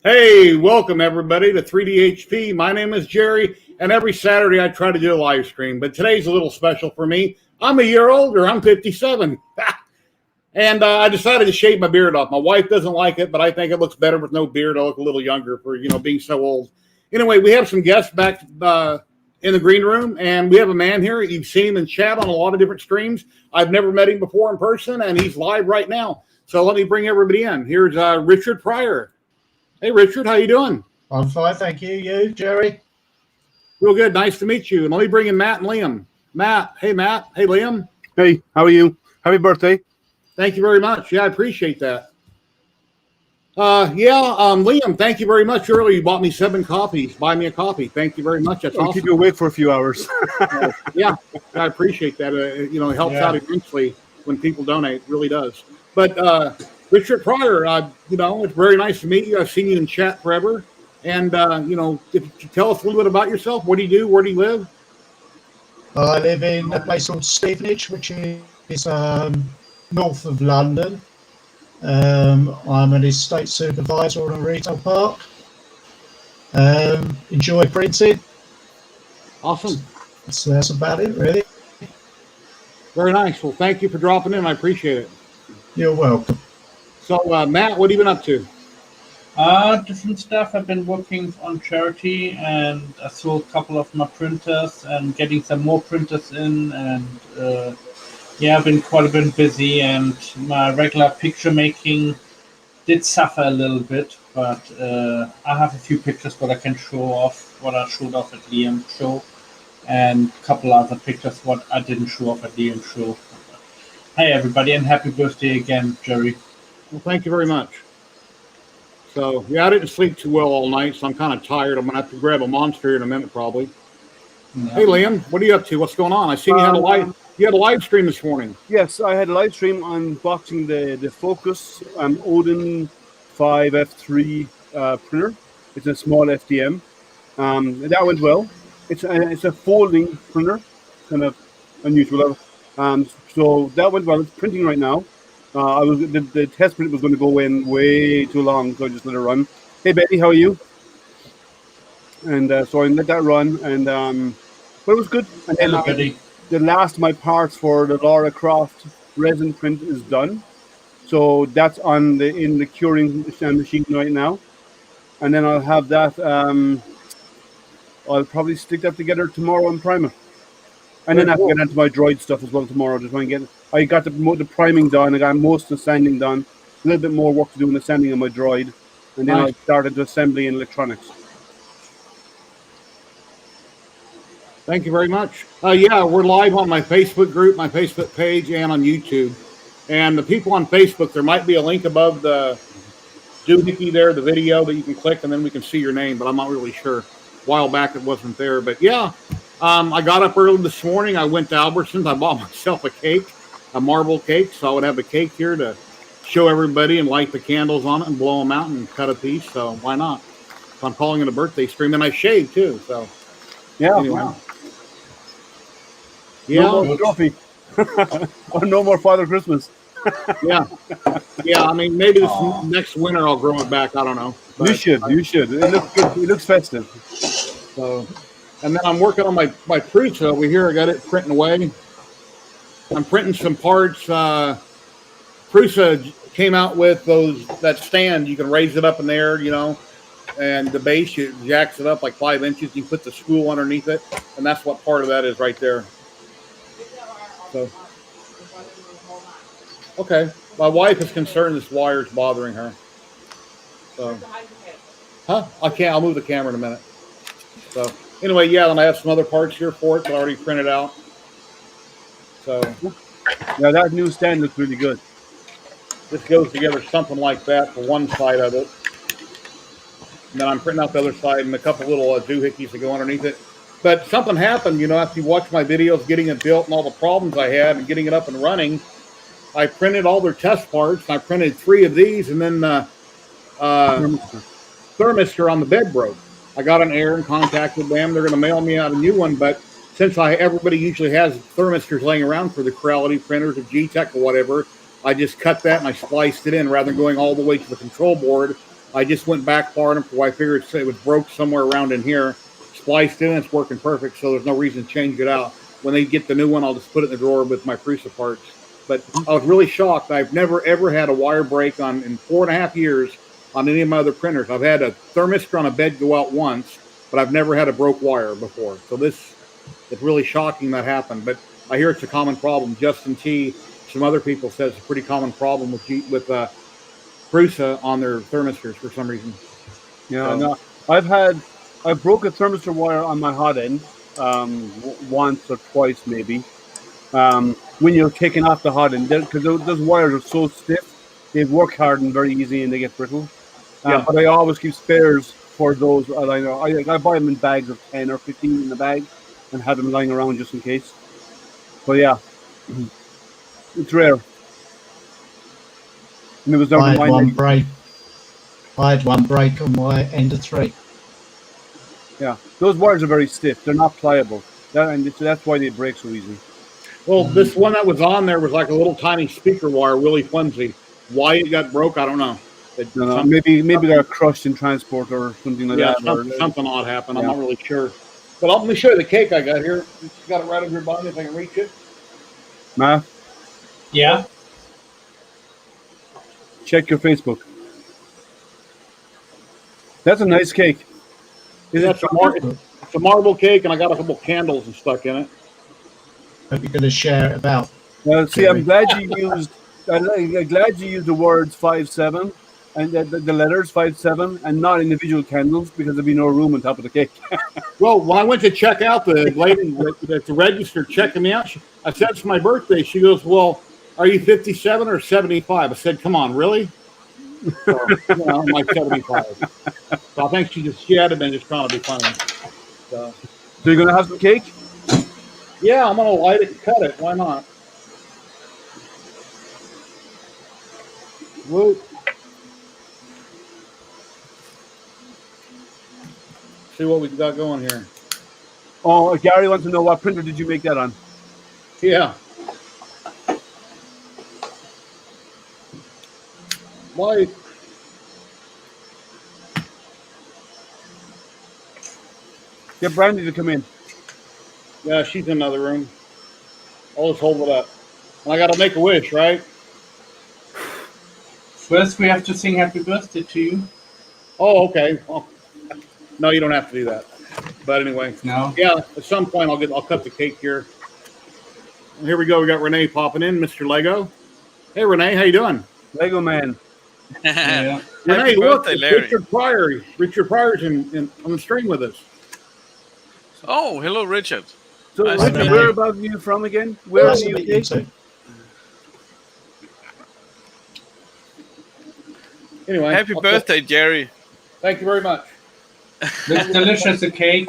Hey, welcome everybody to 3DHP. My name is Jerry, and every Saturday I try to do a live stream, but today's a little special for me. I'm a year older. I'm 57. And I decided to shave my beard off. My wife doesn't like it, but I think it looks better with no beard. I look a little younger for, being so old. Anyway, we have some guests back in the green room, and we have a man here. You've seen him in chat on a lot of different streams. I've never met him before in person, and he's live right now. So let me bring everybody in. Here's Richard Pryor. Hey, Richard, how you doing? I'm fine, thank you. You, Jerry? Real good. Nice to meet you. And let me bring in Matt and Liam. Matt. Hey, Liam. Hey, how are you? Happy birthday. Thank you very much. Yeah, I appreciate that. Liam, thank you very much. Earlier, you bought me 7 coffees. Buy me a coffee. Thank you very much. That's awesome. Keep you awake for a few hours. Yeah, I appreciate that. It helps out immensely when people donate. It really does. But Richard Pryor, it's very nice to meet you. I've seen you in chat forever. And, if you tell us a little bit about yourself, what do you do? Where do you live? I live in a place called Stevenage, which is north of London. I'm an estate supervisor on a retail park. Enjoy printing. Awesome. So that's about it, really. Very nice. Well, thank you for dropping in. I appreciate it. You're welcome. So, Matt, what have you been up to? Different stuff. I've been working on charity, and I sold a couple of my printers and getting some more printers in. And I've been quite a bit busy, and my regular picture making did suffer a little bit. But I have a few pictures what I can show off, what I showed off at Liam's show, and a couple other pictures what I didn't show off at Liam's show. Hey, everybody, and happy birthday again, Jerry. Well, thank you very much. So, I didn't sleep too well all night, so I'm kind of tired. I'm going to have to grab a Monster here in a minute, probably. Yeah. Hey, Liam, what are you up to? What's going on? I see you had a live stream this morning. Yes, I had a live stream unboxing the Focus Odin 5F3 printer. It's a small FDM. That went well. It's a folding printer, kind of unusual. So that went well. It's printing right now. The test print was going to go in way too long, so I just let it run. Hey Betty, how are you? And so I let that run, and but it was good. And then Betty. The last of my parts for the Lara Croft resin print is done, so that's in the curing machine right now. And then I'll have that. I'll probably stick that together tomorrow and prime it. And then I have to get into my droid stuff as well tomorrow to try and get. I got the priming done. I got most of the sanding done. A little bit more work to do in the sanding of my droid, and then I started to assembly in electronics. Thank you very much. We're live on my Facebook group, my Facebook page, and on YouTube. And the people on Facebook, there might be a link above the doohickey there, the video that you can click, and then we can see your name. But I'm not really sure. A while back it wasn't there, but yeah. I got up early this morning. I went to Albertsons. I bought myself a cake, a marble cake. So I would have a cake here to show everybody and light the candles on it and blow them out and cut a piece. So why not? So I'm calling it a birthday stream. And I shaved too. So yeah. Anyway. Wow. Yeah. No more trophy. Or no more Father Christmas. Yeah. I mean, maybe this next winter I'll grow it back. I don't know. But you should. It looks good. It looks festive. So. And then I'm working on my Prusa over here. I got it printing away. I'm printing some parts. Prusa came out with that stand. You can raise it up in there, and the base, it jacks it up like 5 inches. You put the spool underneath it, and that's what part of that is right there. So, okay. My wife is concerned this wire is bothering her. So, I can't. I'll move the camera in a minute. So. anyway, yeah, then I have some other parts here for it that I already printed out. So Yeah, that new stand looks really good. this goes together something like that for one side of it. And then I'm printing out the other side and a couple little doohickeys that go underneath it. But something happened, you know, after you watch my videos getting it built and all the problems I had and getting it up and running. I printed all their test parts. I printed 3 of these, and then thermistor on the bed broke. I got an error and contacted them. They're going to mail me out a new one, but since everybody usually has thermistors laying around for the Corality printers or ZYLTECH or whatever, I just cut that and I spliced it in rather than going all the way to the control board. I just went back far enough where I figured it was broke somewhere around in here, spliced it in, it's working perfect, so there's no reason to change it out. When they get the new one, I'll just put it in the drawer with my Prusa parts. But I was really shocked. I've never, ever had a wire break in 4.5 years on any of my other printers. I've had a thermistor on a bed go out once, but I've never had a broke wire before. So it's really shocking that happened. But I hear it's a common problem. Justin T., some other people said it's a pretty common problem with Prusa on their thermistors for some reason. Yeah, so. No, I broke a thermistor wire on my hot end once or twice maybe. When you're taking off the hot end, because those wires are so stiff, they work hard and very easy and they get brittle. Yeah. But I always keep spares for those. I buy them in bags of 10 or 15 in the bag and have them lying around just in case. But yeah, it's rare. And it was down I to had one break. I had one break on my end of 3. Yeah, those wires are very stiff. They're not pliable. That's why they break so easily. Well, this one that was on there was like a little tiny speaker wire, really flimsy. Why it got broke, I don't know. Maybe they got crushed in transport or something like that. Something odd happened. Yeah. I'm not really sure. But let me show you the cake I got here. Just got it right over your body if I can reach it. Matt? Yeah? Check your Facebook. That's a nice cake. It's a marble cake, and I got a couple candles and stuck in it. Hope you're going to share it about. See, I'm glad you used. I'm glad you used the words 5-7 and the letters 5-7 and not individual candles because there'd be no room on top of the cake. Well, when I went to check out, the lady at the register checking me out, I said it's my birthday. She goes, "Well, are you 57 or 75?" I said, "Come on, really?" So, I'm like 75. So I think she had been just trying to be funny. So you're gonna have some cake? Yeah, I'm gonna light it and cut it. Why not? Whoa. See what we got going here. Oh, Gary wants to know what printer did you make that on? Yeah. Why? Get Brandy to come in. Yeah, she's in another room. I'll just hold it up. And I got to make a wish, right? First, we have to sing happy birthday to you. Oh, okay. Well, no, you don't have to do that. But anyway. No. Yeah, at some point I'll cut the cake here. And here we go. We got Renee popping in, Mr. Lego. Hey, Renee, how you doing? Lego man. Yeah. Renee, look, Richard Pryor. Richard Pryor's on the stream with us. Oh, hello, Richard. So, Richard, where about you from again? Where are you? Anyway, happy birthday, Jerry. Thank you very much. It's delicious, the cake.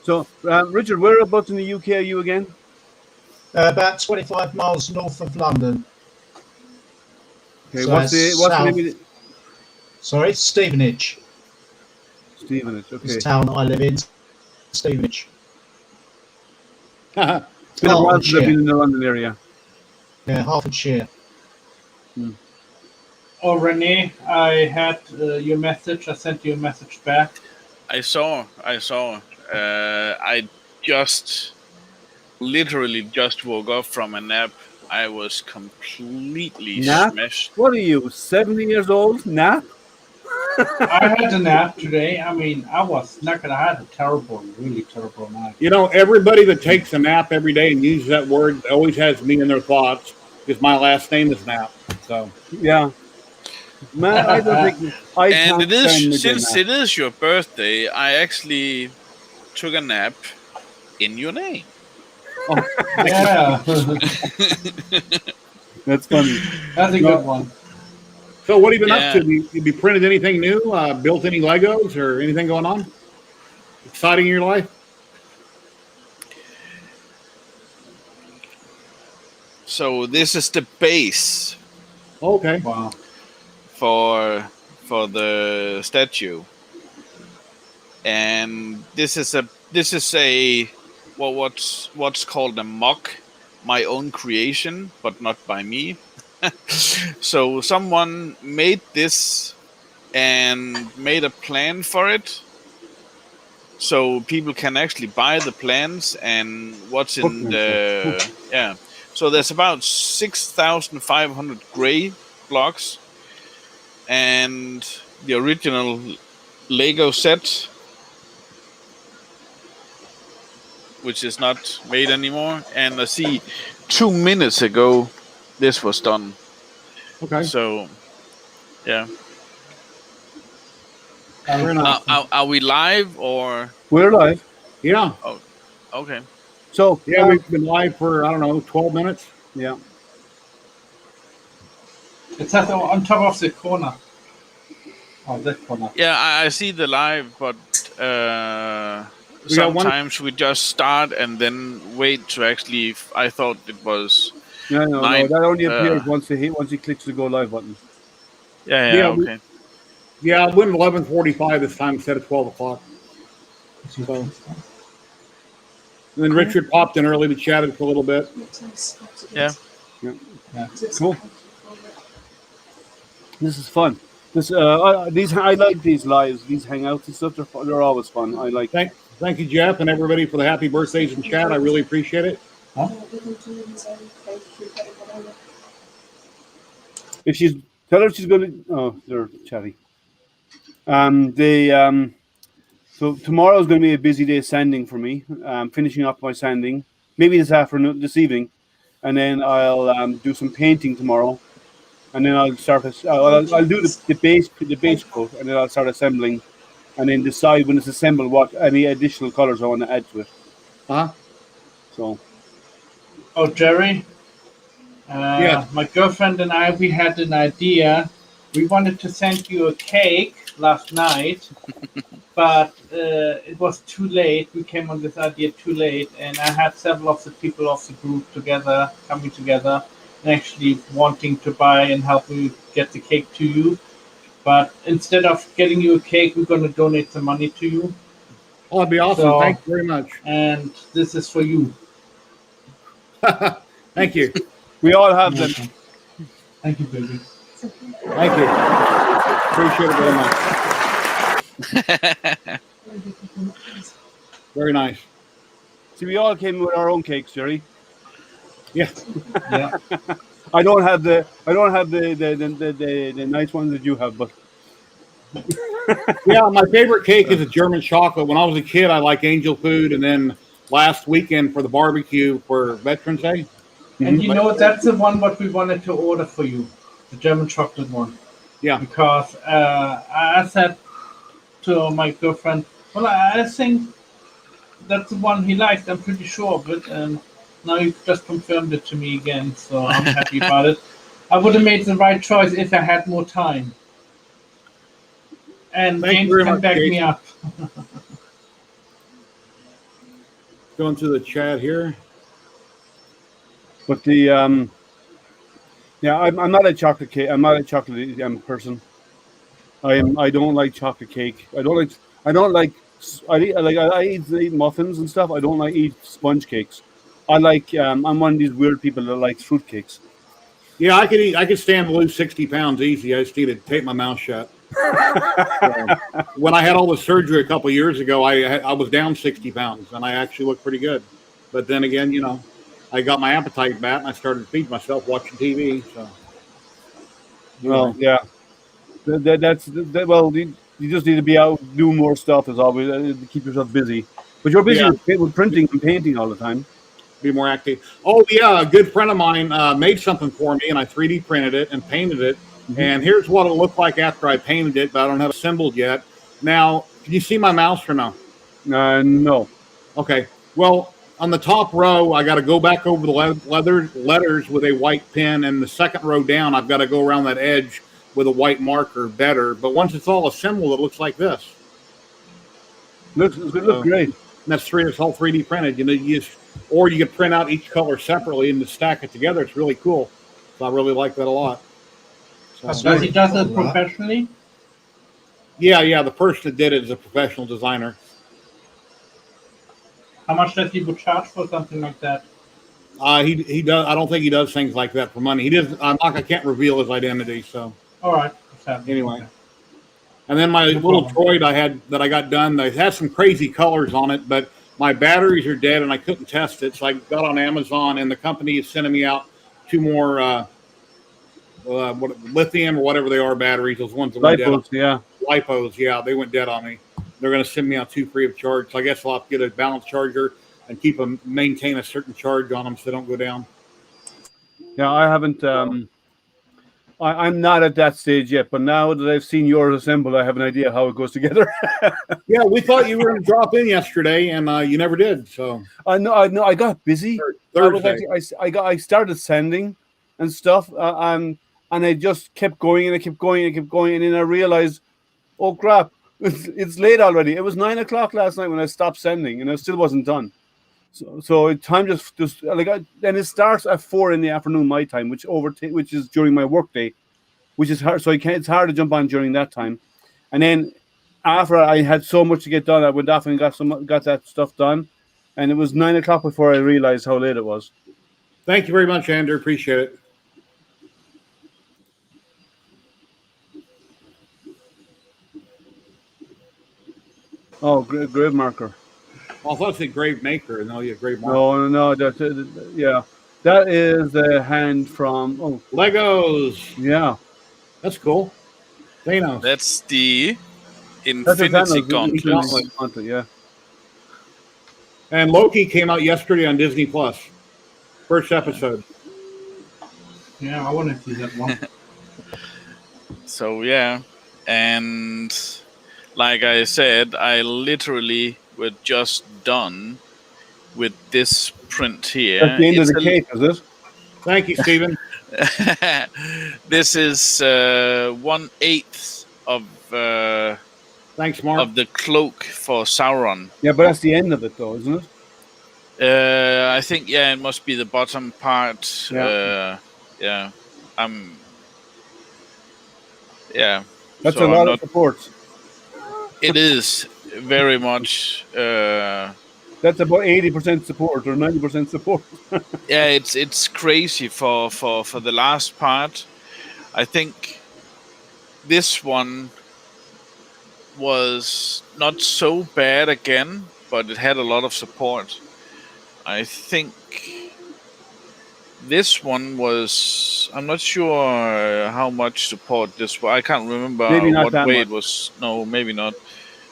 So, Richard, whereabouts in the UK are you again? About 25 miles north of London. Okay, so what's the name of it? Sorry, Stevenage. Stevenage, okay. It's the town I live in, Stevenage. It's been a while since I've been in the London area. Yeah, Hertfordshire. Oh, Renee, I had your message. I sent you a message back. I saw. I literally just woke up from a nap. I was completely smashed. What are you, 70 years old? Nap? I had a nap today. I mean, I was not gonna. I had a really terrible night. You know, everybody that takes a nap every day and uses that word always has me in their thoughts because my last name is Nap. So yeah. Man, I don't think it is your birthday. I actually took a nap in your name. Yeah, That's funny. that's a good one. So what have you been up Yeah. to? Have you printed anything new? Built any Legos or anything going on? Exciting in your life? So this is the base Okay. Wow. for the statue, and this is a what's called a mock, my own creation, but not by me. So someone made this and made a plan for it, so people can actually buy the plans and what's in the yeah. So there's about 6,500 gray blocks, and the original Lego set, which is not made anymore. And I see 2 minutes ago this was done. Okay. So yeah. Very nice. Are we live or? We're live. Yeah. Oh, okay. So Yeah, we've been live for, I don't know, 12 minutes. yeah. It's at on top of the corner. Oh, that corner. Yeah, I see the live, but We got one- sometimes we just start and then wait to actually. I thought it was. No, Nine, that only appears once he clicks the go live button. Yeah, we- okay. Yeah, it went 11:45 this time instead of 12 o'clock. So, and then Richard popped in early. We chatted for a little bit. Yeah. Cool. This is fun. These I like these lives, these hangouts and stuff. They're always fun. I like. Thank you, Jeff, and everybody for the happy birthdays in chat. I really appreciate it. If she's tell her she's going to. Oh, they're chatty. So tomorrow is going to be a busy day sanding for me. Finishing up my sanding, maybe this evening, and then I'll do some painting tomorrow, and then I'll start. I'll do the base coat, and then I'll start assembling, and then decide when it's assembled what any additional colors I want to add to it. So. Oh, Jerry. Yeah. My girlfriend and I, we had an idea. We wanted to send you a cake last night, but it was too late. We came on this idea too late, and I had several of the people of the group coming together, and actually wanting to buy and help me get the cake to you. But instead of getting you a cake, we're going to donate some money to you. Oh, that'd be awesome. So- Thank you very much. And this is for you. Thank you. We all have them. Thank you, baby. Thank you. Appreciate it very much. Very nice. See, we all came with our own cakes, Jerry. Yeah. Yeah. I don't have the nice ones that you have, but Yeah, my favorite cake is a German chocolate. When I was a kid, I like angel food, and then last weekend for the barbecue for Veterans Day. And you know, that's the one what we wanted to order for you, the German chocolate one. Yeah. Because I said to my girlfriend, well, I think that's the one he liked. I'm pretty sure of it. And now you just confirmed it to me again. So I'm happy about it. I would have made the right choice if I had more time. And Thank you James very can much, back me Jason. up. Going through the chat here. the yeah, I'm not a chocolate cake. I'm not a chocolate person. I don't like chocolate cake. I eat muffins and stuff. I don't like eat sponge cakes. I'm one of these weird people that like fruit cakes. Yeah, I could stand to lose 60 pounds easy. I just need to tape my mouth shut. So, when I had all the surgery a couple of years ago, I was down 60 pounds, and I actually looked pretty good. But then again, I got my appetite back, and I started feeding myself watching TV. So, Well, yeah, well, you just need to be out, do more stuff as always, to keep yourself busy. But you're busy with printing and painting all the time. be more active. Oh yeah, a good friend of mine made something for me, and I 3D printed it and painted it. Mm-hmm. And here's what it'll look like after I painted it, but I don't have it assembled yet. Now, can you see my mouse or no? No. Okay. Well, on the top row, I got to go back over the letters with a white pen, and the second row down, I've got to go around that edge with a white marker better. But once it's all assembled, it looks like this. Looks great. And that's it's all 3D printed. Or you could print out each color separately and just stack it together. It's really cool. So I really like that a lot. So, So he does it professionally? Yeah. The person that did it is a professional designer. How much does he would charge for something like that? He does. I don't think he does things like that for money. He does. I can't reveal his identity. So All right. anyway, Okay. and then my little droid I got done. They had some crazy colors on it, but my batteries are dead and I couldn't test it. So I got on Amazon, and the company is sending me out 2 more lithium or whatever they are batteries. Those ones that went dead. Lipos, yeah, they went dead on me. They're going to send me out 2 free of charge. So I guess I'll have to get a balance charger and maintain a certain charge on them so they don't go down. Yeah, I haven't. I'm not at that stage yet, but now that I've seen yours assembled, I have an idea how it goes together. Yeah, we thought you were going to drop in yesterday, and you never did. So I know. I got busy. Thursday. I started sending and stuff, and I just kept going and I kept going and then I realized, oh crap, it's late already. It was 9 o'clock last night when I stopped sending, and it still wasn't done. So time just then it starts at 4 in the afternoon my time, which is during my work day, which is hard. So it's hard to jump on during that time. And then after I had so much to get done, I went off and got that stuff done, and it was 9 o'clock before I realized how late it was. Thank you very much, Andrew. Appreciate it. Oh, grave marker. I thought it said grave maker. No, yeah, grave marker. No, yeah. That is the hand from Legos. Yeah. That's cool. Thanos. That's the Infinity Gauntlet. Yeah. And Loki came out yesterday on Disney Plus. First episode. Yeah, I want to see that one. So yeah, and like I said, I literally were just done with this print here. That's the end of the cake, is it? Thank you, Stephen. This is 1/8 of thanks, Mark. of the cloak for Sauron. Yeah, but that's the end of it, though, isn't it? I think it must be the bottom part. Yeah. Yeah. That's so a lot of support. It is very much. That's about 80% support or 90% support. Yeah, it's crazy for the last part. I think this one was not so bad again, but it had a lot of support. I think this one was. I'm not sure how much support this was. I can't remember what way it was. No, maybe not.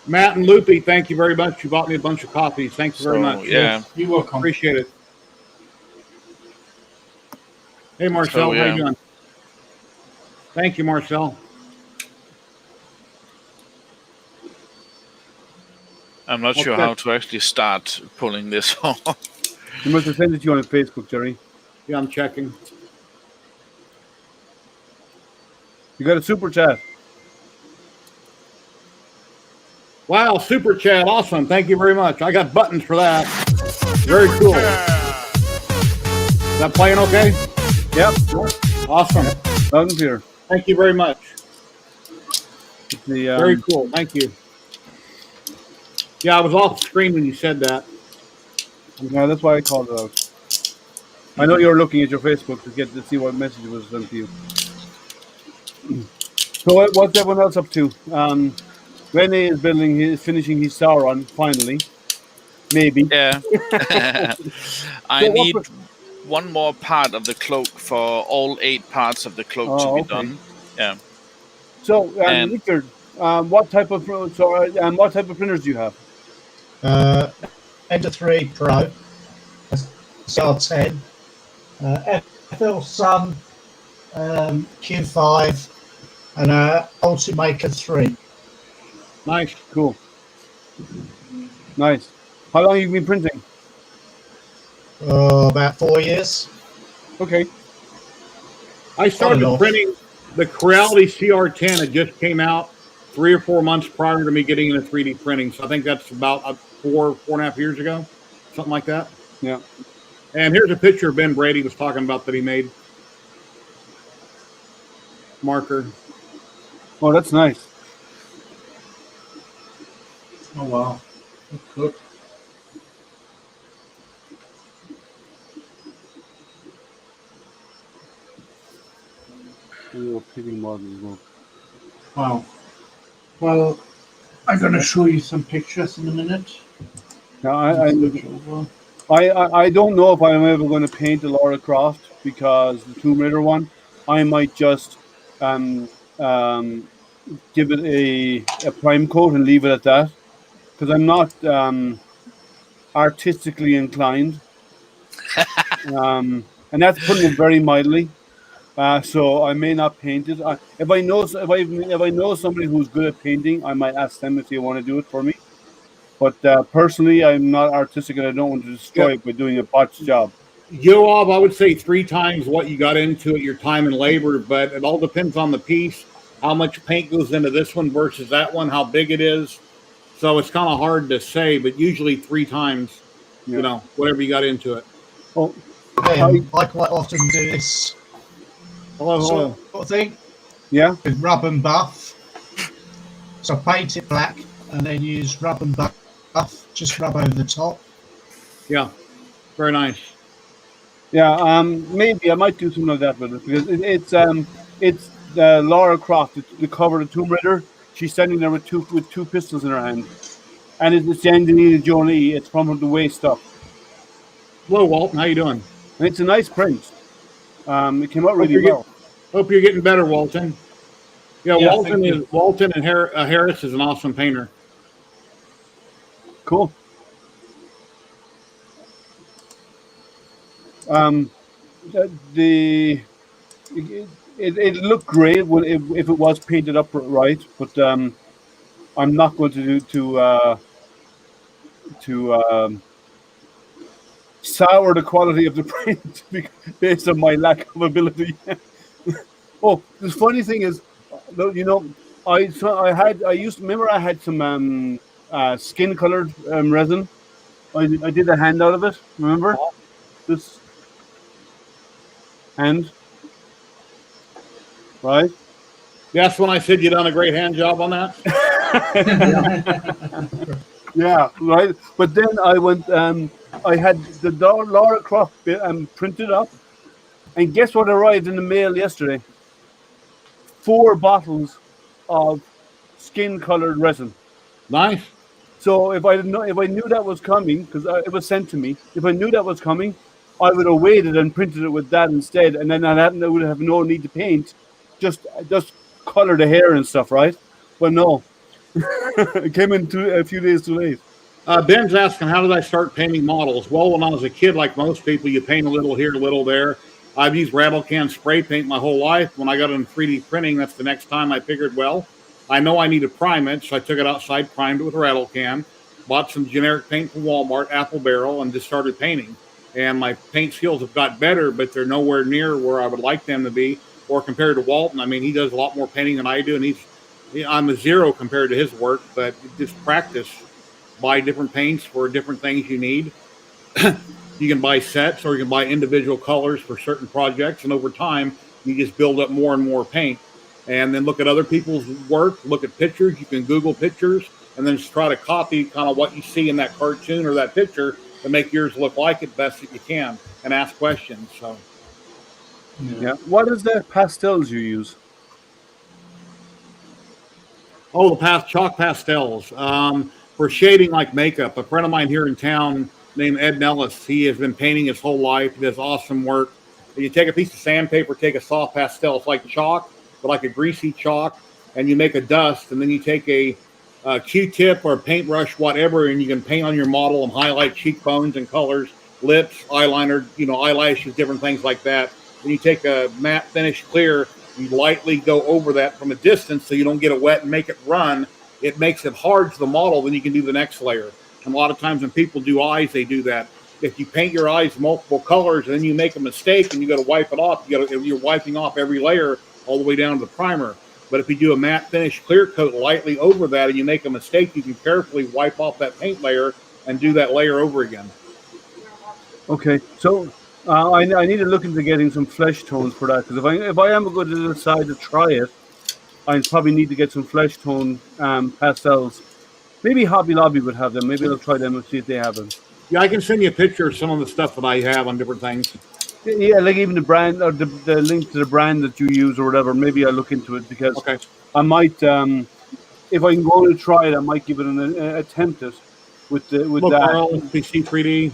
Matt and Loopy, thank you very much. You bought me a bunch of copies. Thank you very much. Yeah, you're welcome. Appreciate it. Hey, Marcel, how you doing? Thank you, Marcel. I'm not sure how to actually start pulling this off. You must have sent it to you on Facebook, Jerry. Yeah, I'm checking. You got a super chat. Wow, super chat, awesome. Thank you very much. I got buttons for that. Very cool. Is that playing okay? Yep. Awesome. Loud and clear. Thank you very much. The, very cool. Thank you. Yeah, I was off screen when you said that. Yeah, that's why I called it out. I know you're looking at your Facebook to see what message was sent to you. So what's everyone else up to? Rene is finishing his Sauron finally. Maybe. Yeah. I need one more part of the cloak for all 8 parts of the cloak to be done. Yeah. So, Richard, what type of printers do you have? Ender 3 Pro, CR10, FL Sun, Q5, and Ultimaker 3. Nice. Cool. Nice. How long have you been printing? About 4 years. Okay. I started enough. printing the Creality CR10. It just came out 3 or 4 months prior to me getting into 3D printing. So I think that's about 4.5 years ago, something like that. Yeah. And here's a picture Ben Brady was talking about that he made. Marker. Oh, that's nice. Oh wow, that's good. A little pitting model as well. Wow. Well, I'm gonna show you some pictures in a minute. Now, Switch over. I don't know if I'm ever going to paint a Lara Croft because the Tomb Raider one, I might just give it a prime coat and leave it at that because I'm not artistically inclined, and that's putting it very mildly. So I may not paint it. If I know somebody who's good at painting, I might ask them if they want to do it for me. But personally, I'm not artistic, and I don't want to destroy it by doing a botched job. Yoav, I would say 3 times what you got into it, your time and labor, but it all depends on the piece, how much paint goes into this one versus that one, how big it is. So it's kind of hard to say, but usually 3 times, Yeah. whatever you got into it. Oh, I quite often do this Hello. sort of thing yeah. with rub and buff. So paint it black and then use rub and buff, just rub over the top. Yeah, very nice. Yeah, maybe I might do something like that with it because it's Lara Croft, the cover of the Tomb Raider. She's standing there with two pistols in her hand, and it's Angelina Jolie. It's from the waist up. Hello, Walton. How you doing? And it's a nice print. It came out really well. Hope you're getting better, Walton. Yeah, Yeah, Walton and Harris is an awesome painter. Cool. It looked great if it was painted up right, but I'm not going to sour the quality of the print based on my lack of ability. Oh, the funny thing is, I had some skin colored resin. I did a hand out of it. Remember this hand, right? That's when I said you done a great hand job on that. Yeah, right. But then I went. I had the Lara Croft printed up, and guess what arrived in the mail yesterday? 4 bottles of skin-colored resin. Nice. So if I knew that was coming, because it was sent to me, if I knew that was coming, I would have waited and printed it with that instead, and then I would have no need to paint, just color the hair and stuff, right? But no, it came in a few days too late. Ben's asking, how did I start painting models? Well, when I was a kid, like most people, you paint a little here, a little there. I've used rattle can spray paint my whole life. When I got into 3D printing, that's the next time I figured, well, I know I need to prime it, so I took it outside, primed it with a rattle can, bought some generic paint from Walmart, Apple Barrel, and just started painting. And my paint skills have got better, but they're nowhere near where I would like them to be. Or compared to Walton, I mean, he does a lot more painting than I do, and I'm a 0 compared to his work, but just practice. Buy different paints for different things you need. You can buy sets or you can buy individual colors for certain projects, and over time, you just build up more and more paint. And then look at other people's work, look at pictures. You can Google pictures, and then just try to copy kind of what you see in that cartoon or that picture to make yours look like it best that you can, and ask questions. So, yeah. What is the pastels you use? oh, the chalk pastels. For shading like makeup. A friend of mine here in town named Ed Nellis, he has been painting his whole life. He does awesome work. You take a piece of sandpaper, take a soft pastel. It's like chalk, but like a greasy chalk, and you make a dust, and then you take a Q-tip or a paintbrush, whatever, and you can paint on your model and highlight cheekbones and colors, lips, eyeliner, eyelashes, different things like that. Then you take a matte finish clear, you lightly go over that from a distance so you don't get it wet and make it run. It makes it hard to the model, then you can do the next layer. And a lot of times when people do eyes, they do that. If you paint your eyes multiple colors and then you make a mistake and you got to wipe it off, you're wiping off every layer all the way down to the primer. But if you do a matte finish clear coat lightly over that and you make a mistake, you can carefully wipe off that paint layer and do that layer over again. Okay, so I need to look into getting some flesh tones for that, because if I am going to decide to try it, I probably need to get some flesh tone pastels. Maybe Hobby Lobby would have them. Maybe I'll try them and see if they have them. Yeah, I can send you a picture of some of the stuff that I have on different things. Yeah, like even the brand or the link to the brand that you use or whatever. Maybe I'll look into it, because Okay. I might, if I can go and try it, I might give it an attempt at with Look, that. RLPC 3D.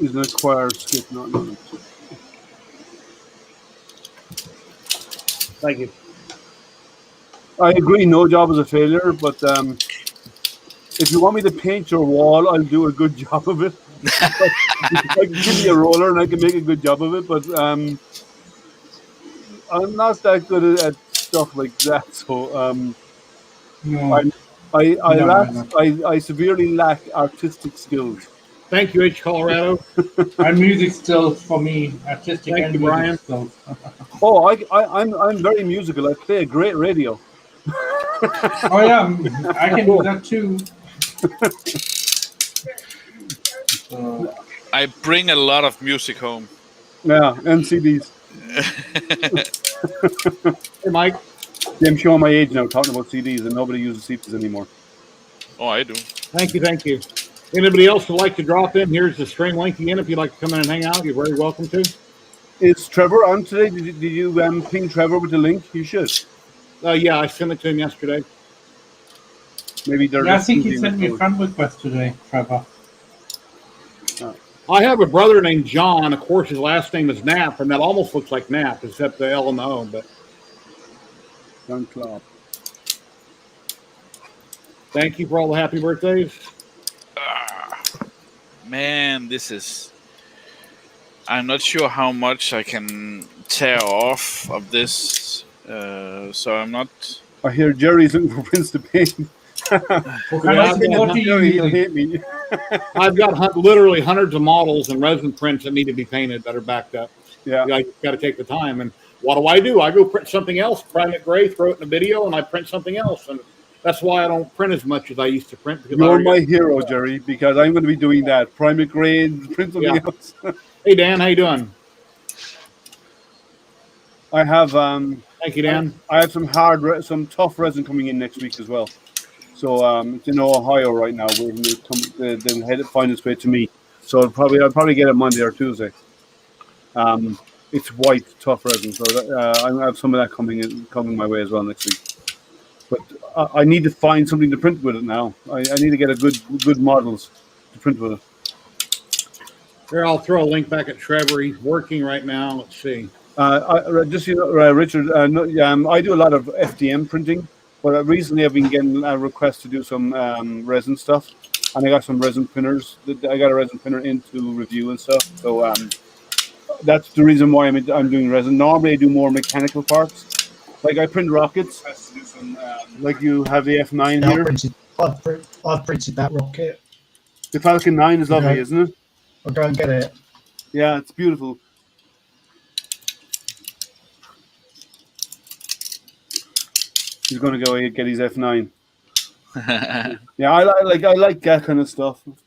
Is an acquired skip, not. Thank you. I agree, no job is a failure, but if you want me to paint your wall, I'll do a good job of it. I can give me a roller and I can make a good job of it, but I'm not that good at stuff like that. So No. I severely lack artistic skills. Thank you, H. Colorado. And music skills for me, artistic Thank and you, music Brian. skills. Oh, I'm very musical. I play a great radio. Oh yeah, I can do that too. I bring a lot of music home. Yeah, and CDs. Hey, Mike. Yeah, I'm showing my age now, talking about CDs, and nobody uses CDs anymore. Oh, I do. Thank you, thank you. Anybody else would like to drop in? Here's the string link again. If you'd like to come in and hang out, you're very welcome to. Is Trevor on today? Did you ping Trevor with the link? You should. Yeah, I sent it to him yesterday. Maybe they're. Yeah, I think he sent me a friend request today, Trevor. I have a brother named John. Of course, his last name is Knapp, and that almost looks like Knapp, except the L and the O. But John Klopp. thank you for all the happy birthdays. Man, this is... I'm not sure how much I can tear off of this, so I'm not... I hear Jerry's looking for Prince to paint. What kind of support do you Jerry, he'll use? hate me. I've got literally hundreds of models and resin prints that need to be painted that are backed up. Yeah. I got to take the time. And what do? I go print something else, prime it gray, throw it in a video, and I print something else. And that's why I don't print as much as I used to print. Because You're my hero, Jerry, because I'm going to be doing that. Primate grade, print something else. Hey, Dan, how you doing? I have Thank you, Dan. I have some some tough resin coming in next week as well. So it's in Ohio right now. We're going to then find its way to me. So I'll probably get it Monday or Tuesday. It's white tough resin, so I have some of that coming my way as well next week. But I need to find something to print with it now. I need to get a good models to print with it. Here, I'll throw a link back at Trevor. He's working right now. Let's see. Richard, I do a lot of FDM printing, but recently I've been getting a request to do some resin stuff, and I got some resin printers. I got a resin printer in to review and stuff. So that's the reason why I'm doing resin. Normally I do more mechanical parts. Like I print rockets. Like you have the F9 Yeah, here. I've printed that rocket. The Falcon 9 is lovely, Okay. isn't it? I'll go and get it. Yeah, it's beautiful. He's going to go get his F9. Yeah, I like that kind of stuff, and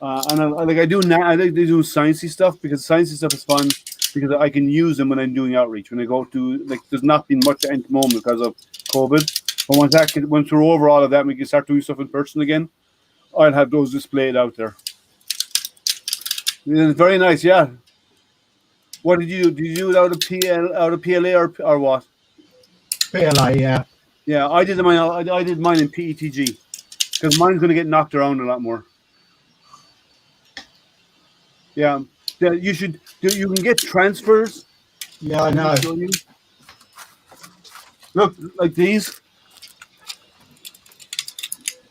I do sciencey stuff, because sciencey stuff is fun because I can use them when I'm doing outreach. When I go to there's not been much at the moment because of COVID, but once we're over all of that, and we can start doing stuff in person again, I'll have those displayed out there. It's very nice, yeah. What did you do? Did you do it out of PLA or what? PLA, yeah. Yeah, I did mine in PETG because mine's going to get knocked around a lot more. Yeah, you should. You can get transfers. Yeah, I know. Look, like these.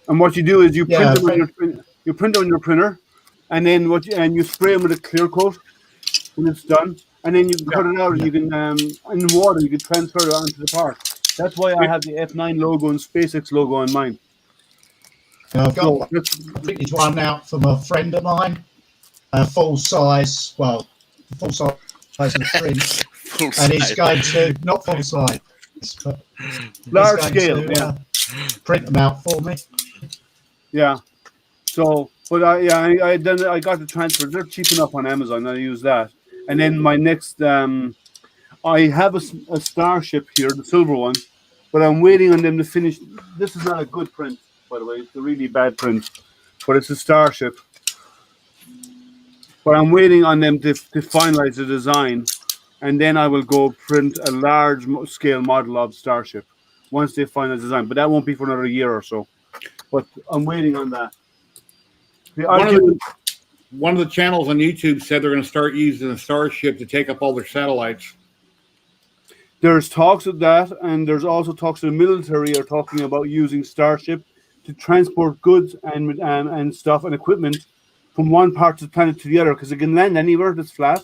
And what you do is you print them on your printer, and then you spray them with a clear coat when it's done, and then you can cut it out, and you can in water you can transfer it onto the part. That's why I have the F9 logo and SpaceX logo on mine. I've got So one, that's, printed one out from a friend of mine, full size, well, full size of the print, Full and he's size. going to, not full size, but large he's scale, going to yeah. print them out for me. Yeah. So, but I got the transfer. They're cheap enough on Amazon. I use that. And then my next, I have a Starship here, the silver one, but I'm waiting on them to finish. This is not a good print, by the way. It's a really bad print, but it's a Starship. But I'm waiting on them to finalize the design, and then I will go print a large scale model of Starship once they finalize the design. But that won't be for another year or so. But I'm waiting on that. One of the channels on YouTube said they're going to start using the Starship to take up all their satellites. There's talks of that, and there's also talks the military are talking about using Starship to transport goods and stuff and equipment from one part of the planet to the other, because it can land anywhere that's flat.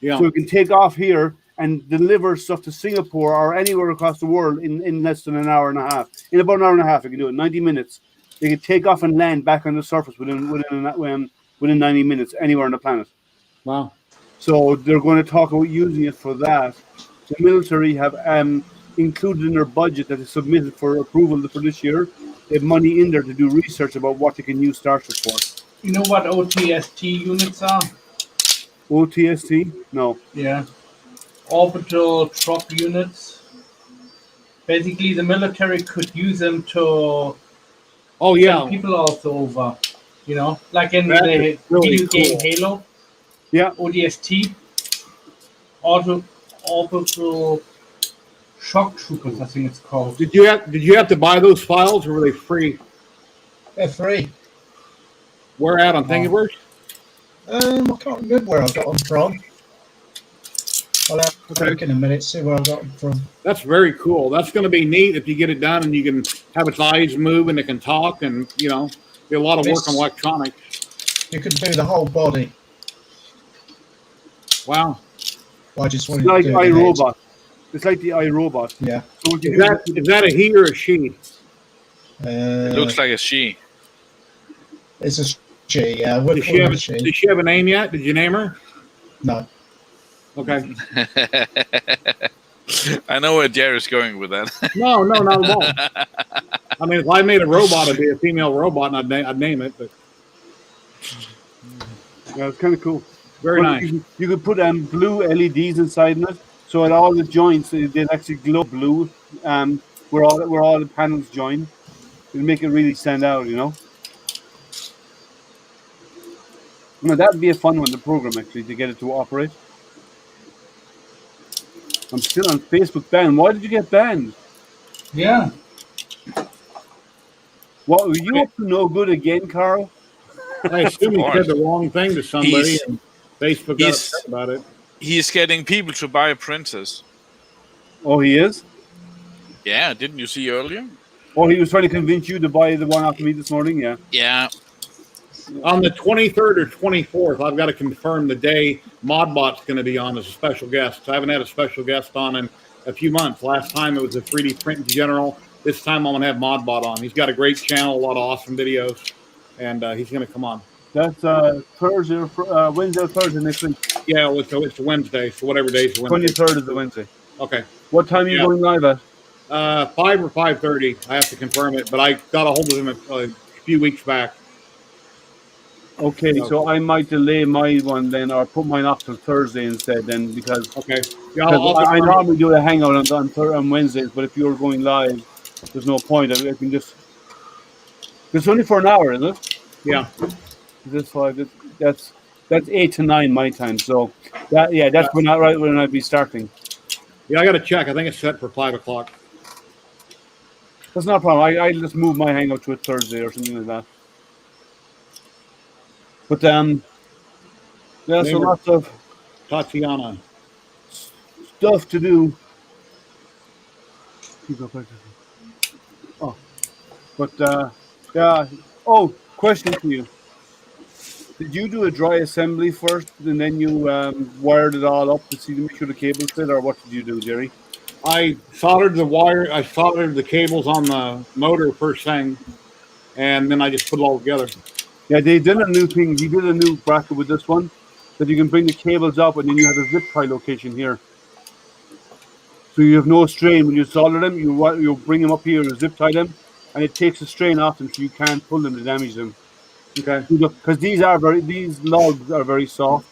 Yeah. So it can take off here and deliver stuff to Singapore or anywhere across the world in less than an hour and a half. In about an hour and a half, you can do it. 90 minutes. They can take off and land back on the surface within 90 minutes anywhere on the planet. Wow. So they're going to talk about using it for that. The military have included in their budget that is submitted for approval for this year. They have money in there to do research about what they can use Starship for. You know what OTST units are? OTST? No. Yeah. Orbital drop units. Basically, the military could use them to Oh send yeah. people also over. You know, like in That the is really video game cool. Halo, Yeah. ODST, orbital shock troopers, I think it's called. Did you have to buy those files, or were they free? They're free. Where at on Thingiverse? I can't remember where I got them from. I'll have to look in a minute, see where I got them from. That's very cool. That's going to be neat if you get it done and you can have its eyes move and it can talk, and be a lot of work on electronics. You can do the whole body. Wow. I just It's wanted like to do the iRobot. It's like the iRobot. head. Yeah. So what you Is that a he or a she? It looks like a she. It's a she. Yeah, we'll Does call her a she. she have a name yet? Did you name her? No. Okay. I know where Jerry's going with that. No, not at all. I mean, if I made a robot, it'd be a female robot, and I'd name it. But Yeah, it's kind of cool. very But nice. You could put blue LEDs inside it, so at all the joints they'd actually glow blue. Where all the panels join, it'd make it really stand out. That'd be a fun one to program actually to get it to operate. I'm still on Facebook banned. Why did you get banned? Yeah. What were you up to? No good again, Carl? I assume he said the wrong thing to somebody, He's- and Facebook got upset about it. He's getting people to buy printers. Oh, he is. Yeah, didn't you see earlier? Oh, he was trying to convince you to buy the one after me this morning. Yeah. Yeah. On the 23rd or 24th, I've got to confirm the day Modbot's going to be on as a special guest. I haven't had a special guest on in a few months. Last time it was a 3D print in general. This time I'm going to have Modbot on. He's got a great channel, a lot of awesome videos, and he's going to come on. That's Thursday, Wednesday or Thursday next week. Yeah, it's Wednesday, so whatever day is Wednesday. 23rd is the Wednesday. Okay. What time are you going live at? 5 or 5:30. I have to confirm it, but I got a hold of him a few weeks back. Okay, so I might delay my one then, or put mine off till Thursday instead then, because Okay. Yeah, I'll I confirm it. normally do a hangout on Wednesdays, but if you're going live, there's no point. I can just. It's only for an hour, isn't it? Yeah. This 5. That's 8 to 9 my time. So that's when I'd be starting. Yeah, I got to check. I think it's set for 5 o'clock. That's not a problem. I just move my hangout to a Thursday or something like that. But there's a lot of Tatiana. stuff to do. Oh, but yeah. Oh, question to you. Did you do a dry assembly first, and then you wired it all up to see to make sure the cables fit, or what did you do, Jerry? I soldered the wire. I soldered the cables on the motor first thing, and then I just put it all together. Yeah, they did a new thing. He did a new bracket with this one that you can bring the cables up, and then you have a zip tie location here. So you have no strain when you solder them. You bring them up here, you zip tie them, and it takes the strain off them, so you can't pull them to damage them. Okay. Because these logs are very soft.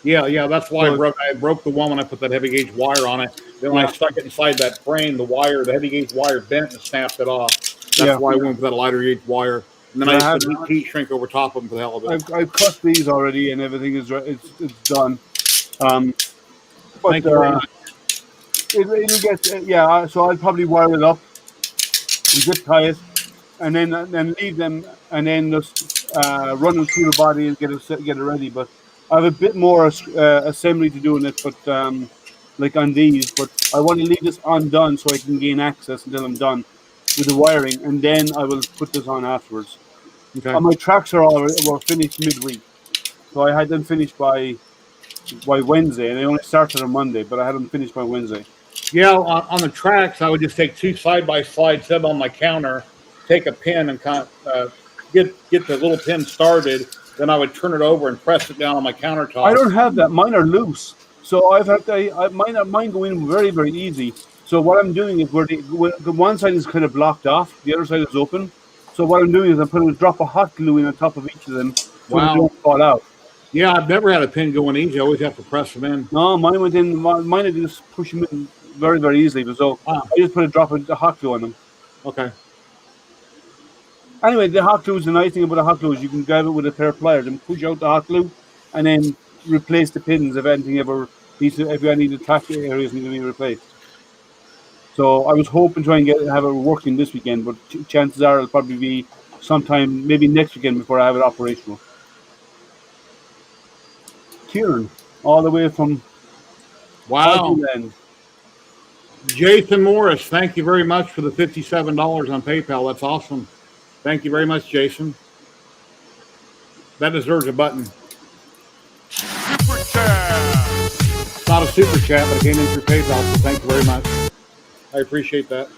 Yeah. That's why So- I broke the one when I put that heavy gauge wire on it. Then when I Yeah. stuck it inside that frame, the heavy gauge wire bent and snapped it off. That's Yeah. why I went with that lighter gauge wire. And then Yeah, I I have- just put heat shrink over top of them for the hell of it. I've cut these already, and everything is it's done. But Thank you very much. it'll get So I'll probably wire it up, and zip tie it, and then leave them, and then just run them through the body and get it ready. But I have a bit more assembly to do in it, but like on these. But I want to leave this undone so I can gain access until I'm done with the wiring, and then I will put this on afterwards. Okay. My tracks were finished midweek, so I had them finished by Wednesday, and they only started on Monday, but I had them finished by Wednesday. Yeah, on the tracks, I would just take two side-by-side, set them on my counter, take a pin and get the little pin started. Then I would turn it over and press it down on my countertop. I don't have that. Mine are loose, so mine go in very, very easy. So what I'm doing is where the one side is kind of blocked off, the other side is open. So what I'm doing is I'm putting a drop of hot glue in on top of each of them so Wow. they don't fall out. Yeah, I've never had a pin go in easy. I always have to press them in. No, mine went in. Mine I just push them in very, very easily. So Wow. I just put a drop of the hot glue on them. Okay. Anyway, the hot glue is the nice thing about the hot glue is you can grab it with a pair of pliers and push out the hot glue, and then replace the pins if anything if any attack areas need to be replaced. So I was hoping to try and have it working this weekend, but chances are it'll probably be sometime maybe next weekend before I have it operational. Kieran, all the way from Wow. Ireland. Jason Morris, thank you very much for the $57 on PayPal. That's awesome. Thank you very much, Jason. That deserves a button. Super chat. It's not a super chat, but it came in through PayPal, so thank you very much. I appreciate that.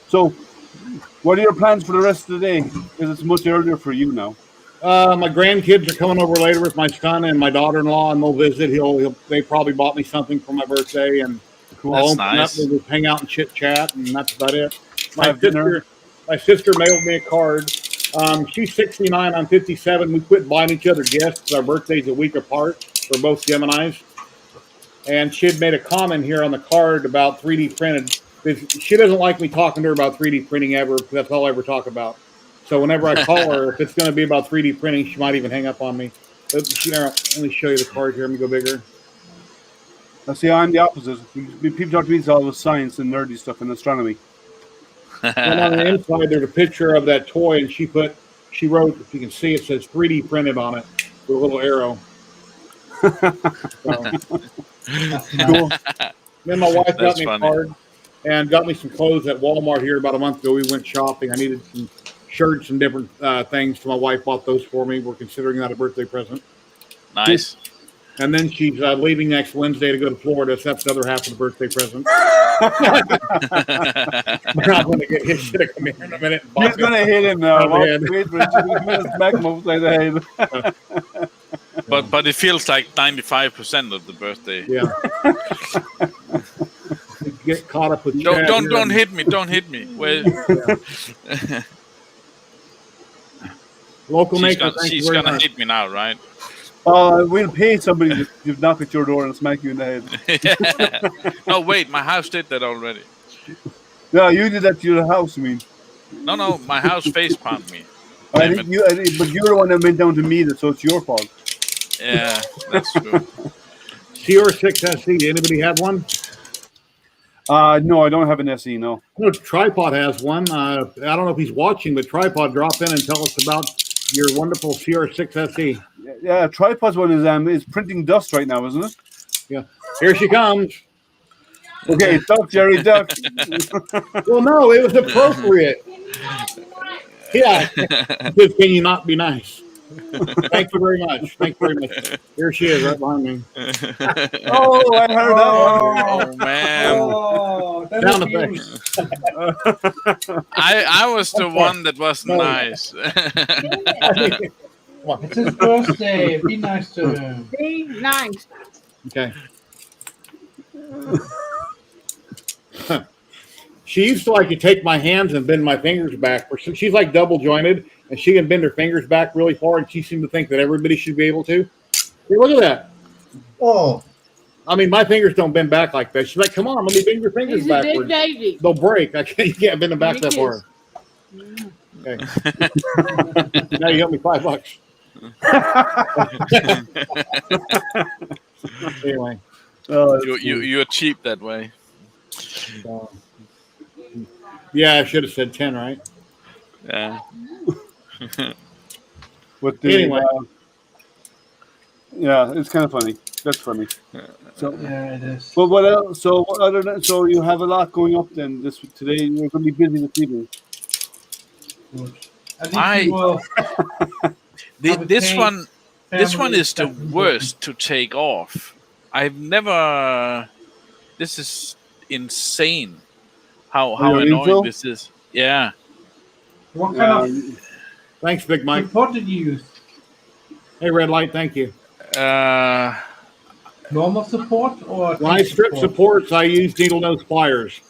So, what are your plans for the rest of the day? Because it's much earlier for you now. My grandkids are coming over later with my son and my daughter-in-law, and they'll visit. They probably bought me something for my birthday, and Cool. I'll That's open nice. up, we'll just hang out and chit-chat, and that's about it. Have dinner. My sister mailed me a card. She's 69, I'm 57. We quit buying each other gifts because our birthday's a week apart. We're both Geminis. And she had made a comment here on the card about 3D printed. She doesn't like me talking to her about 3D printing ever, because that's all I ever talk about. So whenever I call her, if it's going to be about 3D printing, she might even hang up on me. But let me show you the card here. Let me go bigger. I see. I'm the opposite. People talk to me all with science and nerdy stuff and astronomy. And on the inside, there's a picture of that toy, and she wrote, if you can see, it says 3D printed on it with a little arrow. Cool. Then my wife got That's me a funny. card and got me some clothes at Walmart here about a month ago. We went shopping. I needed some shirts and different things, so my wife bought those for me. We're considering that a birthday present. Nice. And then she's leaving next Wednesday to go to Florida, so that's the other half of the birthday present. I'm going to get his shit to come here in a minute. He's gonna hit him now. Oh, man. Wait for it. He's gonna smack him upside the head. But it feels like 95% of the birthday. Yeah. Get caught up with Chad Don't here don't and- hit me. Don't hit me. Well, Local she's maker, gonna, thank you she's very gonna much. hit me now, right? We'll pay somebody to knock at your door and smack you in the head. No, wait. My house did that already. No, you did that to your house. I mean, No. My house face palmed me. I Damn think but you're the one that went down to meet it, so it's your fault. Yeah, that's true. CR6 SE, anybody have one? No, I don't have an SE. No. I know Tripod has one. I don't know if he's watching, but Tripod, drop in and tell us about your wonderful CR6 SE. Yeah, Tripod's one is printing dust right now, isn't it? Yeah. Here she comes. Okay, duck, Jerry, duck. Well, no, it was appropriate. Yeah. Can you not be nice? Thank you very much. Thank you very much. Here she is, right behind me. Oh, I heard that one. Oh man, Oh, that Sound abuse. I was the one that was No. nice. It's his birthday. Be nice to him. Be nice. Okay. She used to like to take my hands and bend my fingers back. She's like double jointed, and she can bend her fingers back really far, and she seemed to think that everybody should be able to. Hey, look at that. Oh, I mean, my fingers don't bend back like that. She's like, come on, let me bend your fingers He's a big backwards. lady. They'll break. You can't bend them back He that far. is. Okay. Now you got me $5. Anyway. You're cheap that way. Yeah, I should have said 10, right? Yeah. With the, Anyway. yeah, it's kind of funny. That's funny. So, Yeah, it is. but what else? So what other than so you have a lot going up then this today. You're going to be busy this evening. Good. I think you will have a This cake, one family is the stuff and worst to take off. I've never. This is insane. How your annoying info? this is. Yeah. What kind of Thanks, Big Mike. support did you use? Hey, Red Light, thank you. Normal support or When I strip supports, I use needle nose pliers.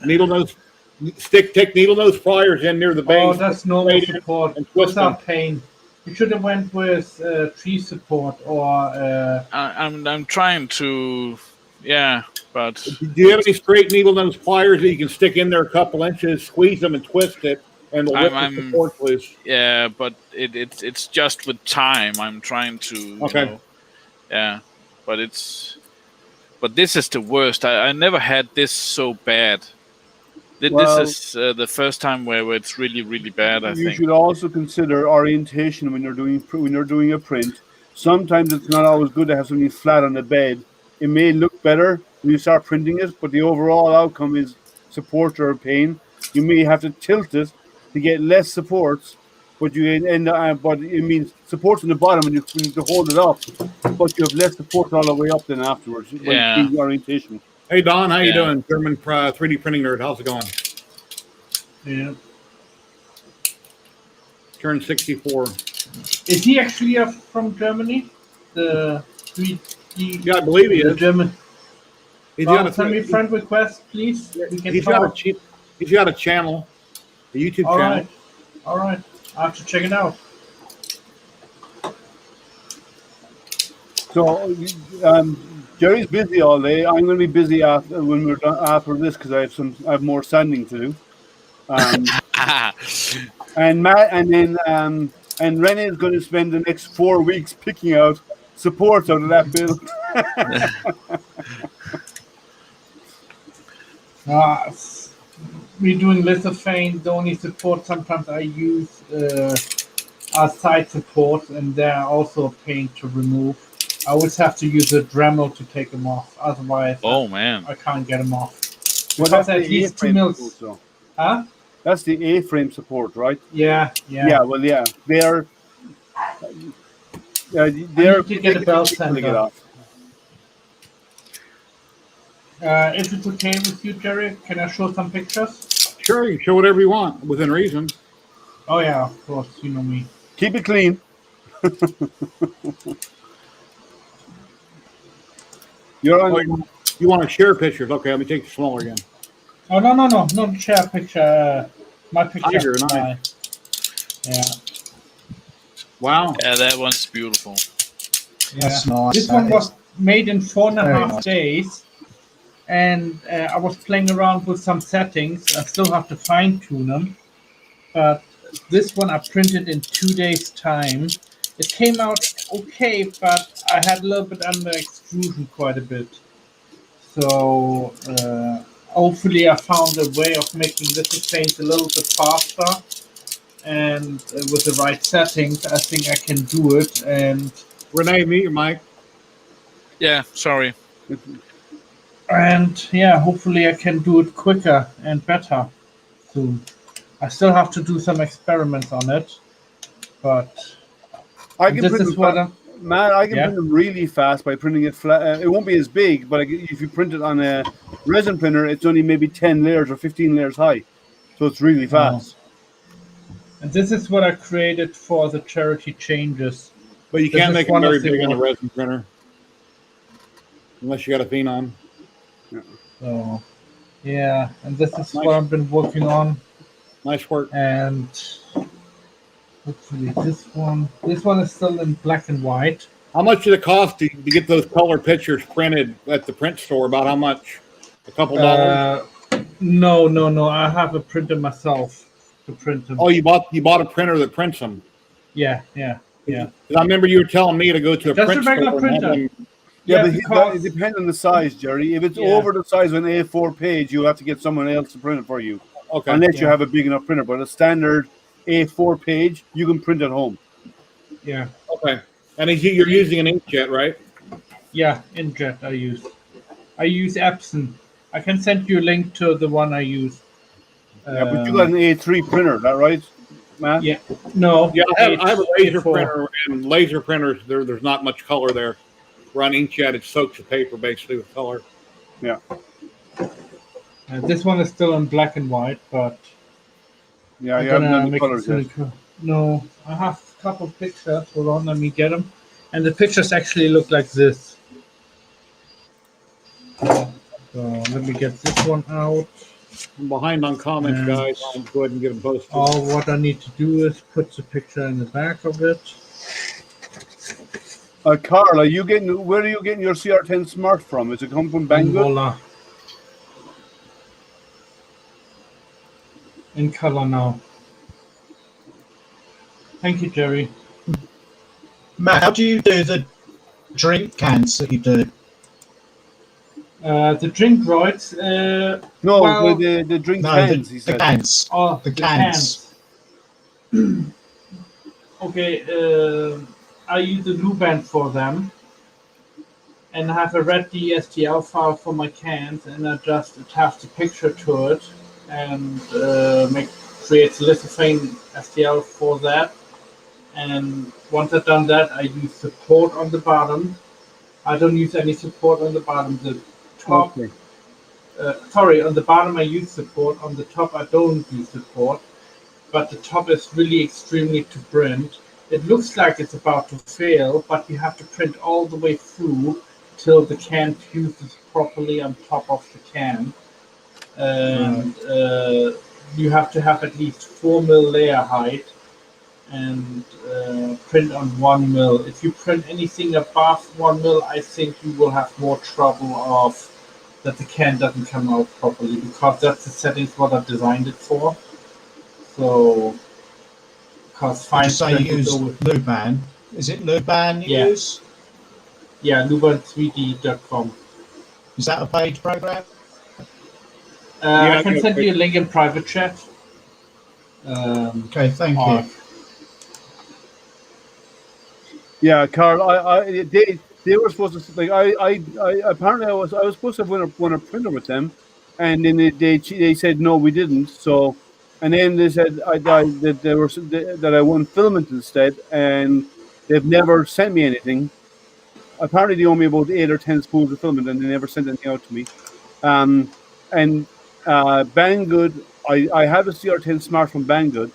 Take needle nose pliers in near the base. Oh, that's normal Straight in support. and twist Without pain. You should have went with tree support or I'm trying to. Yeah, but Do you have any straight needle nose pliers that you can stick in there a couple inches, squeeze them, and twist it, and it'll rip the support loose? yeah, but it's just with time. I'm trying to. Okay. Yeah, but this is the worst. I never had this so bad. Well, This is the first time where it's really, really bad. I you think. should also consider orientation when you're doing a print. Sometimes it's not always good to have something flat on the bed. It may look better when you start printing it, but the overall outcome is support or pain. You may have to tilt it to get less supports, but but it means supports on the bottom and you need to hold it up, but you have less support all the way up then afterwards. When Yeah. doing orientation. Hey, Don, how you Yeah. doing? German 3D printing nerd. How's it going? yeah. Turned 64. Is he actually from Germany? The 3D Yeah, I believe he the is. German. He's Well, got send me a friend request, please. We can he's got talk. he's got a channel, a YouTube All channel. right. All right. I have to check it out. So, Jerry's busy all day. I'm going to be busy after when we're done after this because I have more sanding to do. And Matt, and then and Renee is going to spend the next 4 weeks picking out supports out of that build. We're doing lithophane. The only support sometimes I use are side supports, and they're also a pain to remove. I always have to use a Dremel to take them off. Otherwise, Oh man. I can't get them off. Well, Because that's at the least 2 A-frame mils. support, though. Huh? That's the A-frame support, right? Yeah. Yeah. Well, yeah, they're need to get a belt difficult to get sander. off. If it's okay with you, Jerry, can I show some pictures? Sure, you can show whatever you want within reason. Oh yeah, of course. You know me. Keep it clean. You're Oh, on. you want to share pictures? Okay, let me take the smaller again. Oh no, not share picture. My picture. Tiger, nice. Yeah. Wow. Yeah, that one's beautiful. that's nice. This that one is. was made in 4.5 Very nice. days, and I was playing around with some settings. I still have to fine tune them, but this one I printed in 2 days' time. It came out okay, but I had a little bit under extrusion quite a bit. So hopefully I found a way of making this paint a little bit faster, and with the right settings, I think I can do it. And Renee, meet your mic. Yeah, sorry. yeah, hopefully I can do it quicker and better soon. I still have to do some experiments on it, but I And can this print is them, what I'm. man. I can Yeah. print them really fast by printing it flat. It won't be as big, but if you print it on a resin printer, it's only maybe 10 layers or 15 layers high, so it's really Oh. fast. And this is what I created for the charity changes. But you This can't is make them one very of the big on a one. resin printer unless you got a phenom. So yeah, and this is Nice. what I've been working on. Nice work. And hopefully this one is still in black and white. How much did it cost to get those color pictures printed at the print store? About how much? A couple dollars? No. I have a printer myself to print them. Oh, you bought a printer that prints them. Yeah. 'Cause I remember you were telling me to go to a Just print a regular store and have printer. them. Yeah, but because it depends on the size, Jerry. If it's Yeah. over the size of an A4 page, you have to get someone else to print it for you, Okay. unless you Yeah. have a big enough printer. But a standard A4 page, you can print at home. yeah. Okay. And you're using an inkjet, right? Yeah, inkjet I use Epson. I can send you a link to the one I use. Yeah, but you got an A3 printer, is that right, Matt? Yeah. No. Yeah, I have a laser A4. printer, and laser printers, there's not much color there. Where on inkjet, it soaks the paper basically with color. Yeah. This one is still in black and white, but Yeah, I'm you haven't gonna done the make colors it yet. No, I have a couple pictures. Hold on, let me get them. And the pictures actually look like this. So let me get this one out. I'm behind on comments, And- guys. I'll go ahead and get them posted. All what I need to do is put the picture in the back of it. Carl, where are you getting your CR10 Smart from? Is it come from And Banggood? voila. In color now. Thank you, Jerry. Matt, how do you do the drink cans that you do? The drink droids. No, Well- the drink No, cans, he the said. cans. Oh, The cans. Okay, I use a Luban for them, and I have a red DSTL file for my cans, and I just attach the picture to it, and create lithophane STL for that. And once I've done that, I use support on the bottom. I don't use any support on the bottom. The top. Okay. Sorry, on the bottom I use support. On the top I don't use support. But the top is really extremely to print. It looks like it's about to fail, but you have to print all the way through till the can fuses properly on top of the can. And you have to have at least 4 mil layer height and print on 1 mil. If you print anything above 1 mil, I think you will have more trouble of that the can doesn't come out properly, because that's the settings what I designed it for. So, because fine So you print is use always, Luban. Is it Luban you Yeah. use? yeah, luban3d.com. Is that a paid program? I can yeah, send you a link in private chat. Okay, thank or- you. Yeah, Carl. They were supposed to like I apparently I was supposed to have won a printer with them, and then they said no, we didn't. So, and then they said that I won filament instead, and they've never sent me anything. Apparently, they owe me about 8 or 10 spools of filament, and they never sent anything out to me. And Banggood, I have a CR10 Smart from Banggood.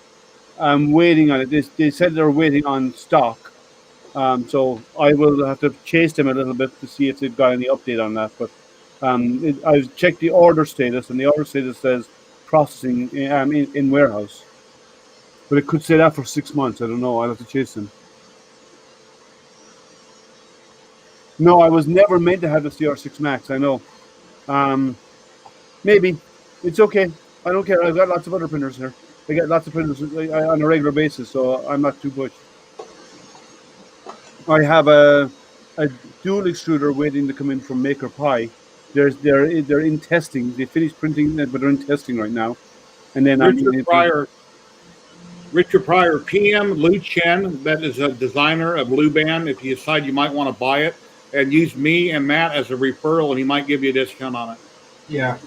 I'm waiting on it. They said they're waiting on stock. So I will have to chase them a little bit to see if they've got any update on that. But I've checked the order status, and the order status says processing in warehouse. But it could say that for 6 months. I don't know. I'll have to chase them. No, I was never meant to have the CR6 Max. I know. Maybe. It's okay. I don't care. I've got lots of other printers here. I get lots of printers on a regular basis, so I'm not too pushed. I have a dual extruder waiting to come in from Maker Pi. They're in testing. They finished printing it, but they're in testing right now. And then Richard Pryor, PM Lou Chen, that is a designer of Luban. If you decide you might want to buy it, and use me and Matt as a referral, and he might give you a discount on it. Yeah.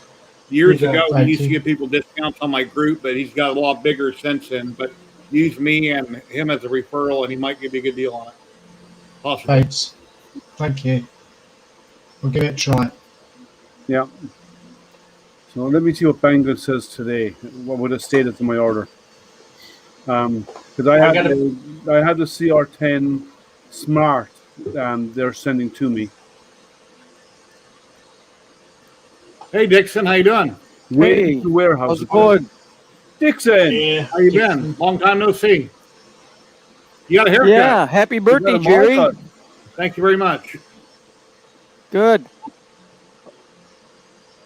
Years Yeah, ago, he thank used to you. give people discounts on my group, but he's got a lot bigger since then. But use me and him as a referral, and he might give you a good deal on it. Possibly. Thanks. Thank you. We'll give it a try. Yeah. So let me see what Banggood says today. What would have stated to my order? Because I had the CR10 Smart. They're sending to me. Hey, Dixon, how you doing? Way to warehouse. How's it going? Dixon. Yeah. How you been? Long time no see. You got a haircut. Yeah, happy birthday, You got a Jerry. haircut. Thank you very much. Good.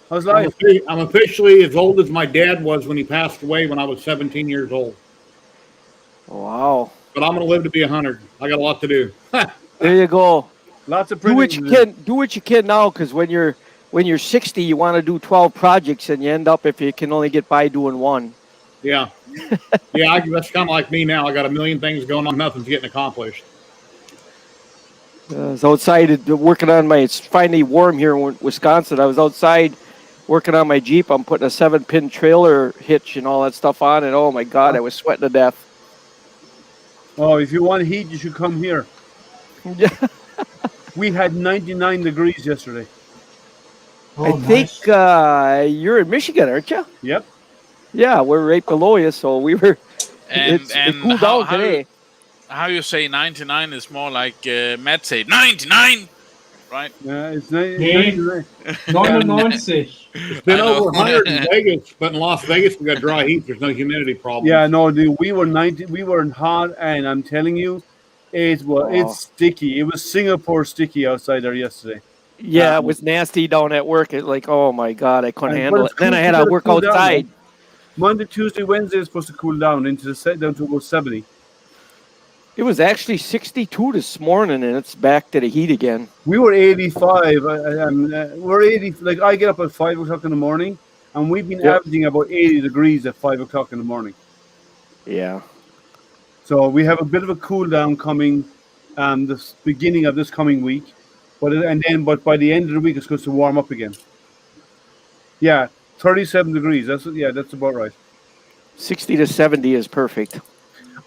How's life? I'm officially as old as my dad was when he passed away when I was 17 years old. Wow. But I'm going to live to be 100. I got a lot to do. There you go. Lots of Do what you printing. can. Do what you can now, because when you're 60, you want to do 12 projects, and you end up if you can only get by doing one. Yeah. That's kind of like me now. I got a million things going on. Nothing's getting accomplished. I was outside working on it's finally warm here in Wisconsin. I was outside working on my Jeep. I'm putting a 7-pin trailer hitch and all that stuff on, and oh my God, I was sweating to death. Oh, if you want heat, you should come here. Yeah. We had 99 degrees yesterday. Oh, I think you're in Michigan, aren't you? Yep. Yeah, we're right below you, so we were. And It cooled down today. How you say 99 is more like Matt said 99, right? Yeah, it's Nee. 99. 99. It's been I know. over 100 in Vegas, but in Las Vegas, we got dry heat. There's no humidity problem. Yeah, no, dude, we were 90. We were in hot, and I'm telling you, it's sticky. It was Singapore sticky outside there yesterday. Yeah, it was nasty down at work. It's like, oh my God, I couldn't And- handle but it. Then I it's had cool- to work cool down, outside. man. Monday, Tuesday, Wednesday is supposed to cool down down to about 70. It was actually 62 this morning, and it's back to the heat again. We were 85. We're 80. Like I get up at 5 o'clock in the morning, and we've been Yep. averaging about 80 degrees at 5 o'clock in the morning. Yeah. So we have a bit of a cool down coming, the beginning of this coming week, but by the end of the week it's going to warm up again. Yeah, 37 degrees. That's about right. 60 to 70 is perfect.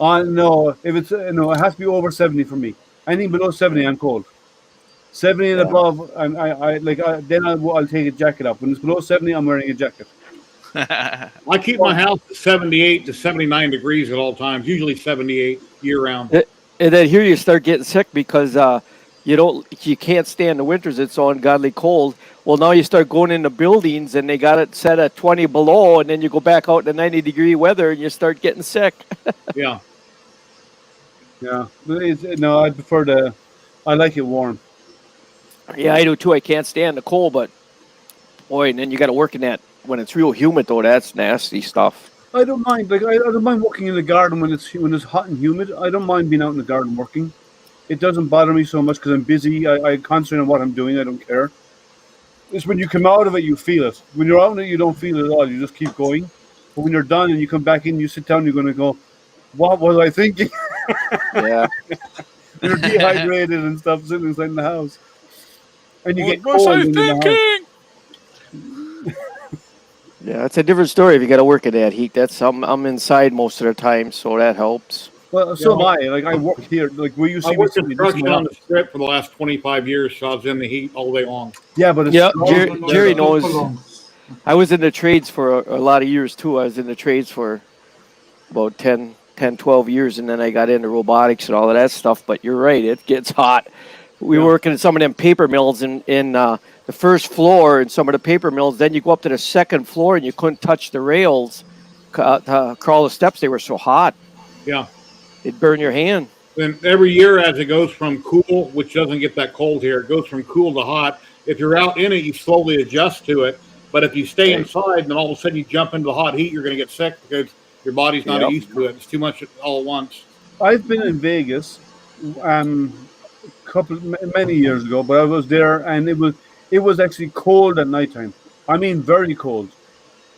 No, if it's no, it has to be over 70 for me. Anything below 70, I'm cold. 70 and Yeah. above, I'll take a jacket up. When it's below 70, I'm wearing a jacket. I keep my house at 78 to 79 degrees at all times, usually 78 year round. And then here you start getting sick because you can't stand the winters. It's so ungodly cold. Well, now you start going into buildings and they got it set at 20 below, and then you go back out in 90-degree weather and you start getting sick. Yeah. Yeah, but I like it warm. Yeah, I do too. I can't stand the cold, but boy, and then you got to work in that when it's real humid though. That's nasty stuff. I don't mind. Like I don't mind working in the garden when it's hot and humid. I don't mind being out in the garden working. It doesn't bother me so much because I'm busy. I concentrate on what I'm doing. I don't care. It's when you come out of it, you feel it. When you're out in it, you don't feel it at all. You just keep going. But when you're done and you come back in, you sit down, you're going to go, what was I thinking? Yeah. You're dehydrated and stuff sitting inside the house. And you get What was cold I in the house. thinking? Yeah, it's a different story if you got to work in that heat. I'm inside most of the time, so that helps. Well, so am I. Like I work here. Like where you see I me worked sitting, this is construction my on the office. strip for the last 25 years, so I was in the heat all day long. Yeah, but it's Yeah, strong. Jerry knows. I was in the trades for a lot of years too. I was in the trades for about 10, 12 years, and then I got into robotics and all of that stuff. But you're right, it gets hot. We were working in some of them paper mills in the first floor in some of the paper mills. Then you go up to the second floor and you couldn't touch the rails to crawl the steps. They were so hot. Yeah. It'd burn your hand. Then every year as it goes from cool, which doesn't get that cold here, it goes from cool to hot. If you're out in it, you slowly adjust to it. But if you stay inside, then all of a sudden you jump into the hot heat, you're going to get sick because your body's not used to it. It's too much all at once. I've been in Vegas, many years ago, but I was there and it was actually cold at nighttime. I mean, very cold.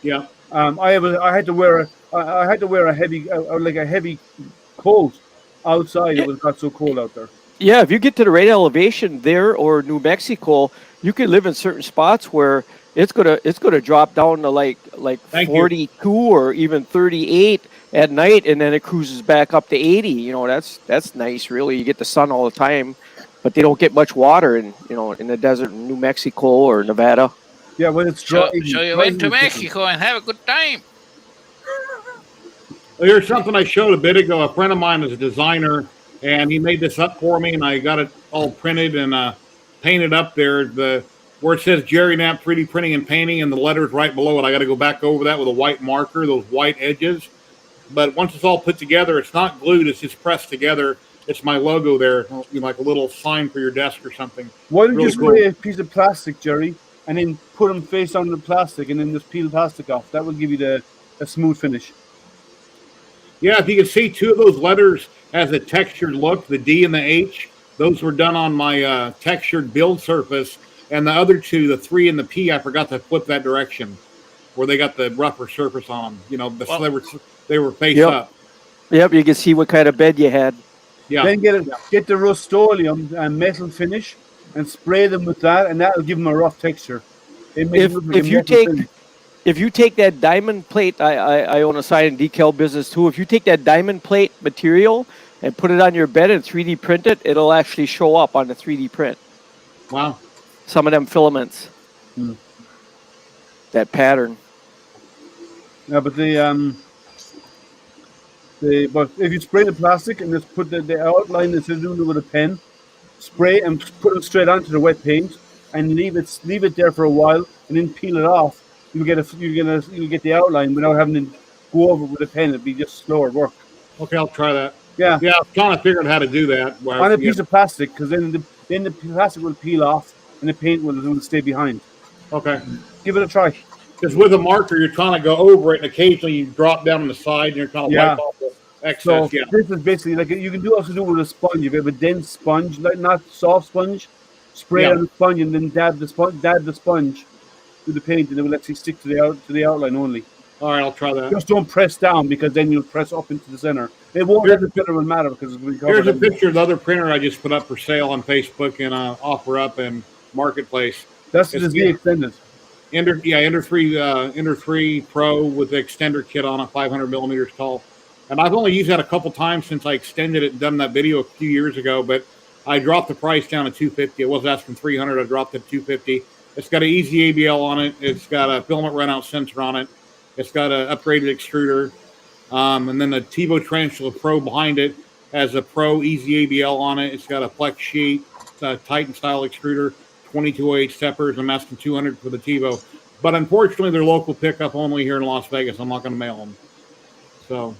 Yeah. I had to wear a heavy coat outside. It got so cold out there. Yeah, if you get to the right elevation there or New Mexico, you can live in certain spots where it's gonna drop down to like 42 or even 38, at night, and then it cruises back up to 80. You know, that's nice. Really, you get the sun all the time, but they don't get much water in the desert in New Mexico or Nevada. Yeah, when it's dry. So you went to Mexico and have a good time. Well, here's something I showed a bit ago. A friend of mine is a designer, and he made this up for me, and I got it all printed and painted up there. Where it says Jerry Knapp 3D Printing and Painting, and the letters right below it. I got to go back over that with a white marker, those white edges. But once it's all put together, it's not glued; it's just pressed together. It's my logo there, like a little sign for your desk or something. Why don't you Really spray cool. a piece of plastic, Jerry, and then put them face on the plastic, and then just peel the plastic off? That will give you a smooth finish. Yeah, if you can see, two of those letters has a textured look, the D and the H. Those were done on my textured build surface. And the other two, the 3 and the P, I forgot to flip that direction, where they got the rougher surface on them. They were face up. Yep, you can see what kind of bed you had. Yeah. Then get the Rust-Oleum and metal finish and spray them with that, and that'll give them a rough texture. If you take that diamond plate, I own a sign and decal business too. If you take that diamond plate material and put it on your bed and 3D print it, it'll actually show up on the 3D print. Wow. Some of them filaments. That pattern. Yeah, but but if you spray the plastic and just put the outline that's doing with a pen, spray and put it straight onto the wet paint and leave it there for a while and then peel it off. You'll get the outline without having to go over it with a pen. It'd be just slower work. Okay, I'll try that. Yeah. Yeah, I'm trying to figure out how to do that. On a piece of plastic, because then the plastic will peel off and the paint will stay behind. Okay. Give it a try. Because with a marker, you're trying to go over it, and occasionally you drop down on the side, and you're trying to wipe off the excess. So this is basically like you can also do it with a sponge. If you have a dense sponge, like not soft sponge, spray it on the sponge and then dab the sponge with the paint, and it will actually stick to the outline only. All right, I'll try that. Just don't press down, because then you'll press up into the center. It won't. The printer will matter because it's been covered. Here's a picture of the other printer I just put up for sale on Facebook and offer up in Marketplace. That's the Z Extended. Ender 3 Pro with the extender kit on it, 500 millimeters tall. And I've only used that a couple times since I extended it and done that video a few years ago, but I dropped the price down to $250. I was asking $300. I dropped it to $250. It's got an easy ABL on it. It's got a filament runout sensor on it. It's got an upgraded extruder. And then the TiVo Tarantula Pro behind it has a Pro Easy ABL on it. It's got a flex sheet, Titan style extruder, 2208 steppers. I'm asking $200 for the TiVo. But unfortunately, they're local pickup only here in Las Vegas. I'm not going to mail them. So,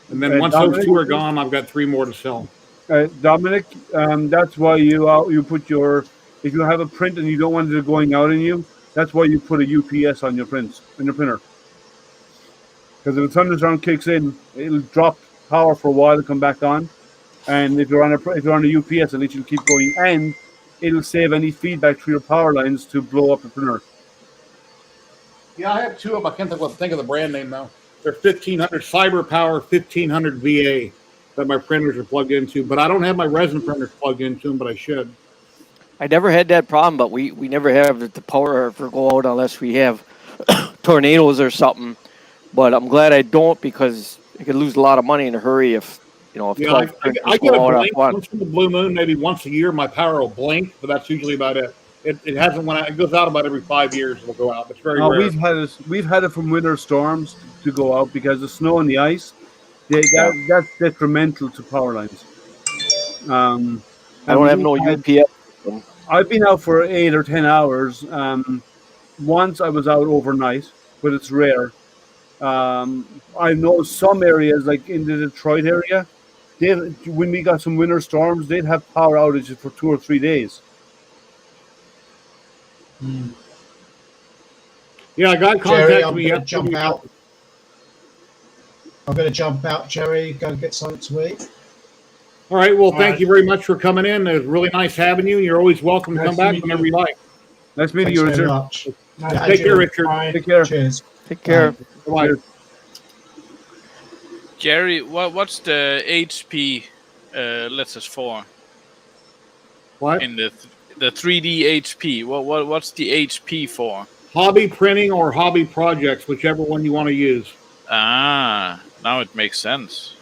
and then once those two are gone, I've got 3 more to sell. Dominic, that's why you put your, if you have a print and you don't want it going out in you, that's why you put a UPS on your printer. Because if the thunderstorm kicks in, it'll drop power for a while and come back on. And if you're on a UPS, at least it'll keep going, and it'll save any feedback through your power lines to blow up the printer. Yeah, I have 2 of them. I can't think of the brand name though. They're 1500 Cyber Power 1500 VA that my printers are plugged into, but I don't have my resin printers plugged into them, but I should. I never had that problem, but we never have the power for go out unless we have tornadoes or something. But I'm glad I don't, because I could lose a lot of money in a hurry if 12 I get a blink once in the blue moon, maybe once a year. My power will blink, but that's usually about it. It hasn't went out. It goes out about every 5 years. It'll go out. It's very rare. We've had it from winter storms to go out because the snow and the ice. That's detrimental to power lines. I don't have no UPS. I've been out for 8 or 10 hours. Once I was out overnight, but it's rare. I know some areas, like in the Detroit area, when we got some winter storms, they'd have power outages for 2 or 3 days. Yeah, a guy contacted me. I'm going to jump out, Jerry. Go get something to eat. All right. Well, thank you very much for coming in. It was really nice having you. You're always welcome to come back whenever you like. Nice meeting you, Richard. Take care, Richard. Take care. Cheers. Take care. Bye. Jerry, what's the HP letters for? What? In the 3D HP. What's the HP for? Hobby printing or hobby projects, whichever one you want to use. Ah, now it makes sense.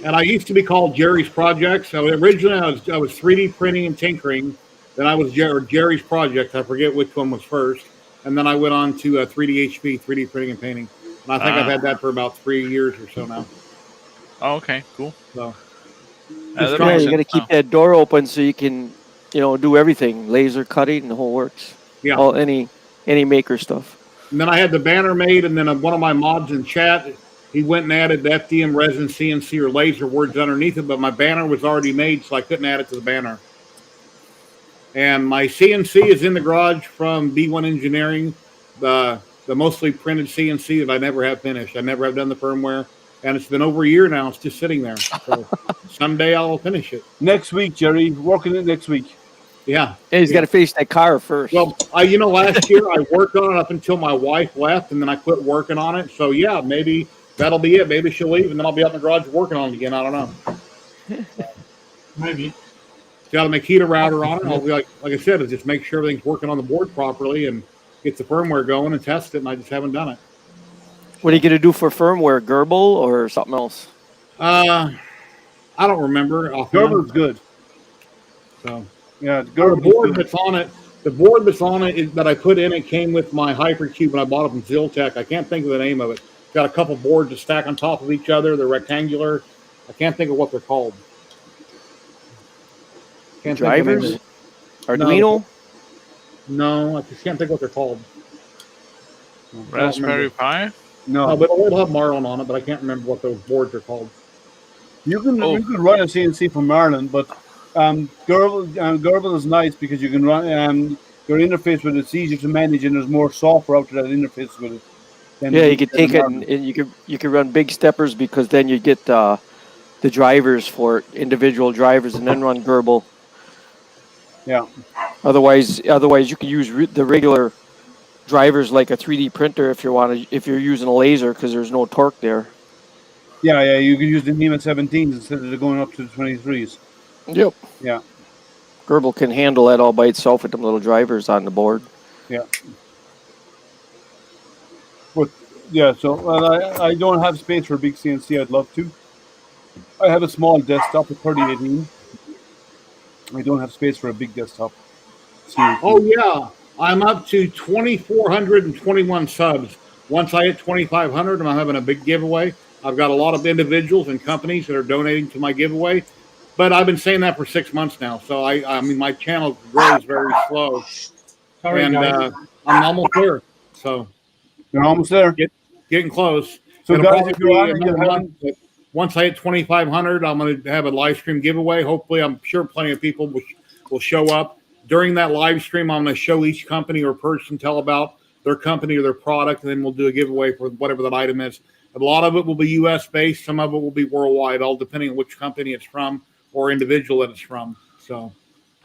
And I used to be called Jerry's Projects. So originally I was 3D printing and tinkering. Then I was Jerry's Projects. I forget which one was first. And then I went on to 3D 3D printing and painting. And I think I've had that for about 3 years or so now. Oh, okay, cool. So That Yeah, makes you got to sense keep now. that door open so you can, do everything, laser cutting, the whole works. yeah. All any maker stuff. And then I had the banner made, and then one of my mods in chat, he went and added the FDM resin CNC or laser words underneath it, but my banner was already made, so I couldn't add it to the banner. And my CNC is in the garage from B1 Engineering, the mostly printed CNC that I never have finished. I never have done the firmware, and it's been over a year now. It's just sitting there. So someday I'll finish it. Next week, Jerry. Working it next week. Yeah. Yeah, he's got to finish that car first. Well, last year I worked on it up until my wife left, and then I quit working on it. So yeah, maybe that'll be it. Maybe she'll leave, and then I'll be out in the garage working on it again. I don't know. Maybe. Got a Makita router on it. I'll be like I said, is just make sure everything's working on the board properly and get the firmware going and test it. And I just haven't done it. What are you going to do for firmware? Gerbil or something else? I don't remember. Gerbil's good. So Yeah, the board that's on it. The board that's on it that I put in it came with my Hypercube, and I bought it from ZYLTECH. I can't think of the name of it. It's got a couple boards that stack on top of each other. They're rectangular. I can't think of what they're called. Can't think of the name Drivers? of it. Arduino? No, I just can't think what they're called. Raspberry Pi? No, but it'll have Marlin on it, but I can't remember what those boards are called. You can run a CNC from Marlin, but Gerbil is nice because you can run your interface with it. It's easier to manage, and there's more software out to that interface with it. Yeah, you could take it and you could run big steppers because then you get the drivers for it, individual drivers, and then run Gerbil. Yeah. Otherwise you could use the regular drivers like a 3D printer if you're using a laser because there's no torque there. Yeah, you can use the NEMA 17s instead of going up to the 23s. Yep. Yeah. Gerbil can handle that all by itself with them little drivers on the board. Yeah. But yeah, so I don't have space for a big CNC. I'd love to. I have a small desktop, a 3018. I don't have space for a big desktop. CNC. Oh yeah, I'm up to 2,421 subs. Once I hit 2,500, I'm having a big giveaway. I've got a lot of individuals and companies that are donating to my giveaway, but I've been saying that for 6 months now. So I mean, my channel grows very slow, and I'm almost there. So you're almost there. Getting close. So It'll guys, if you're on, another month, but once I hit 2,500, I'm going to have a live stream giveaway. Hopefully, I'm sure plenty of people will show up. During that live stream, I'm going to show each company or person, tell about their company or their product, and then we'll do a giveaway for whatever that item is. A lot of it will be U.S.-based. Some of it will be worldwide, all depending on which company it's from or individual that it's from. So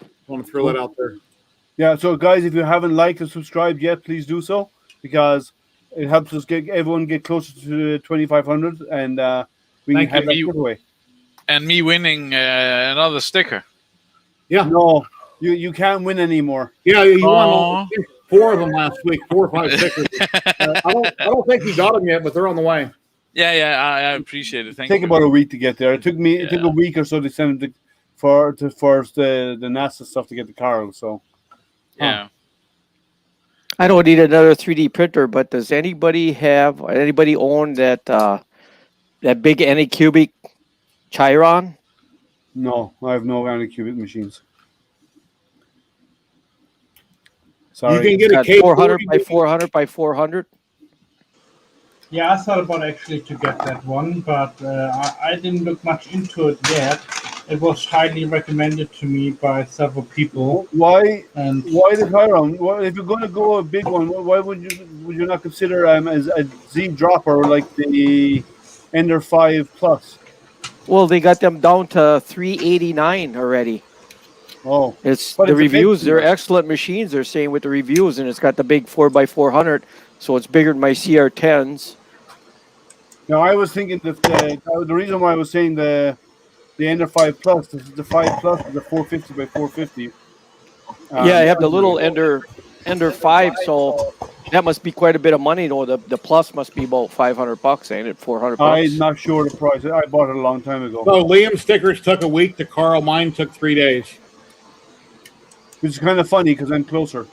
I want to throw that out there. Yeah, so guys, if you haven't liked or subscribed yet, please do so because it helps us get everyone get closer to 2,500, and we can have that giveaway. And me winning another sticker. Yeah. No, you can't win anymore. Yeah, you won 4 of them last week, 4 or 5 stickers. I don't think you got them yet, but they're on the way. Yeah, I appreciate it. Thank you. Take about a week to get there. It took a week or so to send it for the NASA stuff to get the car. So yeah. I don't need another 3D printer, but does anybody own that big Anycubic Chiron? No, I have no Anycubic machines. Sorry. You can get a 400 by 400 by 400. Yeah, I thought about actually to get that one, but I didn't look much into it yet. It was highly recommended to me by several people. Why the Chiron? Well, if you're going to go a big one, why would you not consider as a Z dropper like the Ender 5 Plus? Well, they got them down to 389 already. Oh, it's the reviews. They're excellent machines. They're saying with the reviews, and it's got the big 4x400, so it's bigger than my CR10s. Now I was thinking that the reason why I was saying the Ender 5 Plus, this is the 5 Plus is the 450 by 450. Yeah, I have the little Ender 5, so That must be quite a bit of money, though. The plus must be about $500, ain't it? $400. I'm not sure the price. I bought it a long time ago. So Liam's stickers took a week to Carl. Mine took 3 days. Which is kind of funny because I'm closer.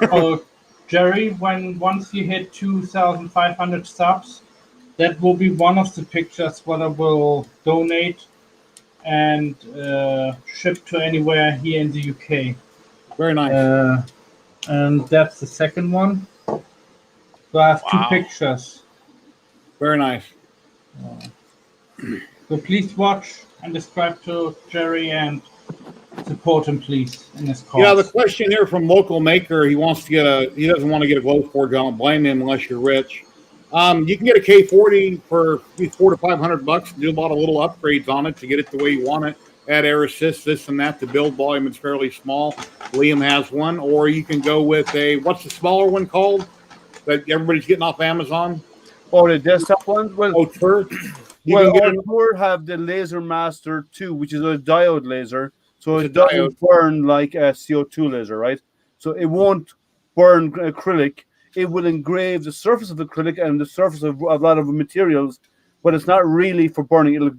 Oh, Jerry, once you hit 2,500 subs, that will be one of the pictures what I will donate and ship to anywhere here in the UK. Very nice. And that's the second one. So I have two Wow. pictures. Very nice. So please watch and subscribe to Jerry and support him, please, in his cause. Yeah, the question here from local maker, he doesn't want to get a glow forge. I don't blame him unless you're rich. You can get a K40 for $400 to $500. Do a lot of little upgrades on it to get it the way you want it. Add air assist, this and that. The build volume is fairly small. Liam has one. Or you can go with what's the smaller one called that everybody's getting off Amazon? Oh, the desktop ones? Well, Otur. Otur have the Laser Master 2, which is a diode laser. So It's it a doesn't burn like a CO2 laser, right? So it won't burn acrylic. It will engrave the surface of acrylic and the surface of a lot of materials, but it's not really for burning. It'll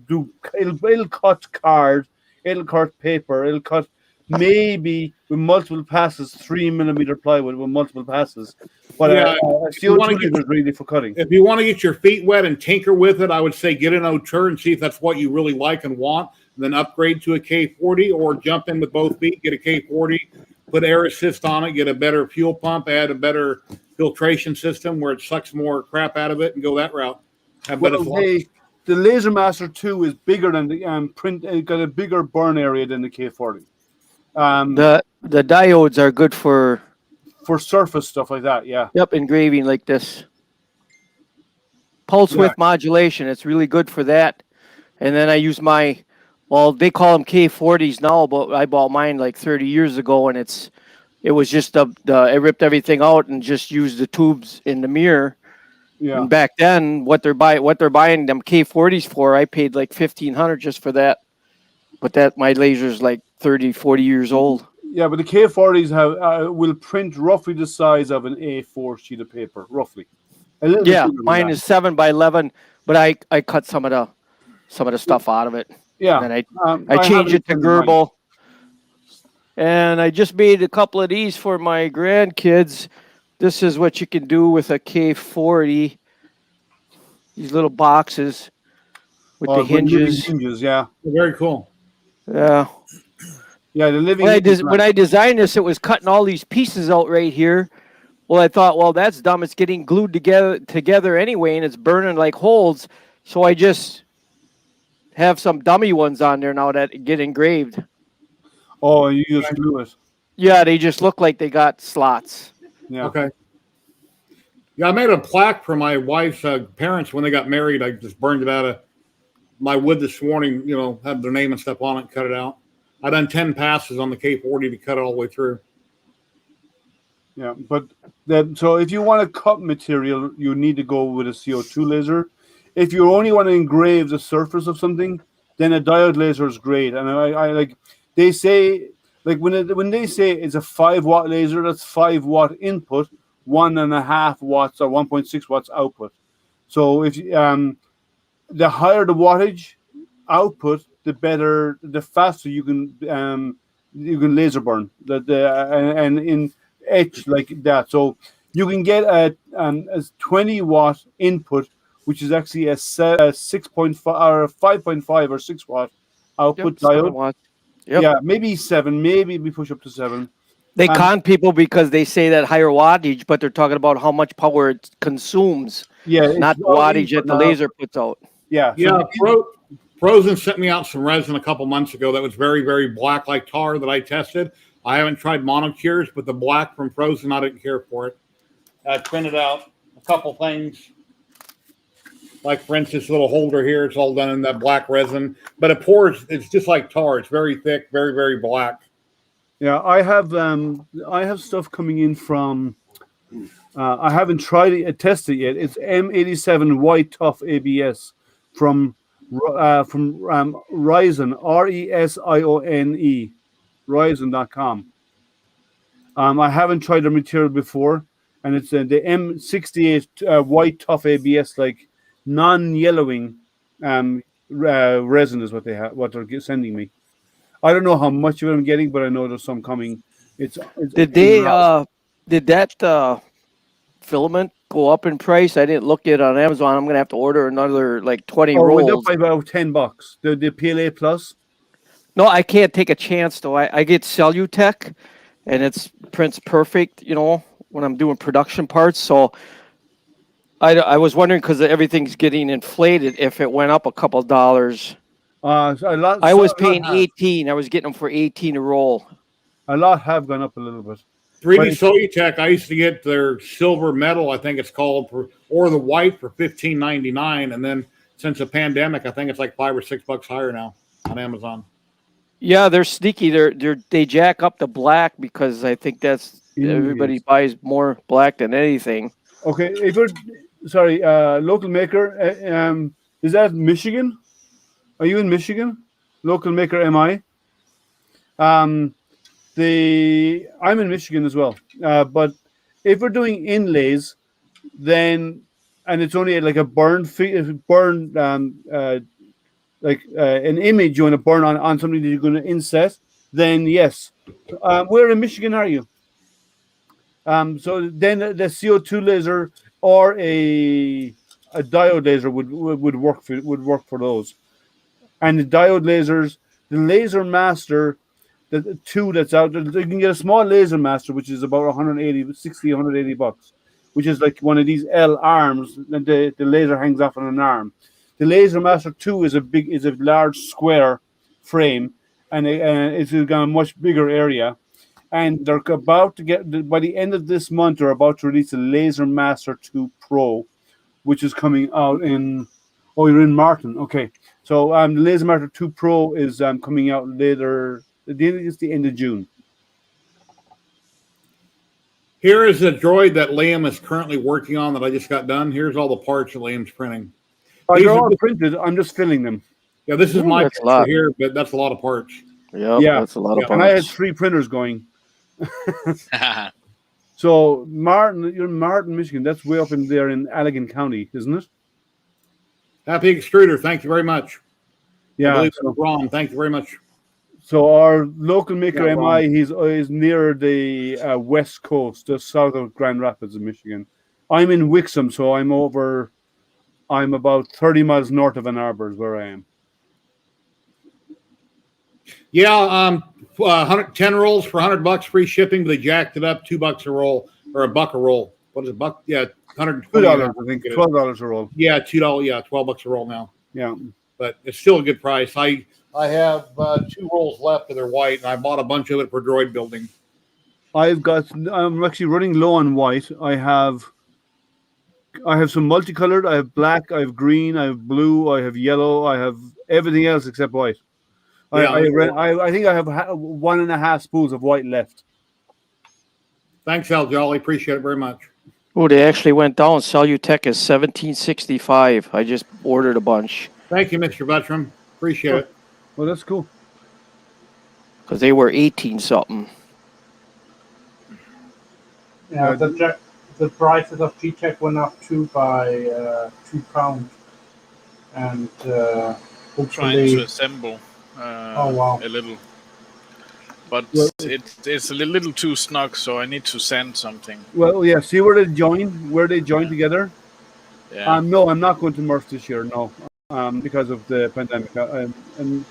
cut card, it'll cut paper, it'll cut maybe with multiple passes 3mm plywood with multiple passes. But Yeah, a CO2 laser is really for cutting. If you want to get your feet wet and tinker with it, I would say get an Otur and see if that's what you really like and want. Then upgrade to a K40 or jump in with both feet, get a K40, put air assist on it, get a better fuel pump, add a better filtration system where it sucks more crap out of it and go that route. The Laser Master 2 is bigger than the print. It got a bigger burn area than the K40. The diodes are good for surface stuff like that. Yeah. Yep, engraving like this. Pulse width modulation. It's really good for that. And then I use they call them K40s now, but I bought mine like 30 years ago, and it was just I ripped everything out and just used the tubes in the mirror. Yeah. And back then, what they're buying them K40s for, I paid like $1,500 just for that. But my laser's like 30, 40 years old. Yeah, but the K40s will print roughly the size of an A4 sheet of paper, roughly. A little bit bigger than mine that. is 7x11, but I cut some of the stuff out of it. Yeah. And I changed it to Gerbil. And I just made a couple of these for my grandkids. This is what you can do with a K40. These little boxes with the hinges. Yeah. Very cool. Yeah. Yeah, the living. When I designed this, it was cutting all these pieces out right here. Well, I thought, well, that's dumb. It's getting glued together anyway, and it's burning like holes. So I just have some dummy ones on there now that get engraved. Oh, you just glue it. Yeah, they just look like they got slots. Yeah. Okay. Yeah, I made a plaque for my wife's parents when they got married. I just burned it out of my wood this morning, had their name and stuff on it and cut it out. I done 10 passes on the K40 to cut it all the way through. Yeah, but so if you want to cut material, you need to go with a CO2 laser. If you only want to engrave the surface of something, then a diode laser is great. And I like they say, like when they say it's a 5-watt laser, that's 5-watt input, 1.5 watts or 1.6 watts output. So if the higher the wattage output, the faster you can laser burn and in etch like that. So you can get a 20-watt input, which is actually a 6.5 or 5.5 or 6-watt output diode. Yep. Yeah, maybe 7. Maybe we push up to 7. They con people because they say that higher wattage, but they're talking about how much power it consumes. Yeah, not the wattage that the laser puts out. Yeah. Yeah. Frozen sent me out some resin a couple months ago that was very, very black like tar that I tested. I haven't tried monocures, but the black from Frozen, I didn't care for it. I printed out a couple things. Like, for instance, this little holder here, it's all done in that black resin. But it pours, it's just like tar. It's very thick, very, very black. Yeah, I have stuff coming in from, I haven't tried it, tested it yet. It's M87 White Tough ABS from Ryzen, RESIONE, Ryzen.com. I haven't tried the material before. and it's the M68 white tough ABS, like non-yellowing resin is what they're sending me. I don't know how much of it I'm getting, but I know there's some coming. It's Did they did that filament go up in price? I didn't look it on Amazon. I'm gonna have to order another like 20 it went up rolls. by about $10. The PLA Plus. No, I can't take a chance though. I get ZYLTECH, and it's prints perfect. You know, when I'm doing production parts. So I was wondering because everything's getting inflated. If it went up a couple dollars, I was paying 18. I was getting them for 18 a roll. A lot have gone up a little bit. 3D ZYLTECH, I used to get their silver metal, I think it's called, or the white for $15.99, and then since the pandemic, I think it's like $5 or $6 higher now on Amazon. Yeah, they're sneaky. They jack up the black because I think that's everybody buys more black than anything. Okay, if you're sorry, local maker, is that Michigan? Are you in Michigan? Local maker, am I? I'm in Michigan as well. But if we're doing inlays, then and it's only like a like an image you want to burn on something that you're going to inset, then yes. Where in Michigan are you? So then the CO2 laser or a diode laser would work for those. And the diode lasers, the Laser Master, the two that's out there, you can get a small Laser Master, which is about $180 which is like one of these L arms, and the laser hangs off on an arm. The Laser Master 2 is a large square frame, and it's got a much bigger area. And they're about to get, by the end of this month, they're about to release the Laser Master 2 Pro, which is coming out in, you're in Martin. Okay. So the Laser Master 2 Pro is coming out later, it's the end of June. Here is a droid that Liam is currently working on that I just got done. Here's all the parts that Liam's printing. They're all printed. I'm just filling them. Yeah, this is my picture here, but that's a lot of parts. Yeah, that's a lot of parts. And I had 3 printers going. So Martin, you're in Martin, Michigan. That's way up in there in Allegan County, isn't it? Happy Extruder, thank you very much. Yeah, I believe it's wrong. Thank you very much. So our local maker MI, he's near the west coast, just south of Grand Rapids in Michigan. I'm in Wixom, so I'm about 30 miles north of Ann Arbor is where I am. Yeah, 10 rolls for $100 free shipping, but they jacked it up $2 a roll or $1 a roll. What is it? Buck? Yeah, $120. $2, I think. $12 a roll. Yeah, $2. Yeah, $12 a roll now. Yeah, but it's still a good price. I have 2 rolls left that are white, and I bought a bunch of it for droid building. I'm actually running low on white. I have some multicolored. I have black. I have green. I have blue. I have yellow. I have everything else except white. Yeah, I think I have 1.5 spools of white left. Thanks, Al Jolly. Appreciate it very much. Oh, they actually went down. ZYLTECH is $17.65. I just ordered a bunch. Thank you, Mr. Buttram. Appreciate it. Well, that's cool. Because they were 18 something. Yeah, the prices of G-Tech went up too by £2, and trying to assemble a little, but it's a little too snug, so I need to send something. Well, yeah. See where they join together. Yeah. No, I'm not going to Murph this year. No, because of the pandemic. And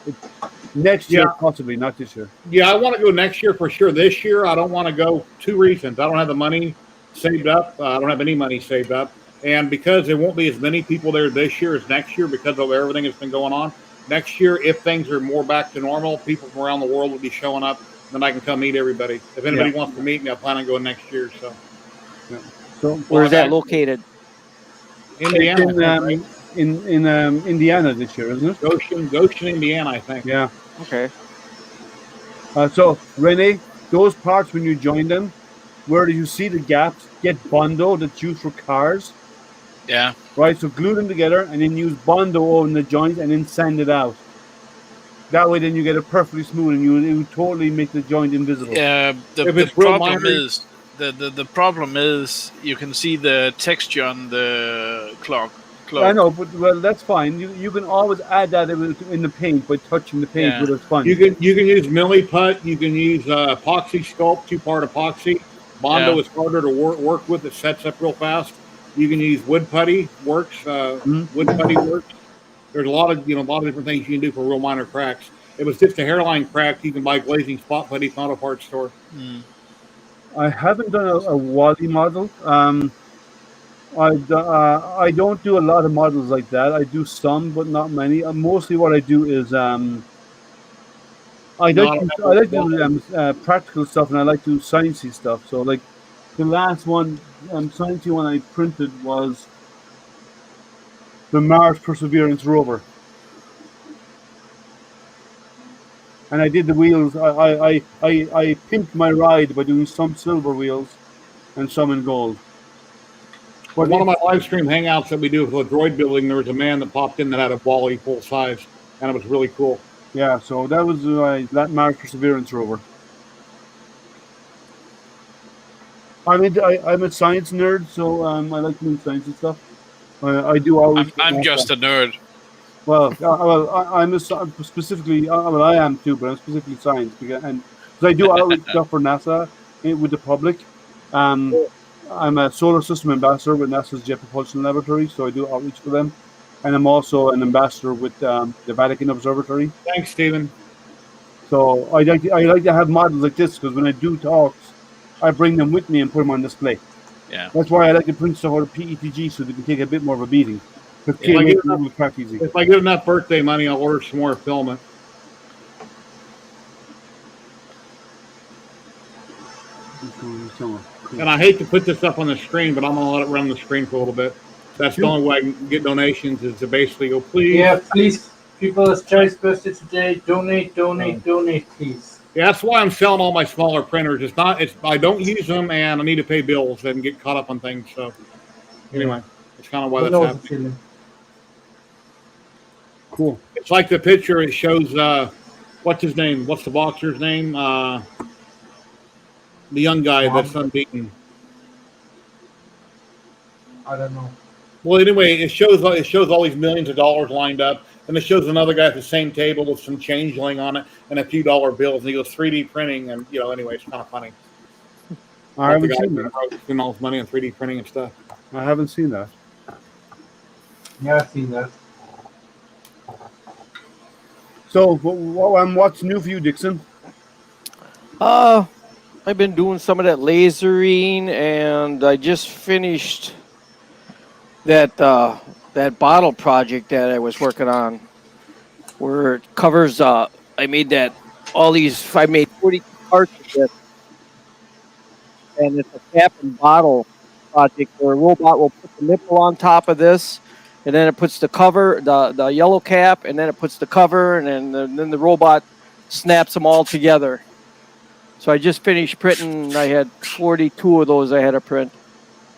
next year, possibly, not this year. Yeah, I want to go next year for sure. This year, I don't want to go. 2 reasons. I don't have the money saved up. I don't have any money saved up. And because there won't be as many people there this year as next year because of everything that's been going on. Next year, if things are more back to normal, people from around the world will be showing up. Then I can come meet everybody. If anybody wants to meet me, I plan on going next year. So where's that located? Indiana. In Indiana this year, isn't it? Goshen, Indiana, I think. Yeah. Okay. So, Renee, those parts, when you join them, where do you see the gaps? Get Bondo that's used for cars. Yeah. Right, so glue them together and then use Bondo on the joint and then sand it out. That way, then you get it perfectly smooth and you totally make the joint invisible. Yeah, the problem is the problem is you can see the texture on the clock. I know, but well, that's fine. You can always add that in the paint by touching the paint Yeah. with a sponge. You can use milliput. You can use epoxy sculpt, 2-part epoxy. Bondo Yeah. is harder to work with. It sets up real fast. You can use wood putty. Works. Wood putty works. There's a lot of different things you can do for real minor cracks. If it's just a hairline crack, you can buy glazing spot putty from auto parts store. I haven't done a Wally model. I don't do a lot of models like that. I do some, but not many. Mostly what I do is I like to do practical stuff, and I like to do sciencey stuff. So like the last one, sciencey one I printed was the Mars Perseverance rover, and I did the wheels. I pimped my ride by doing some silver wheels and some in gold. But one of my live stream hangouts that we do for the droid building, there was a man that popped in that had a Wally full size, and it was really cool. Yeah, so that was that Mars Perseverance rover. I'm a science nerd, so I like doing science and stuff. I do always. I'm just a nerd. Well, I'm specifically. I am too, but I'm specifically science because I do outreach stuff for NASA with the public. I'm a solar system ambassador with NASA's Jet Propulsion Laboratory, so I do outreach for them, and I'm also an ambassador with the Vatican Observatory. Thanks, Stephen. So I like to have models like this because when I do talks, I bring them with me and put them on display. Yeah. That's why I like to print stuff out of PETG so they can take a bit more of a beating. If I get enough birthday money, I'll order some more filament. And I hate to put this up on the screen, but I'm going to let it run on the screen for a little bit. That's the only way I can get donations is to basically go, please. Yeah, please, people, it's Jerry's birthday today. Donate, please. Yeah, that's why I'm selling all my smaller printers. I don't use them, and I need to pay bills and get caught up on things. So, anyway, that's kind of why that's happening. Cool. It's like the picture. It shows what's his name? What's the boxer's name? The young guy that's unbeaten. I don't know. Well, anyway, it shows all these millions of dollars lined up, and it shows another guy at the same table with some change laying on it and a few dollar bills, and he goes 3D printing, and anyway, it's kind of funny. I haven't seen that. Spending all his money on 3D printing and stuff. I haven't seen that. Yeah, I've seen that. So, what's new for you, Dixon? I've been doing some of that lasering, and I just finished that bottle project that I was working on, where it covers. I made 40 parts of this, and it's a cap and bottle project where a robot will put the nipple on top of this, and then it puts the cover, the yellow cap, and then it puts the cover, and then the robot snaps them all together. So I just finished printing. I had 42 of those I had to print.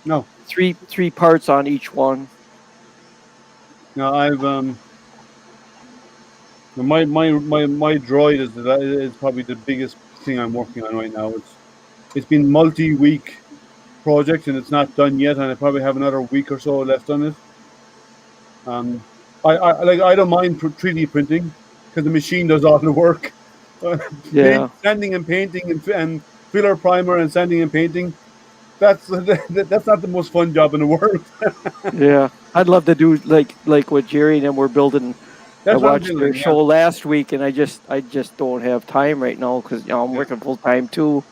No. Three parts on each one. No, I've my droid is probably the biggest thing I'm working on right now. It's been multi-week project and it's not done yet, and I probably have another week or so left on it. I don't mind 3D printing because the machine does all the work. Sanding and painting and filler primer and sanding and painting. That's not the most fun job in the world. Yeah, I'd love to do like what Jerry and them were building. I watched their show last week, and I just don't have time right now because I'm working full time too.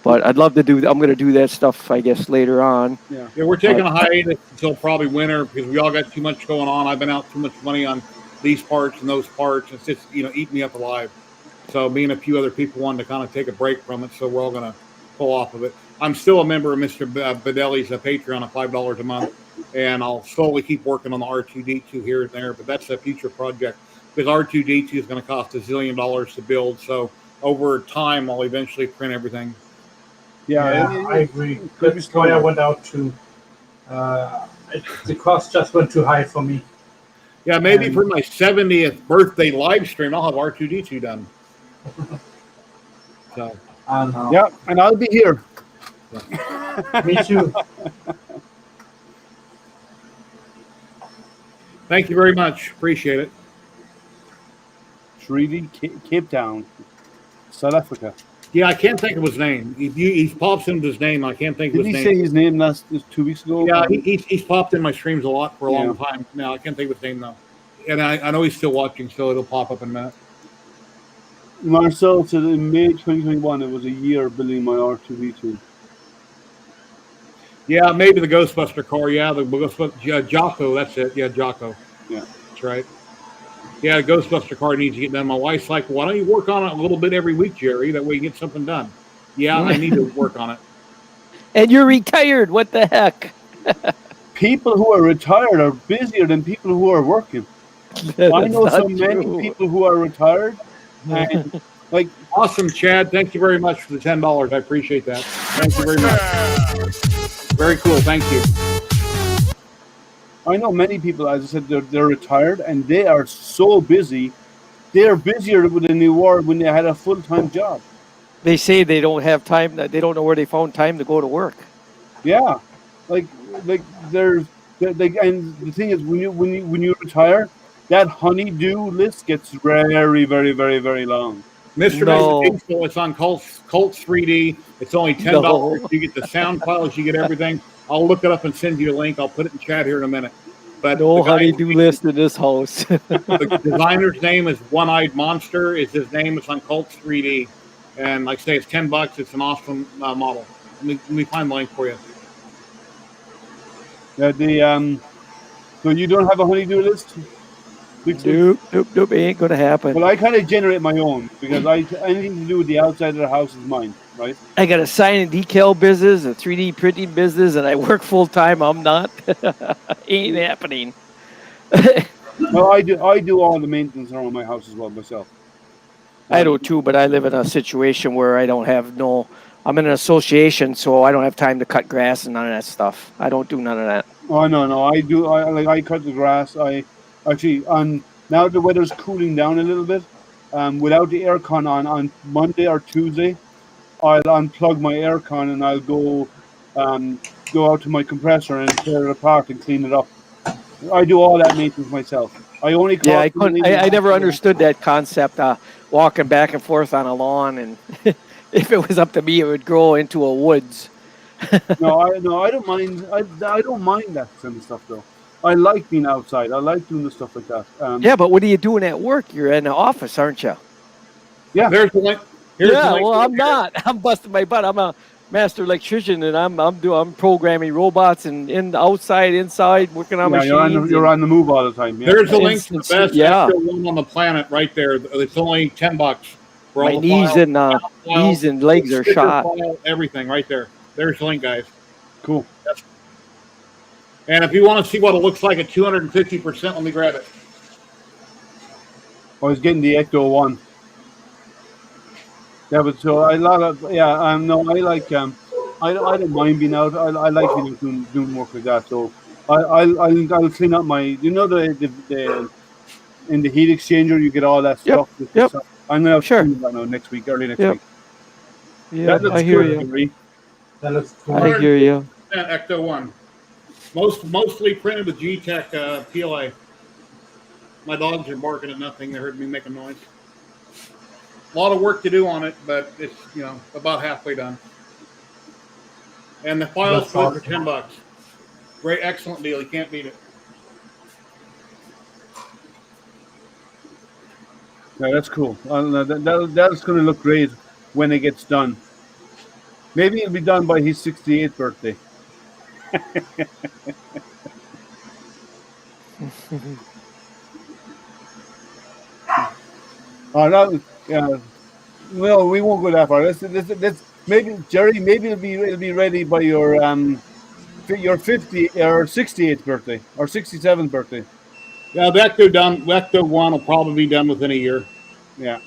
But I'd love to do. I'm going to do that stuff, I guess, later on. Yeah, we're taking a hiatus until probably winter because we all got too much going on. I've been out too much money on these parts and those parts. It's just eating me up alive. So me and a few other people wanted to kind of take a break from it, so we're all going to pull off of it. I'm still a member of Mr. Bedelli's Patreon at $5 a month, and I'll slowly keep working on the R2D2 here and there, but that's a future project because R2D2 is going to cost $1 zillion to build, so over time I'll eventually print everything. Yeah, I agree. That's why I went out to. The cost just went too high for me. Yeah, maybe for my 70th birthday live stream, I'll have R2D2 done. So. Yeah, and I'll be here. Me too. Thank you very much. Appreciate it. 3D Cape Town, South Africa. Yeah, I can't think of his name. He pops into his name. I can't think of Did his he name. say his name last 2 weeks ago? Yeah, he's popped in my streams a lot for a long Yeah. time. Now I can't think of his name though. And I know he's still watching, so it'll pop up in a minute. Marcel said in May 2021 it was a year building my R2V2. Yeah, maybe the Ghostbuster car. Yeah, the Ghostbuster Jocko. That's it. Yeah, Jocko. Yeah. That's right. Yeah, the Ghostbuster car needs to get done. My wife's like, why don't you work on it a little bit every week, Jerry? That way you get something done. Yeah, I need to work on it. And you're retired. What the heck? People who are retired are busier than people who are working. I know so many people who are retired, and like Awesome, Chad. Thank you very much for the $10. I appreciate that. Thank you very much. Very cool. Thank you. I know many people, as I said, they're retired and they are so busy. They are busier than they were when they had a full-time job. They say they don't have time. They don't know where they found time to go to work. Yeah, like there's and the thing is when you retire, that honey-do list gets very, very, very, very long. Mr. No. Mr. It's on Colts 3D. It's only $10. No. You get the sound files. You get everything. I'll look it up and send you a link. I'll put it in chat here in a minute. But No the guy- honey-do list in this house. the designer's name is One-Eyed Monster. Is his name? It's on Colts 3D, and like I say, it's $10. It's an awesome model. Let me find the link for you. Yeah, so you don't have a honey-do list? Nope. It ain't gonna happen. Well, I kind of generate my own because anything to do with the outside of the house is mine, right? I got a sign and decal business, a 3D printing business, and I work full time. I'm not. Ain't happening. No, I do all the maintenance around my house as well myself. I do too, but I live in a situation where I don't have I'm in an association, so I don't have time to cut grass and none of that stuff. I don't do none of that. Oh no, I do. I cut the grass. I actually now the weather's cooling down a little bit. Without the aircon on Monday or Tuesday, I'll unplug my aircon and I'll go out to my compressor and tear it apart and clean it up. I do all that maintenance myself. I only Yeah, I never understood that concept. Walking back and forth on a lawn, and if it was up to me, it would grow into a woods. No, I don't mind. I don't mind that kind of stuff though. I like being outside. I like doing the stuff like that. Yeah, but what are you doing at work? You're in the office, aren't you? Yeah. There's the link. Here's the link. Well, I'm not. I'm busting my butt. I'm a master electrician, and I'm programming robots and outside, inside, working on machines. You're on the move all the time. Yeah. There's the link to the best Yeah. extra one on the planet right there. It's only $10 for all My the knees files, knees and legs are sticker shot. file, everything right there. There's the link, guys. Cool. And if you want to see what it looks like at 250%, let me grab it. I was getting the Ecto 1. Yeah, but so I like I don't mind being out. I like doing work like that. So I'll clean up my the in the heat exchanger you get all that stuff. Yep. I'm gonna Sure. clean that now next week, early next Yep. week. Yeah, That looks I hear good, you. Henry. That looks cool. I hear you. Ecto 1. Mostly printed with G-Tech PLA. My dogs are barking at nothing. They heard me make a noise. A lot of work to do on it, but it's about halfway done. And the files That's for awesome. $10. Great, excellent deal. You can't beat it. Yeah, that's cool. That's going to look great when it gets done. Maybe it'll be done by his 68th birthday. Yeah. Well, we won't go that far. Let's maybe Jerry. Maybe it'll be ready by your 50 or 68th birthday or 67th birthday. Yeah, the Ecto 1 will probably be done within a year. Yeah.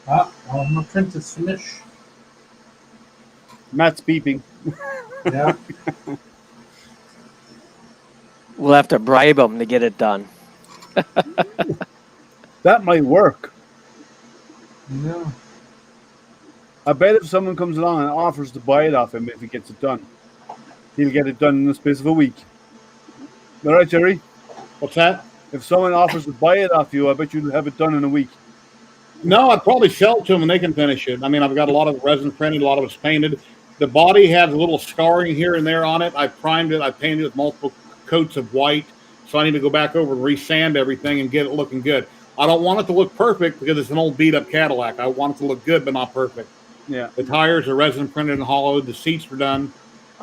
My print is finished. Matt's beeping. Yeah. We'll have to bribe them to get it done. That might work. Yeah. I bet if someone comes along and offers to buy it off him if he gets it done, he'll get it done in the space of a week. All right, Jerry? What's that? If someone offers to buy it off you, I bet you'll have it done in a week. No, I'd probably sell it to them and they can finish it. I mean, I've got a lot of resin printed, a lot of it's painted. The body has a little scarring here and there on it. I primed it. I painted it with multiple coats of white. So I need to go back over and resand everything and get it looking good. I don't want it to look perfect because it's an old beat up Cadillac. I want it to look good, but not perfect. Yeah. The tires are resin printed and hollowed. The seats are done.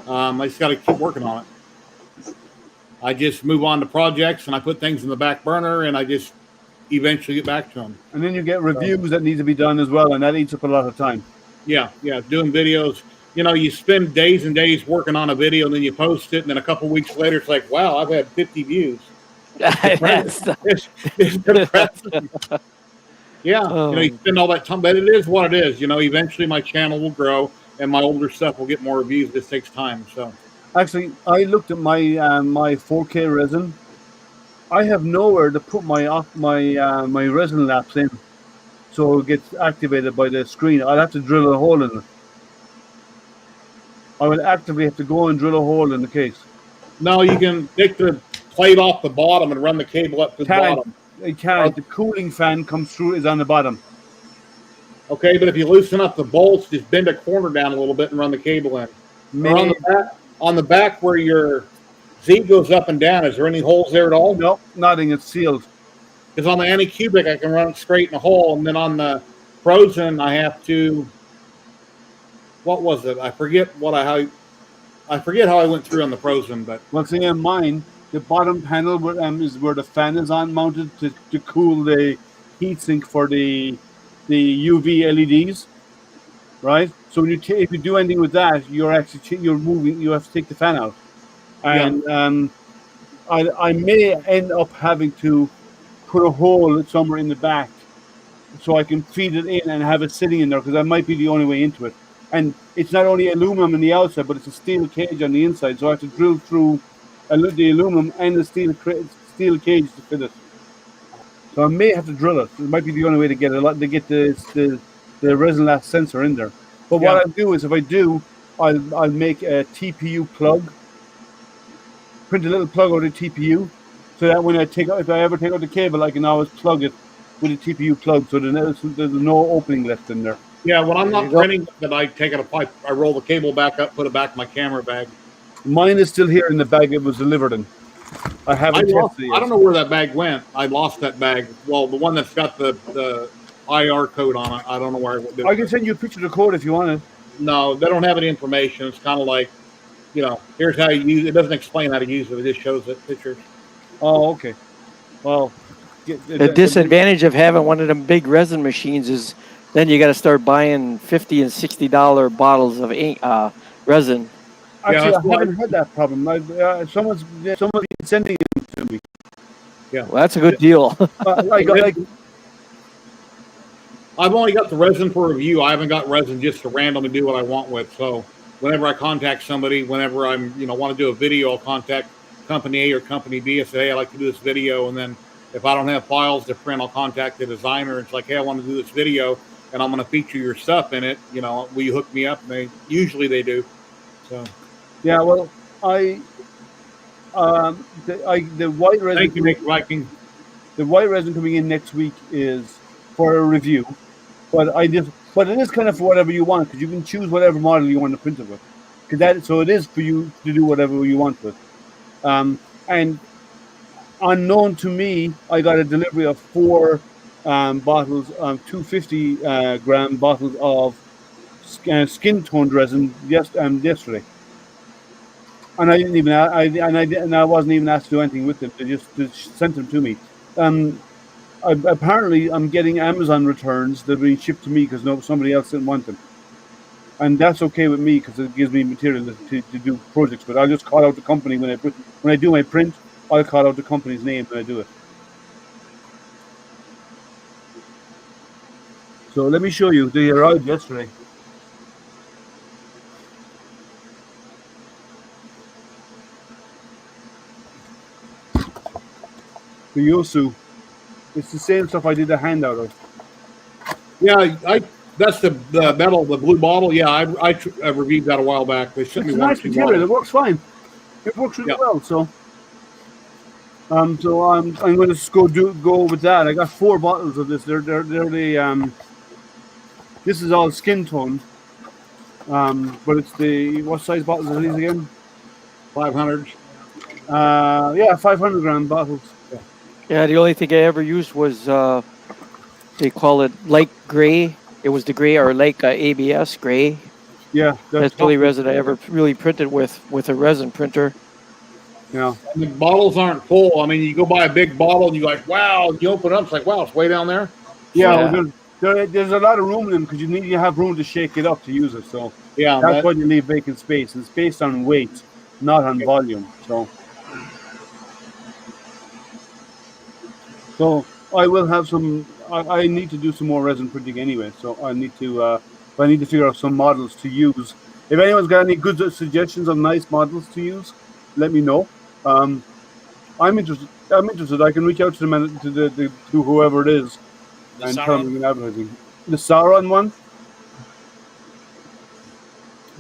I just got to keep working on it. I just move on to projects and I put things in the back burner and I just eventually get back to them. And then you get reviews that need to be done as well, and that eats up a lot of time. Yeah, doing videos. You know, you spend days and days working on a video and then you post it, and then a couple weeks later it's like, wow, I've had 50 views. It's depressing. Yeah, you know, you spend all that time, but it is what it is. You know, eventually my channel will grow and my older stuff will get more reviews. This takes time. So actually, I looked at my my 4K resin. I have nowhere to put my resin laps in, so it gets activated by the screen. I'll have to drill a hole in it. I would actively have to go and drill a hole in the case. no, you can take the plate off the bottom and run the cable up to the bottom. It can't. The cooling fan comes through is on the bottom. Okay, but if you loosen up the bolts, just bend a corner down a little bit and run the cable in. Or on the back where your Z goes up and down, is there any holes there at all? Nope, nothing. It's sealed. Because on the Anycubic, I can run it straight in a hole, and then on the Frozen, I have to. What was it? I forget how I went through on the Frozen, but Well, see, on mine, the bottom panel is where the fan is on mounted to cool the heatsink for the UV LEDs, right? So when if you do anything with that, you have to take the fan out, and I may end up having to put a hole somewhere in the back so I can feed it in and have it sitting in there because that might be the only way into it. And it's not only aluminum on the outside, but it's a steel cage on the inside. So I have to drill through the aluminum and the steel cage to fit it. So I may have to drill it. It might be the only way to get the resin lap sensor in there. But what I'll do is, if I do, I'll make a TPU plug, print a little plug out of the TPU, so that when if I ever take out the cable, I can always plug it with a TPU plug, so there's no opening left in there. yeah, when I'm not printing, that I take it apart, I roll the cable back up, put it back in my camera bag. Mine is still here in the bag it was delivered in. I haven't tested it yet. I don't know where that bag went. I lost that bag. Well, the one that's got the IR code on it, I don't know where it went. I can send you a picture of the code if you want it. No, they don't have any information. It's kind of like, you know, here's how you use it. It doesn't explain how to use it. It just shows it pictures. Oh, okay. Well, The disadvantage of having one of them big resin machines is then you got to start buying $50 and $60 bottles of resin. actually, I haven't had that problem. Someone's been sending it to me. Yeah, Well, that's a good deal. I've only got the resin for review. I haven't got resin just to randomly do what I want with. So whenever I contact somebody, whenever I'm, want to do a video, I'll contact company A or company B and say, hey, I'd like to do this video. And then if I don't have files to print, I'll contact the designer. It's like, hey, I want to do this video and I'm going to feature your stuff in it. Will you hook me up? And usually they do. So yeah, well, the white resin. Thank you, Nick Viking. The white resin coming in next week is for a review, but it is kind of for whatever you want because you can choose whatever model you want to print it with. So it is for you to do whatever you want with. And unknown to me, I got a delivery of 4 bottles, 250-gram bottles of skin toned resin yesterday. And I didn't even, I wasn't even asked to do anything with them. They just sent them to me. Apparently, I'm getting Amazon returns that are being shipped to me because somebody else didn't want them, and that's okay with me because it gives me material to do projects. But I'll just call out the company when I do my print. I'll call out the company's name when I do it. So let me show you. They arrived yesterday. The Yosu. It's the same stuff I did a handout of. Yeah, That's the metal, the blue bottle. Yeah, I reviewed that a while back. They sent It's me a one. nice material. It works fine. It works really Yeah. well. So I'm going to just go with that. I got 4 bottles of this. They're the this is all skin toned. But it's the what size bottles are these again? 500. Yeah, 500-gram bottles. Yeah, the only thing I ever used was they call it light gray. It was the gray or like ABS gray. Yeah, That's the only resin I ever really printed with a resin printer. Yeah. And the bottles aren't full. I mean, you go buy a big bottle and you're like, wow. You open it up, it's like, wow, it's way down there. Yeah, Yeah. well, there's a lot of room in them because you need to have room to shake it up to use it. So Yeah, that's why you leave vacant space. It's based on weight, not on volume. So I will have some. I need to do some more resin printing anyway. So I need to figure out some models to use. If anyone's got any good suggestions of nice models to use, let me know. I'm interested. I can reach out to them and to whoever it is The and tell Sauron? them advertising. The Sauron one,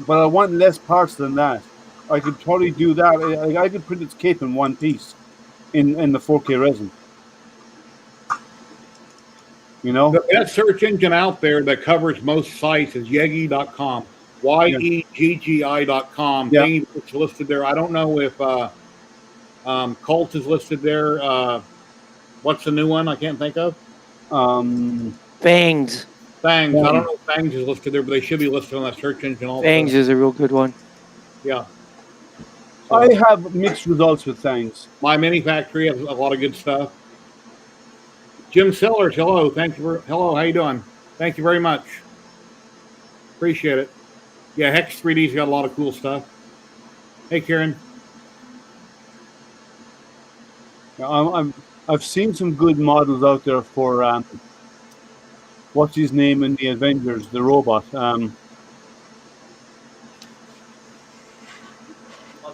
but I want less parts than that. I could probably do that. I could print its cape in one piece, in the 4K resin. You know, the best search engine out there that covers most sites is Yeggy.com. YEGGI.com. Yeah. It's listed there. I don't know if Cult is listed there. What's the new one? I can't think of. Fangs. Fangs. I don't know if Fangs is listed there, but they should be listed on that search engine also. Fangs is a real good one. Yeah. So, I have mixed results with Fangs. My Mini Factory has a lot of good stuff. Jim Sellers, hello. Hello, how you doing? Thank you very much. Appreciate it. Yeah, Hex 3D's got a lot of cool stuff. Hey, Karen. I've seen some good models out there for what's his name in the Avengers, the robot. I've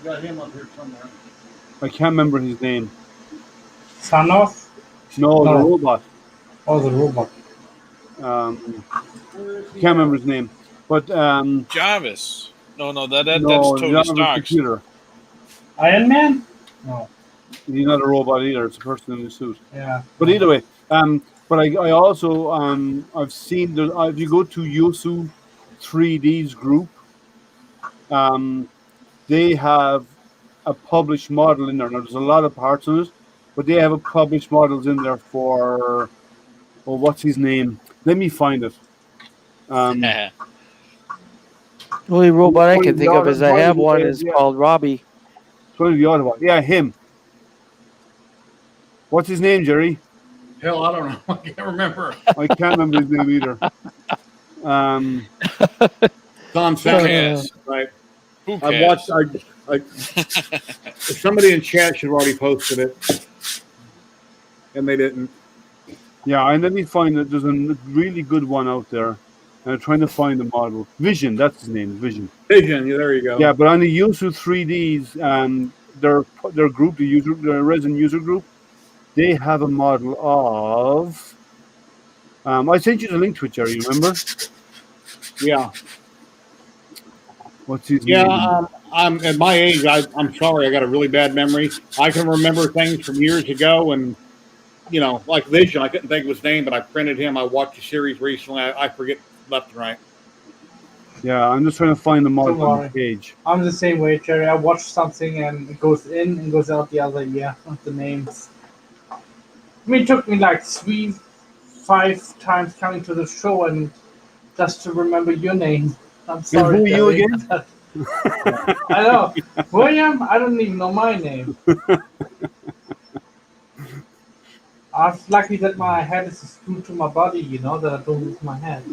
got him up here somewhere. I can't remember his name. Thanos? No, the No. robot. Oh, the robot. Can't remember his name. But Jarvis. No, that's no, Tony not a Stark's. computer. Iron Man? No. He's not a robot either. It's a person in a suit. Yeah. But either way, but I also I've seen if you go to Yosu 3D's group, they have a published model in there. Now there's a lot of parts on it, but they have a published models in there for what's his name? Let me find it. The only robot I can think of is I have one is called Robbie. Tony the Autobot. Yeah, him. What's his name, Jerry? Hell, I don't know. I can't remember. I can't remember his name either. Don Sanders, right? Who I cares? watched. Somebody in chat should have already posted it, and they didn't. Yeah, and let me find that there's a really good one out there. And I'm trying to find the model. Vision, that's his name, Vision. Vision, yeah, there you go. Yeah, but on the Yuzu 3Ds, their group, the resin user group, they have a model of. I sent you the link to it, Jerry. You remember? Yeah. What's his Yeah, name? I'm at my age. I'm sorry, I got a really bad memory. I can remember things from years ago, and like Vision. I couldn't think of his name, but I printed him. I watched a series recently. I forget left and right. Yeah, I'm just trying to find the model Don't on the worry. page. I'm the same way, Jerry. I watch something and it goes in and goes out the other. Yeah, the names. I mean, it took me like 3-5 times coming to the show and just to remember your name. I'm sorry. who are you Jerry. again? I know. William, I don't even know my name. I'm lucky that my head is screwed to my body, that I don't move my head.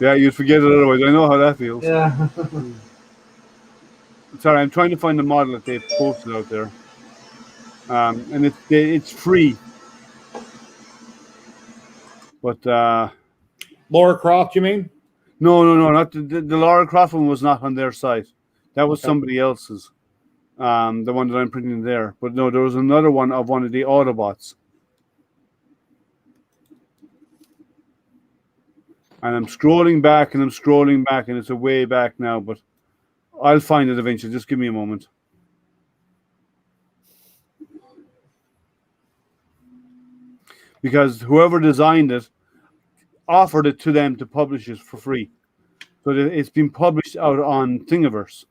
Yeah, you'd forget it otherwise. I know how that feels. Yeah. Sorry, I'm trying to find the model that they've posted out there. And it's free. But Laura Croft, you mean? no, not the Lara Croft one was not on their site. That was somebody else's. The one that I'm printing there. But no, there was another one of one of the Autobots. And I'm scrolling back and I'm scrolling back, and it's a way back now, but I'll find it eventually. Just give me a moment. Because whoever designed it offered it to them to publish it for free. So it's been published out on Thingiverse.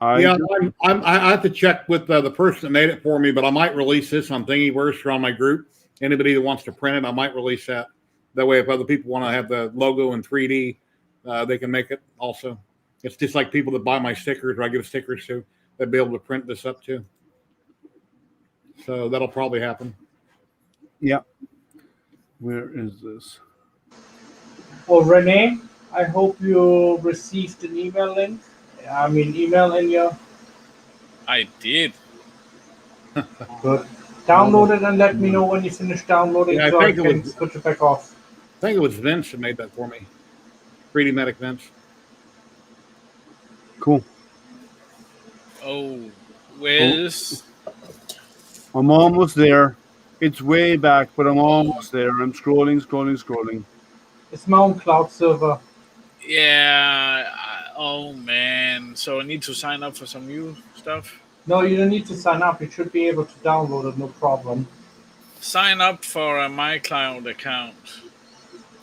I have to check with the person that made it for me, but I might release this on Thingiverse or on my group. Anybody that wants to print it, I might release that. That way, if other people want to have the logo in 3D, they can make it also. It's just like people that buy my stickers or I give stickers to, they'll be able to print this up too. So that'll probably happen. Yeah. Where is this? Well, Renee, I hope you received an email link. Email in your. I did. Good. Download it and let me know when you finish downloading, Yeah, so I can switch it back off. I think it was Vince that made that for me. 3D Medic Vince. Cool. Oh, where's... I'm almost there. It's way back, but I'm almost there. I'm scrolling. It's my own cloud server. Yeah. Oh, man. So I need to sign up for some new stuff? No, you don't need to sign up. You should be able to download it, no problem. Sign up for a MyCloud account.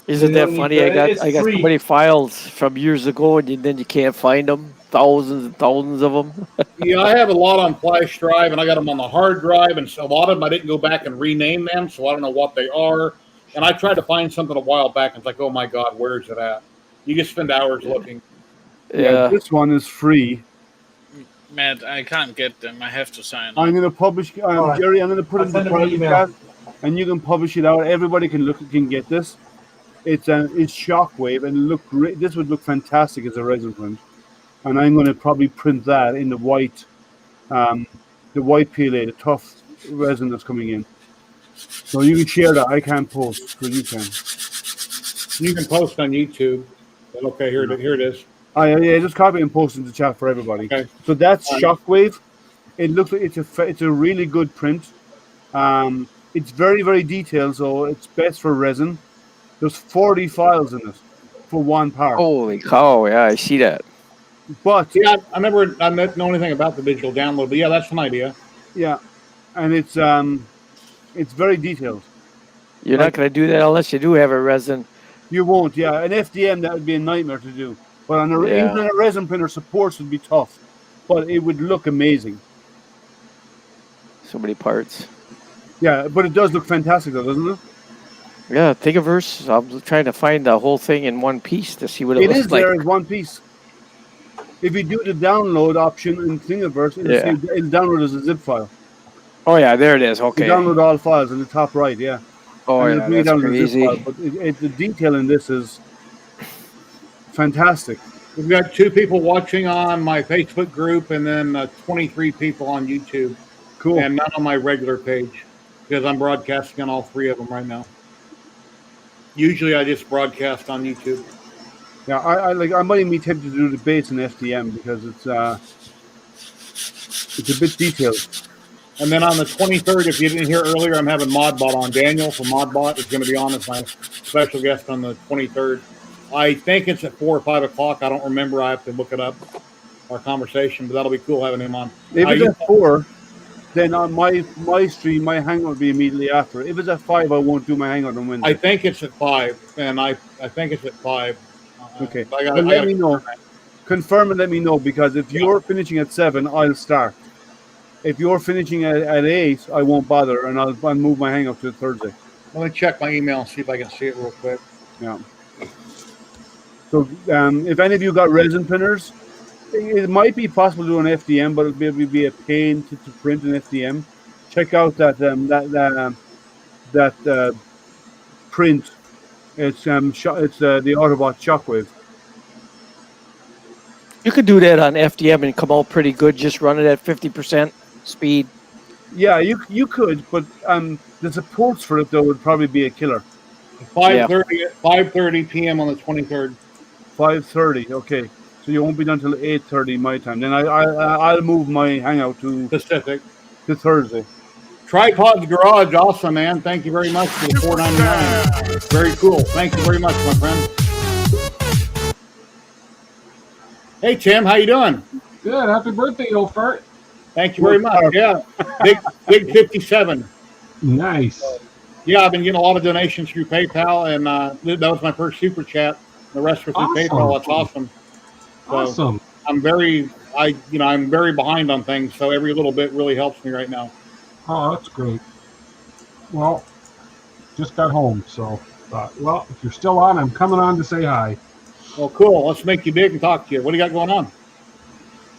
Isn't that funny? I got so many files from years ago, and then you can't find them. Thousands and thousands of them. Yeah, I have a lot on flash drive, and I got them on the hard drive, and so a lot of them I didn't go back and rename them, so I don't know what they are. And I tried to find something a while back, and it's like, oh my God, where is it at? You just spend hours looking. Yeah, this one is free. Matt, I can't get them. I have to sign up. I'm going to publish, Jerry, I'm going to put it in the private chat, and you can publish it out. Everybody can get this. It's Shockwave, and look great. This would look fantastic as a resin print. And I'm going to probably print that in the white PLA, the tough resin that's coming in. So you can share that. I can't post, but you can. You can post on YouTube. Okay, here it is. Yeah, just copy and post in the chat for everybody. Okay. So that's Shockwave. It looks like it's a really good print. It's very, very detailed, so it's best for resin. There's 40 files in it for one part. Holy cow! Yeah, I see that. But yeah, I didn't know anything about the digital download, but yeah, that's an idea. Yeah, and it's very detailed. You're not going to do that unless you do have a resin. You won't. Yeah, an FDM that would be a nightmare to do. But on even a resin printer, supports would be tough, but it would look amazing. So many parts. Yeah, but it does look fantastic, though, doesn't it? Yeah, Thingiverse. I'm trying to find the whole thing in one piece to see what it looks like. It is there in one piece. If you do the download option in Thingiverse, it'll download as a zip file. Oh yeah, there it is. Okay. You download all files in the top right. Yeah. Oh yeah, that's crazy. But the detail in this is fantastic. We've got 2 people watching on my Facebook group, and then 23 people on YouTube. Cool. And not on my regular page, because I'm broadcasting on all 3 of them right now. Usually, I just broadcast on YouTube. Yeah, I might be tempted to do the base in FDM because it's a bit detailed. And then on the 23rd, if you didn't hear earlier, I'm having Modbot on. Daniel from Modbot is going to be on as my special guest on the 23rd. I think it's at 4 or 5 o'clock. I don't remember. I have to look it up, our conversation, but that'll be cool having him on. If it's at 4, then on my stream, my Hangout will be immediately after. If it's at 5, I won't do my Hangout on Wednesday. I think it's at 5, and I think it's at 5. Okay. Let me know. Confirm and let me know, because if you're finishing at 7, I'll start. If you're finishing at 8, I won't bother, and I'll move my Hangout to Thursday. Let me check my email and see if I can see it real quick. Yeah. So if any of you got resin printers, it might be possible to do an FDM, but it'll be a pain to print an FDM. Check out that print. It's the Autobot Shockwave. You could do that on FDM and come out pretty good. Just run it at 50% speed. Yeah, you could, but the supports for it though would probably be a killer. 5:30 p.m. on the 23rd. 5:30. Okay, so you won't be done till 8:30 my time. Then I'll move my Hangout to Pacific to Thursday. Tripod's Garage, awesome, man. Thank you very much for the $4.99. Very cool. Thank you very much, my friend. Hey, Tim, how you doing? Good. Happy birthday, old fart. Thank you very much. Yeah, big 57. Nice. Yeah, I've been getting a lot of donations through PayPal, and that was my first super chat. The rest were through Awesome. PayPal. That's awesome. So Awesome. I'm very behind on things, so every little bit really helps me right now. Oh, that's great. Well, just got home, so well, if you're still on, I'm coming on to say hi. Well, cool. Let's make you big and talk to you. What do you got going on?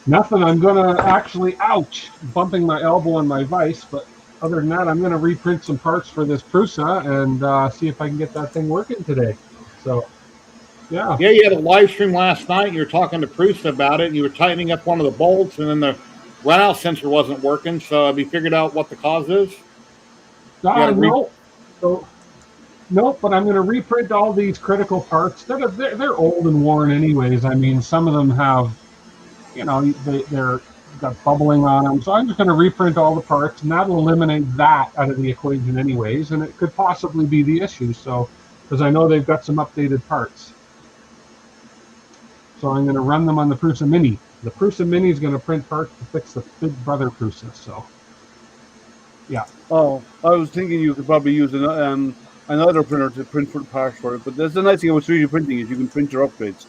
Nothing. I'm gonna actually, ouch, bumping my elbow on my vise, but other than that, I'm gonna reprint some parts for this Prusa and see if I can get that thing working today. So, yeah. Yeah, you had a live stream last night. You were talking to Prusa about it, and you were tightening up one of the bolts, and then the runout sensor wasn't working. So have you figured out what the cause is? No. So, nope, but I'm going to reprint all these critical parts. They're old and worn anyways. I mean, some of them have, they're got bubbling on them. So I'm just going to reprint all the parts, and that'll eliminate that out of the equation anyways, and it could possibly be the issue. So, because I know they've got some updated parts. So I'm going to run them on the Prusa Mini. The Prusa Mini is going to print parts to fix the big brother Prusa. So, yeah. Oh, I was thinking you could probably use another printer to print for the parts for it. But that's the nice thing about 3D printing is you can print your upgrades.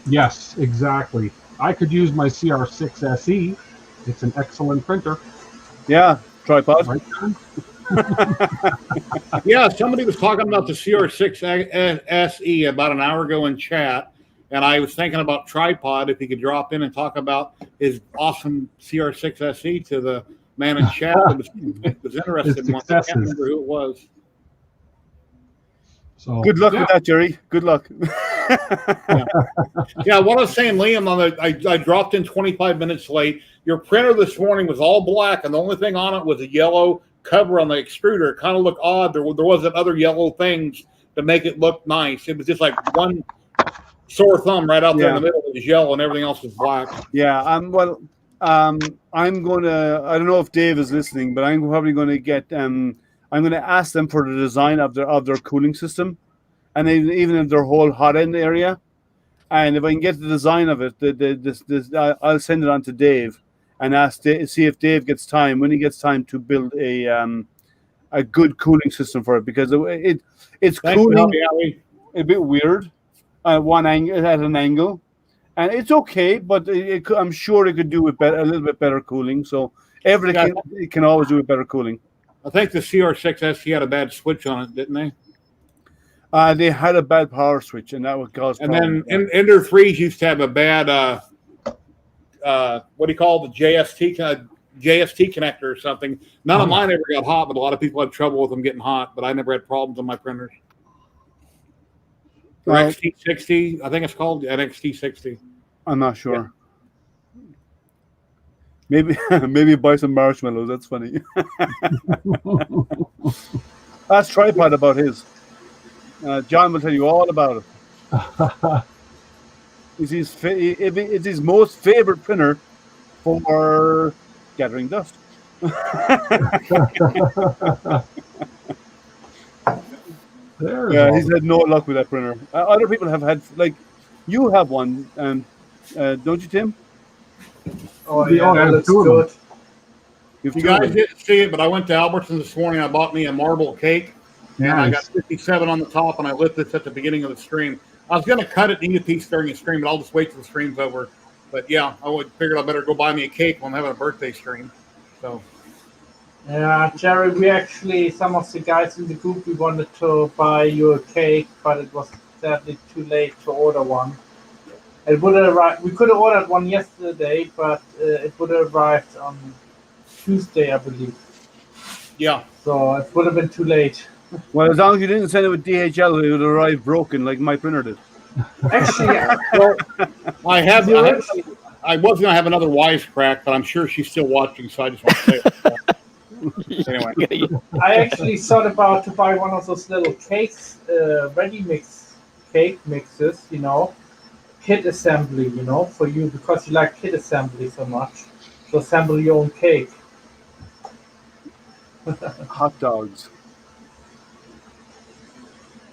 Yes, exactly. I could use my CR6 SE. It's an excellent printer. Yeah, tripod. Right, John? Yeah, somebody was talking about the CR6 SE about an hour ago in chat, and I was thinking about Tripod, if he could drop in and talk about his awesome CR6 SE to the man in chat that was interested in one. I can't remember who it was. So good luck with that, Jerry. Good luck. Yeah, what I was saying, Liam, I dropped in 25 minutes late. Your printer this morning was all black, and the only thing on it was a yellow cover on the extruder. It kind of looked odd. There wasn't other yellow things to make it look nice. It was just like one sore thumb right out there in the middle. It was yellow, and everything else was black. Yeah, I'm going to. I don't know if Dave is listening, but I'm probably going to get. I'm going to ask them for the design of their cooling system, and even in their whole hot end area. And if I can get the design of it, I'll send it on to Dave and see if Dave gets time when he gets time to build a good cooling system for it, because it's cooling a bit weird at an angle, and it's okay, but I'm sure it could do a little bit better cooling. So everything it can always do with better cooling. I think the CR6 SE had a bad switch on it, didn't they? They had a bad power switch, and that would cause problems. And then Ender 3s used to have a bad, what do you call the JST connector or something. None of mine ever got hot, but a lot of people had trouble with them getting hot, but I never had problems on my printers. Or XT60, I think it's called NXT60. I'm not sure. Yeah. Maybe buy some marshmallows. That's funny. Ask Tripod about his. John will tell you all about it. It's his most favorite printer for gathering dust. He's had no luck with that printer. Other people have had, like, you have one, and don't you, Tim? Oh, yeah, that looks good. You guys didn't see it, but I went to Albertsons this morning. I bought me a marble cake. And I got 57 on the top, and I lit this at the beginning of the stream. I was going to cut it and eat a piece during the stream, but I'll just wait till the stream's over. But yeah, I figured I better go buy me a cake when I'm having a birthday stream. So. Yeah, Jerry, we actually, some of the guys in the group, we wanted to buy you a cake, but it was sadly too late to order one. It would have arrived. We could have ordered one yesterday, but it would have arrived on Tuesday, I believe. Yeah. So it would have been too late. Well, as long as you didn't send it with DHL, it would arrive broken like my printer did. Actually, yeah. Well, I was going to have another wisecrack, but I'm sure she's still watching, so I just want to say it. Anyway. I actually thought about to buy one of those little cakes, ready mix cake mixes, kit assembly, for you, because you like kit assembly so much. So assemble your own cake. Hot dogs.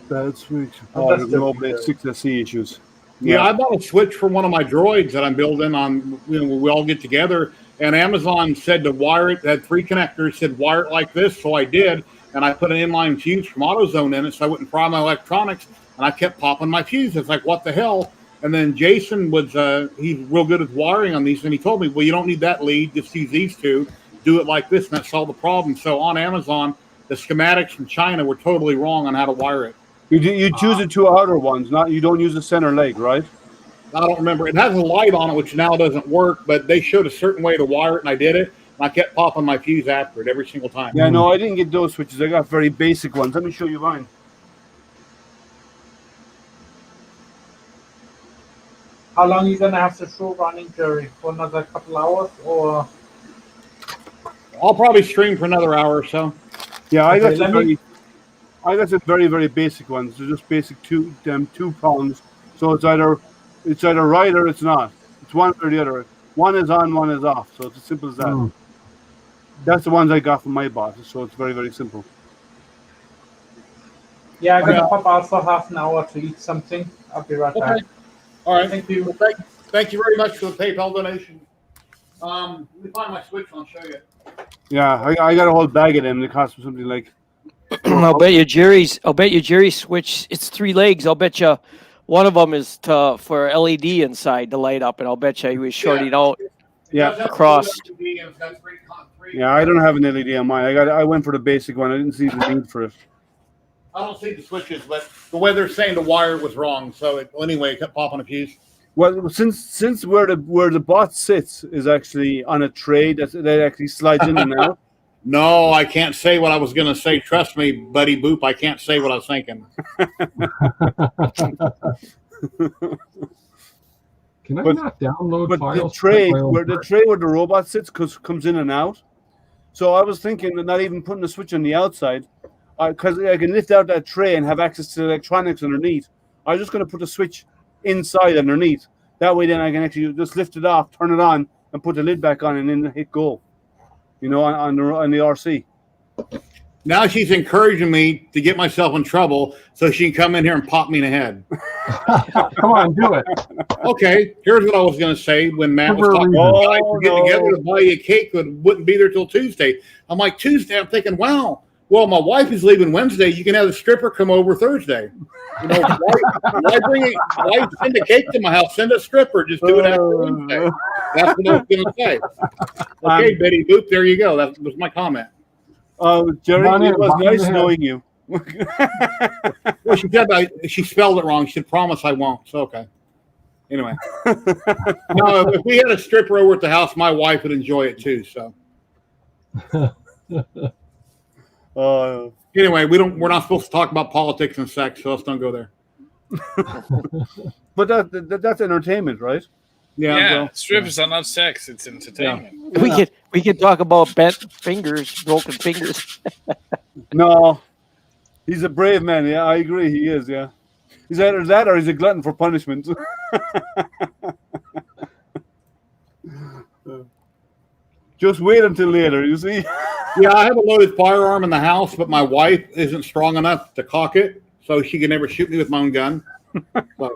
Bad switch. Oh, Oh, that's the Global different. 6SC issues. Yeah, I bought a switch for one of my droids that I'm building on. We all get together, and Amazon said to wire it. Had 3 connectors. Said wire it like this, so I did, and I put an inline fuse from AutoZone in it, so I wouldn't fry my electronics. And I kept popping my fuse. It's like, what the hell? And then Jason was he's real good at wiring on these, and he told me, well, you don't need that lead. Just use these 2. Do it like this, and that solved the problem. So on Amazon, the schematics from China were totally wrong on how to wire it. You choose the 2 outer ones, not you don't use the center leg, right? I don't remember. It has a light on it, which now doesn't work, but they showed a certain way to wire it, and I did it. And I kept popping my fuse after it every single time. Yeah, no, I didn't get those switches. I got very basic ones. Let me show you mine. How long are you gonna have the show running, Jerry? For another couple hours, or? I'll probably stream for another hour or so. Yeah, I got Okay, some very, very basic ones. They're just basic 2 prongs. So it's either right or it's not. It's one or the other. One is on, one is off. So it's as simple as that. Mm. That's the ones I got from my boss. So it's very, very simple. Yeah, I'm gonna pop out for half an hour to eat something. I'll be right back. Okay. All right. Thank you. Well, thank you very much for the PayPal donation. Let me find my switch and I'll show you. Yeah, I got a whole bag of them. They cost me something like. I'll bet you Jerry's switch. It's 3 legs. I'll bet you one of them is for LED inside to light up, and I'll bet you he was shorting out. Yeah, across. Yeah, I don't have an LED on mine. I went for the basic one. I didn't see the need for it. I don't see the switches, but the way they're saying the wire was wrong. So anyway, it kept popping a fuse. Well, since where the bot sits is actually on a tray that actually slides in and out. No, I can't say what I was going to say. Trust me, buddy Boop, I can't say what I was thinking. Can I But- not download But files? the tray from my own where the robot sits comes in and out. So I was thinking of not even putting the switch on the outside, because I can lift out that tray and have access to electronics underneath. I was just going to put the switch inside underneath. That way, then I can actually just lift it off, turn it on, and put the lid back on, and then hit go. You know, on the RC. Now she's encouraging me to get myself in trouble so she can come in here and pop me in the head. Come on, do it. Okay, here's what I was going to say when Matt was talking Oh, about guys were getting together to buy you a cake that wouldn't be there till Tuesday. I'm like, Tuesday? I'm thinking, wow, well, my wife is leaving Wednesday. You can have the stripper come over Thursday. You know, why send a cake to my house? Send a stripper. Just do it after Wednesday. That's what I was going to say. Okay, Betty Boop, there you go. That was my comment. Jerry, Come on in, it was pop nice in the knowing you. Well, she said she spelled it wrong. She said, promise I won't. So, okay. Anyway. No, if we had a stripper over at the house, my wife would enjoy it too. So. Anyway, we're not supposed to talk about politics and sex, so let's don't go there. But that's entertainment, right? Yeah, strippers are not sex; it's entertainment. Yeah. We could talk about bent fingers, broken fingers. No, he's a brave man. Yeah, I agree. He is. Yeah, he's either that or he's a glutton for punishment. Just wait until later. You see. Yeah, I have a loaded firearm in the house, but my wife isn't strong enough to cock it, so she can never shoot me with my own gun. So,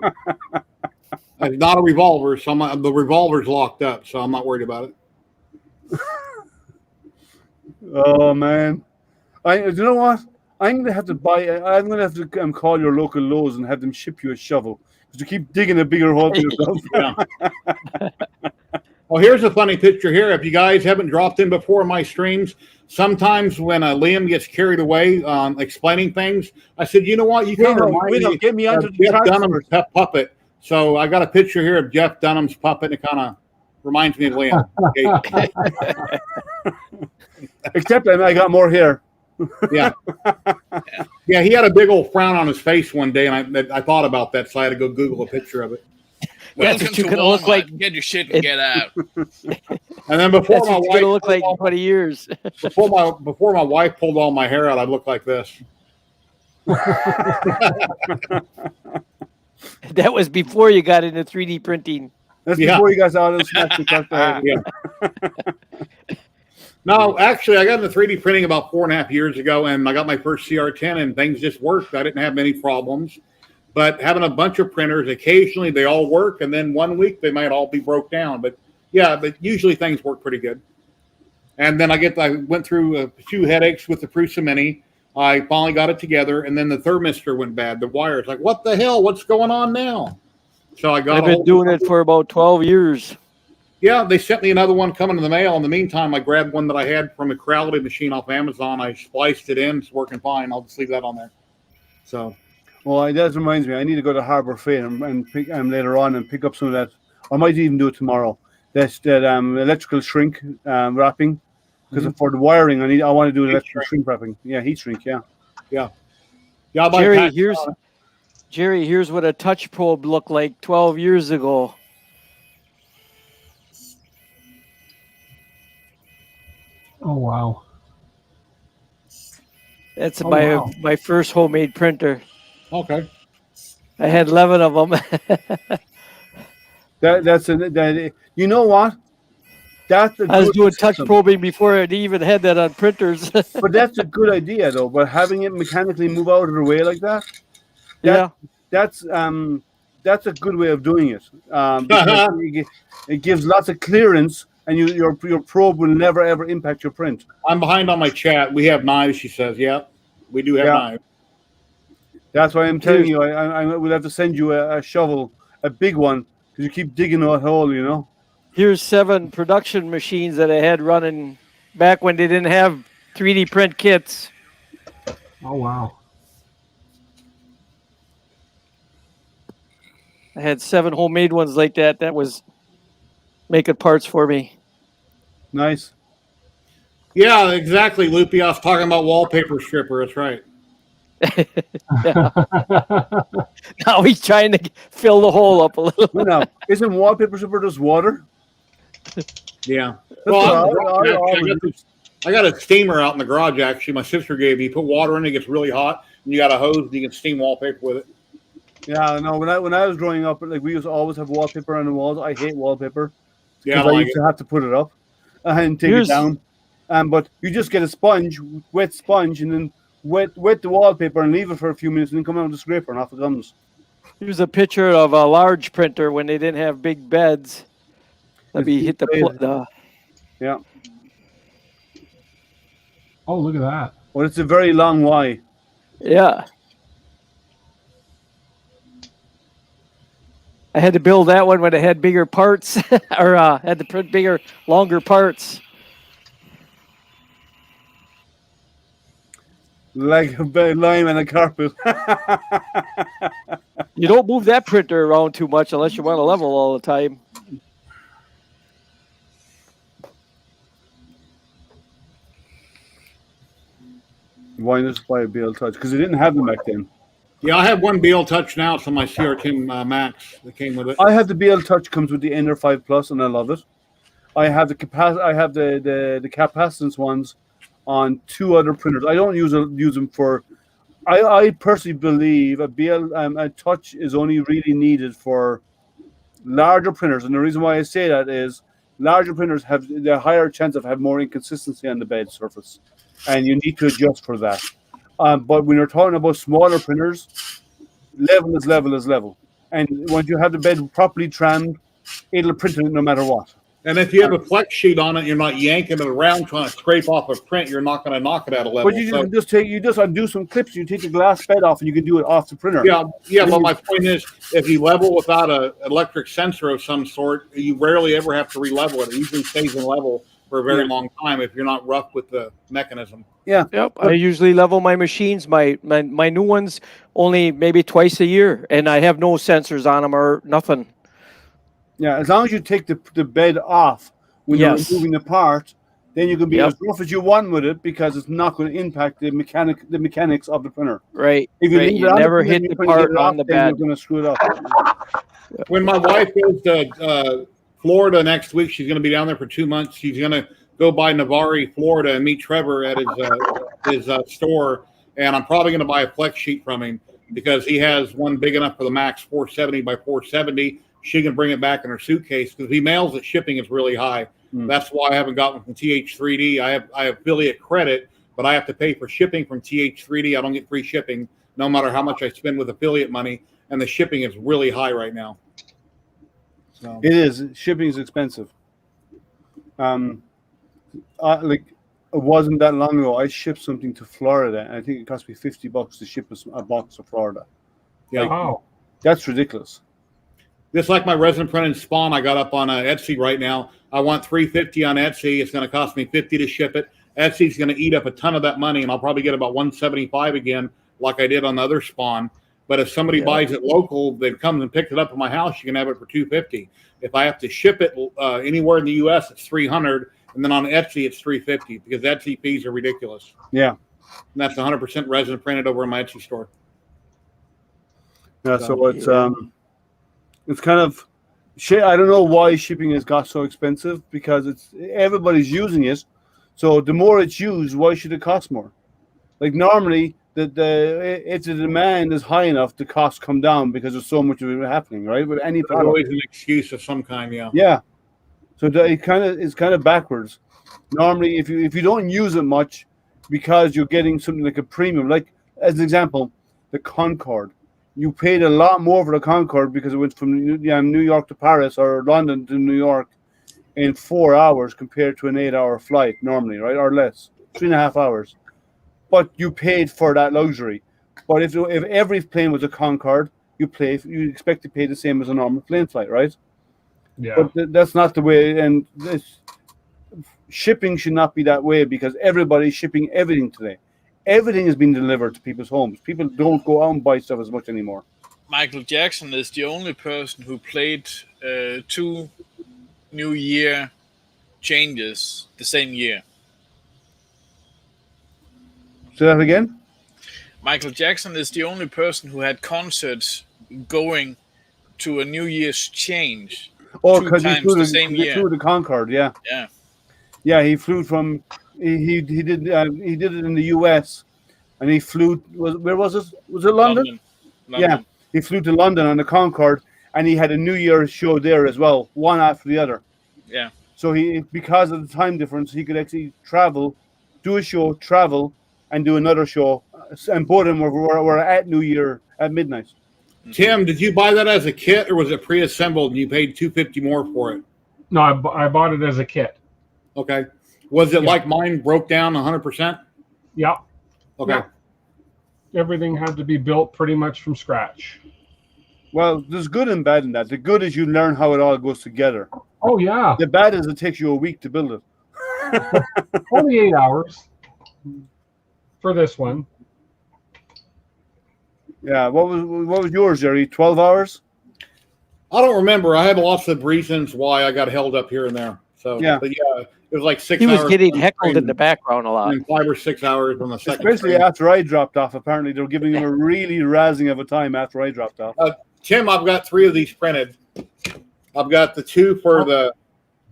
it's not a revolver, so the revolver's locked up, so I'm not worried about it. Oh man, you know what? I'm gonna have to call your local Lowe's and have them ship you a shovel because you keep digging a bigger hole for yourself. Yeah. Well, here's a funny picture here. If you guys haven't dropped in before my streams, sometimes when Liam gets carried away explaining things, I said, you know what? You kind of remind get me onto of the Jeff tracks Dunham's puppet. So I got a picture here of Jeff Dunham's puppet. It kind of reminds me of Liam. Okay. Except I got more hair. Yeah. Yeah, he had a big old frown on his face one day, and I thought about that, so I had to go Google a picture of it. That's Welcome what you're to gonna look Walmart. like. Get your shit and get out. And then before That's my what you're wife gonna look like in 20 years. before my wife pulled all my hair out, I'd look like this. That was before you got into 3D printing. That's Yeah. before you guys out of the smash the cut the head. Yeah. No, actually, I got into 3D printing about 4.5 years ago, and I got my first CR10, and things just worked. I didn't have many problems. But having a bunch of printers, occasionally they all work, and then 1 week they might all be broke down. But yeah, but usually things work pretty good. And then I went through a few headaches with the Prusa Mini. I finally got it together, and then the thermistor went bad. The wires, like, what the hell? What's going on now? So I've been doing it for about 12 years. Yeah, they sent me another one coming in the mail. In the meantime, I grabbed one that I had from a quality machine off Amazon. I spliced it in. It's working fine. I'll just leave that on there. So, well, that reminds me. I need to go to Harbour Freight and pick later on and pick up some of that. I might even do it tomorrow. That electrical shrink wrapping, because for the wiring, I want to do electrical shrink wrapping. Yeah, heat shrink. Yeah. Jerry, here's what a touch probe looked like 12 years ago. Oh, wow. That's my first homemade printer. Okay. I had 11 of them. You know what? I was doing touch probing before I even had that on printers. But that's a good idea, though. But having it mechanically move out of the way like that, that's a good way of doing it. Because it gives lots of clearance. And your probe will never, ever impact your print. I'm behind on my chat. We have knives, she says. Yeah, we do have knives. That's why I'm telling you, I will have to send you a shovel, a big one, because you keep digging that hole, you know. Here's 7 production machines that I had running back when they didn't have 3D print kits. Oh, wow. I had 7 homemade ones like that. That was making parts for me. Nice. Yeah, exactly, Loopy. I was talking about wallpaper stripper. That's right. Now he's trying to fill the hole up a little. No, isn't wallpaper stripper just water? Yeah. Well, I got a steamer out in the garage, actually. My sister gave me. You put water in it, gets really hot, and you got a hose, and you can steam wallpaper with it. Yeah, no. When I was growing up, like we used to always have wallpaper on the walls. I hate wallpaper. Yeah, I used to have to put it up and take it down. But you just get a sponge, wet sponge, and then wet the wallpaper and leave it for a few minutes, and then come out with a scraper and off it comes. Here's a picture of a large printer when they didn't have big beds. Let me hit the. Yeah. Oh, look at that. Well, it's a very long Y. Yeah. I had to build that one when it had bigger parts, or had to print bigger, longer parts. Like a bed lime and a carpet. You don't move that printer around too much unless you want to level all the time. Why not buy a ZYLTECH? Because they didn't have them back then. Yeah, I have one ZYLTECH now. It's on my CR10 Max that came with it. I have the ZYLTECH comes with the Ender 5 Plus, and I love it. I have the capacitance ones on 2 other printers. I don't use them for. I personally believe a touch is only really needed for larger printers, and the reason why I say that is larger printers have the higher chance of having more inconsistency on the bed surface, and you need to adjust for that. But when you're talking about smaller printers, level is level is level. And once you have the bed properly trimmed, it'll print it no matter what. And if you have a flex sheet on it, you're not yanking it around trying to scrape off a print, you're not going to knock it out of level. But you just undo some clips, you take the glass bed off, and you can do it off the printer. Yeah. But my point is, if you level without an electric sensor of some sort, you rarely ever have to re-level it. It usually stays in level for a very long time if you're not rough with the mechanism. Yeah. Yep. I usually level my machines, my new ones, only maybe twice a year, and I have no sensors on them or nothing. Yeah, as long as you take the bed off when you're removing the part, then you can be as rough as you want with it because it's not going to impact the mechanics of the printer. Right. If you never hit the part on the bed, you're going to screw it up. When my wife goes to Florida next week, she's going to be down there for 2 months. She's going to go by Navarre, Florida, and meet Trevor at his store. And I'm probably going to buy a flex sheet from him because he has one big enough for the Max 470 by 470. She can bring it back in her suitcase because he mails it. Shipping is really high. That's why I haven't gotten from TH3D. I have affiliate credit, but I have to pay for shipping from TH3D. I don't get free shipping no matter how much I spend with affiliate money, and the shipping is really high right now. So. It is. Shipping is expensive. Like it wasn't that long ago. I shipped something to Florida, and I think it cost me $50 to ship a box to Florida. Yeah, Wow. That's ridiculous. Just like my resin printed spawn, I got up on Etsy right now. I want $350 on Etsy. It's going to cost me $50 to ship it. Etsy's going to eat up a ton of that money, and I'll probably get about $175 again, like I did on the other spawn. But if somebody buys it local, they come and pick it up at my house, you can have it for $250. If I have to ship it anywhere in the U.S., it's $300, and then on Etsy it's $350 because Etsy fees are ridiculous. Yeah, and that's 100% resin printed over in my Etsy store. Yeah, so it's kind of shit. I don't know why shipping has got so expensive because everybody's using it. So the more it's used, why should it cost more? Like normally, if the demand is high enough, the costs come down because there's so much of it happening, right? With any There's always an excuse of some kind, yeah. Yeah. So it's kind of backwards. Normally, if you don't use it much, because you're getting something like a premium, like as an example, the Concorde. You paid a lot more for the Concorde because it went from New York to Paris or London to New York in 4 hours compared to an 8-hour flight normally, right? Or less, 3.5 hours. But you paid for that luxury. But if every plane was a Concorde, you expect to pay the same as a normal plane flight, right? Yeah. But that's not the way. And shipping should not be that way because everybody's shipping everything today. Everything is being delivered to people's homes. People don't go out and buy stuff as much anymore. Michael Jackson is the only person who played 2 New Year changes the same year. Say that again? Michael Jackson is the only person who had concerts going to a New Year's change. Oh, 2 times the same year. He flew the Concorde, yeah. Yeah. Yeah, he flew from. He did it in the U.S. and he flew. Where was it? Was it London? London. Yeah, he flew to London on the Concorde, and he had a New Year's show there as well, one after the other. Yeah. So because of the time difference, he could actually travel, do a show, travel, and do another show, and both of them were at New Year at midnight. Tim, did you buy that as a kit or was it pre-assembled and you paid $250 more for it? No, I bought it as a kit. Okay. Was it like mine broke down 100%? Yeah. Okay. Yeah. Everything had to be built pretty much from scratch. Well, there's good and bad in that. The good is you learn how it all goes together. Oh, yeah. The bad is it takes you a week to build it. Only 8 hours for this one. Yeah. What was yours, Jerry? 12 hours? I don't remember. I had lots of reasons why I got held up here and there. So, yeah. But yeah, it was like 6 He hours. was getting heckled in the background a lot. And 5 or 6 hours on the second. Especially after I dropped off. Apparently, they were giving him a really razzing of a time after I dropped off. Tim, I've got 3 of these printed. I've got the 2 for the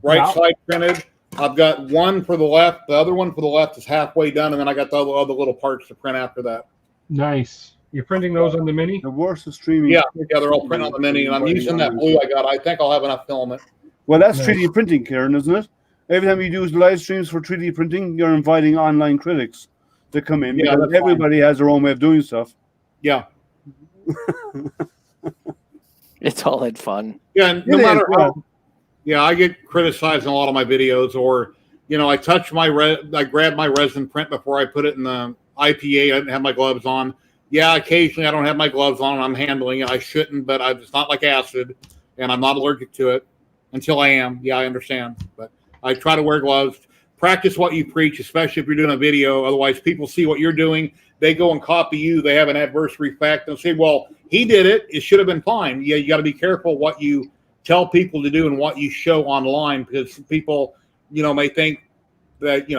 right side printed. I've got 1 for the left. The other one for the left is halfway done, and then I got the other little parts to print after that. Nice. You're printing those on the Mini? The worst of streaming. Yeah, they're all printed on the Mini, and I'm using that blue I got. I think I'll have enough filament. Well, that's 3D printing, Karen, isn't it? Every time you do live streams for 3D printing, you're inviting online critics to come in. Yeah, because everybody has their own way of doing stuff. Yeah. It's all in fun. Yeah, and no matter how. Yeah, I get criticized in a lot of my videos, or I touch I grab my resin print before I put it in the IPA. I didn't have my gloves on. Yeah, occasionally I don't have my gloves on and I'm handling it. I shouldn't, but it's not like acid, and I'm not allergic to it until I am. Yeah, I understand, but I try to wear gloves. Practice what you preach, especially if you're doing a video. Otherwise, people see what you're doing. They go and copy you. They have an adverse effect and say, well, he did it. It should have been fine. Yeah, you got to be careful what you tell people to do and what you show online because people, may think that,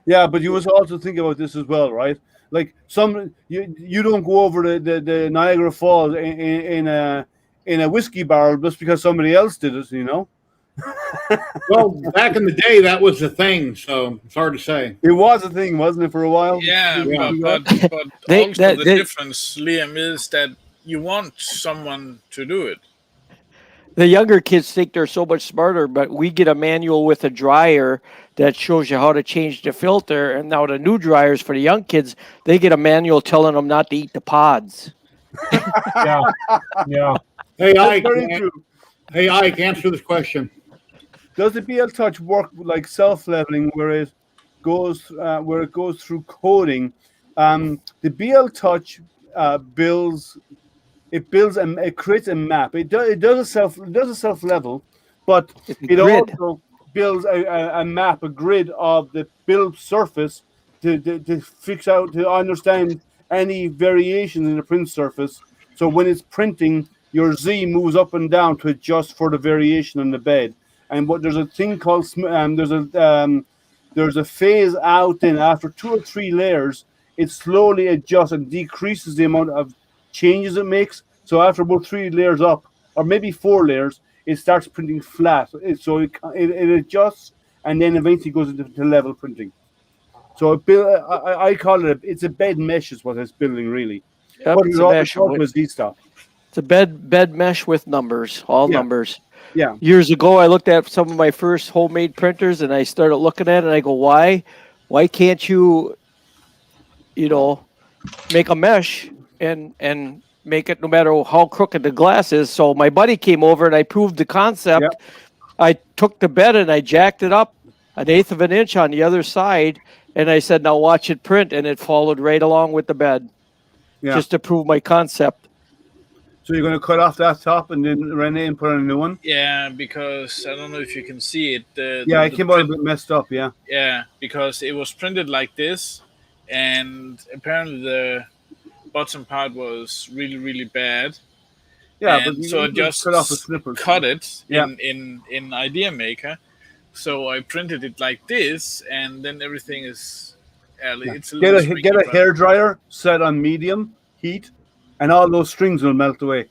Yeah, but you must also think about this as well, right? Like you don't go over the Niagara Falls in a whiskey barrel just because somebody else did it, Well, back in the day, that was the thing, so it's hard to say. It was a thing, wasn't it, for a while? Yeah, but also the difference, Liam, is that you want someone to do it. The younger kids think they're so much smarter, but we get a manual with a dryer that shows you how to change the filter. And now the new dryers for the young kids, they get a manual telling them not to eat the pods. Yeah. Yeah. Hey, That's Ike. very true. Hey, Ike, answer this question. Does the ZYLTECH work like self-leveling, where it goes through coding? The ZYLTECH builds. It creates a map. It does a self level, but It's a it grid. also builds a map, a grid of the build surface to fix out, to understand any variation in the print surface. So when it's printing, your Z moves up and down to adjust for the variation in the bed. And what there's a thing called there's a phase out. Then after 2 or 3 layers, it slowly adjusts and decreases the amount of changes it makes. So after about 3 layers up, or maybe 4 layers, it starts printing flat. So it adjusts and then eventually goes into level printing. So I call it it's a bed mesh is what it's building really. Yep, But it's it's a all mesh. with Z stuff. It's a bed mesh with numbers, all Yeah. numbers. Yeah. Years ago, I looked at some of my first homemade printers, and I started looking at it, and I go, why can't you make a mesh and make it no matter how crooked the glass is? So my buddy came over, and I proved the concept. Yep. I took the bed, and I jacked it up 1/8 of an inch on the other side, and I said, now watch it print, and it followed right along with the bed, Yeah. just to prove my concept. So you're going to cut off that top and then Renee and put on a new one? Yeah, because I don't know if you can see it. Yeah, it came out a bit messed up, yeah. Yeah, because it was printed like this, and apparently the bottom part was really, really bad. Yeah, and but so I you just cut off the snippers. cut it Yeah. in Idea Maker. So I printed it like this, and then everything is. It's a Get little a streaky, but- hair dryer set on medium heat, and all those strings will melt away.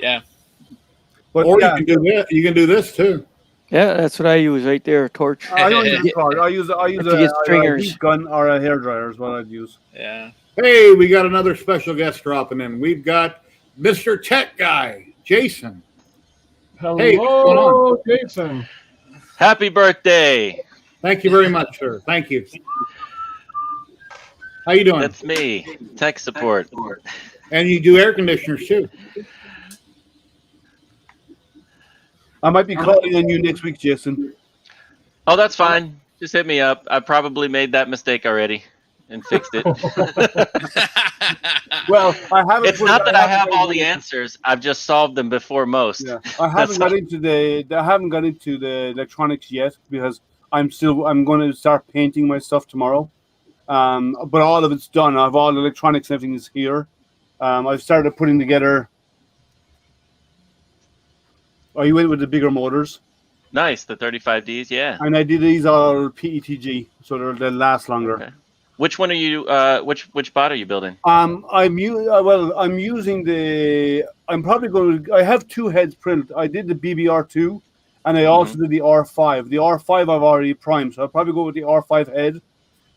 Yeah. But Or yeah, you can do this. You can do this too. Yeah, that's what I use right there, torch. I don't use a car. I use Have to get a stringers. heat gun or a hair dryer is what I'd use. Yeah. Hey, we got another special guest dropping in. We've got Mr. Tech Guy, Jason. Hello, Hey, what's going on? Jason. Happy birthday. Thank you very much, sir. Thank you. How you doing? That's me, tech support. And you do air conditioners too. I might be calling on you next week, Jason. Oh, that's fine. Just hit me up. I probably made that mistake already and fixed it. Well, I haven't. It's not that I have all the answers. I've just solved them before most. Yeah, I haven't got into the electronics yet because I'm going to start painting my stuff tomorrow. But all of it's done. I have all the electronics and everything is here. I've started putting together. Are you in with the bigger motors? Nice, the 35Ds, yeah. And I did these all PETG, so they'll last longer. Okay. Which one are you? Which bot are you building? I'm using the. I'm probably going to. I have 2 heads printed. I did the BBR2, and I also did the R5. The R5 I've already primed, so I'll probably go with the R5 head.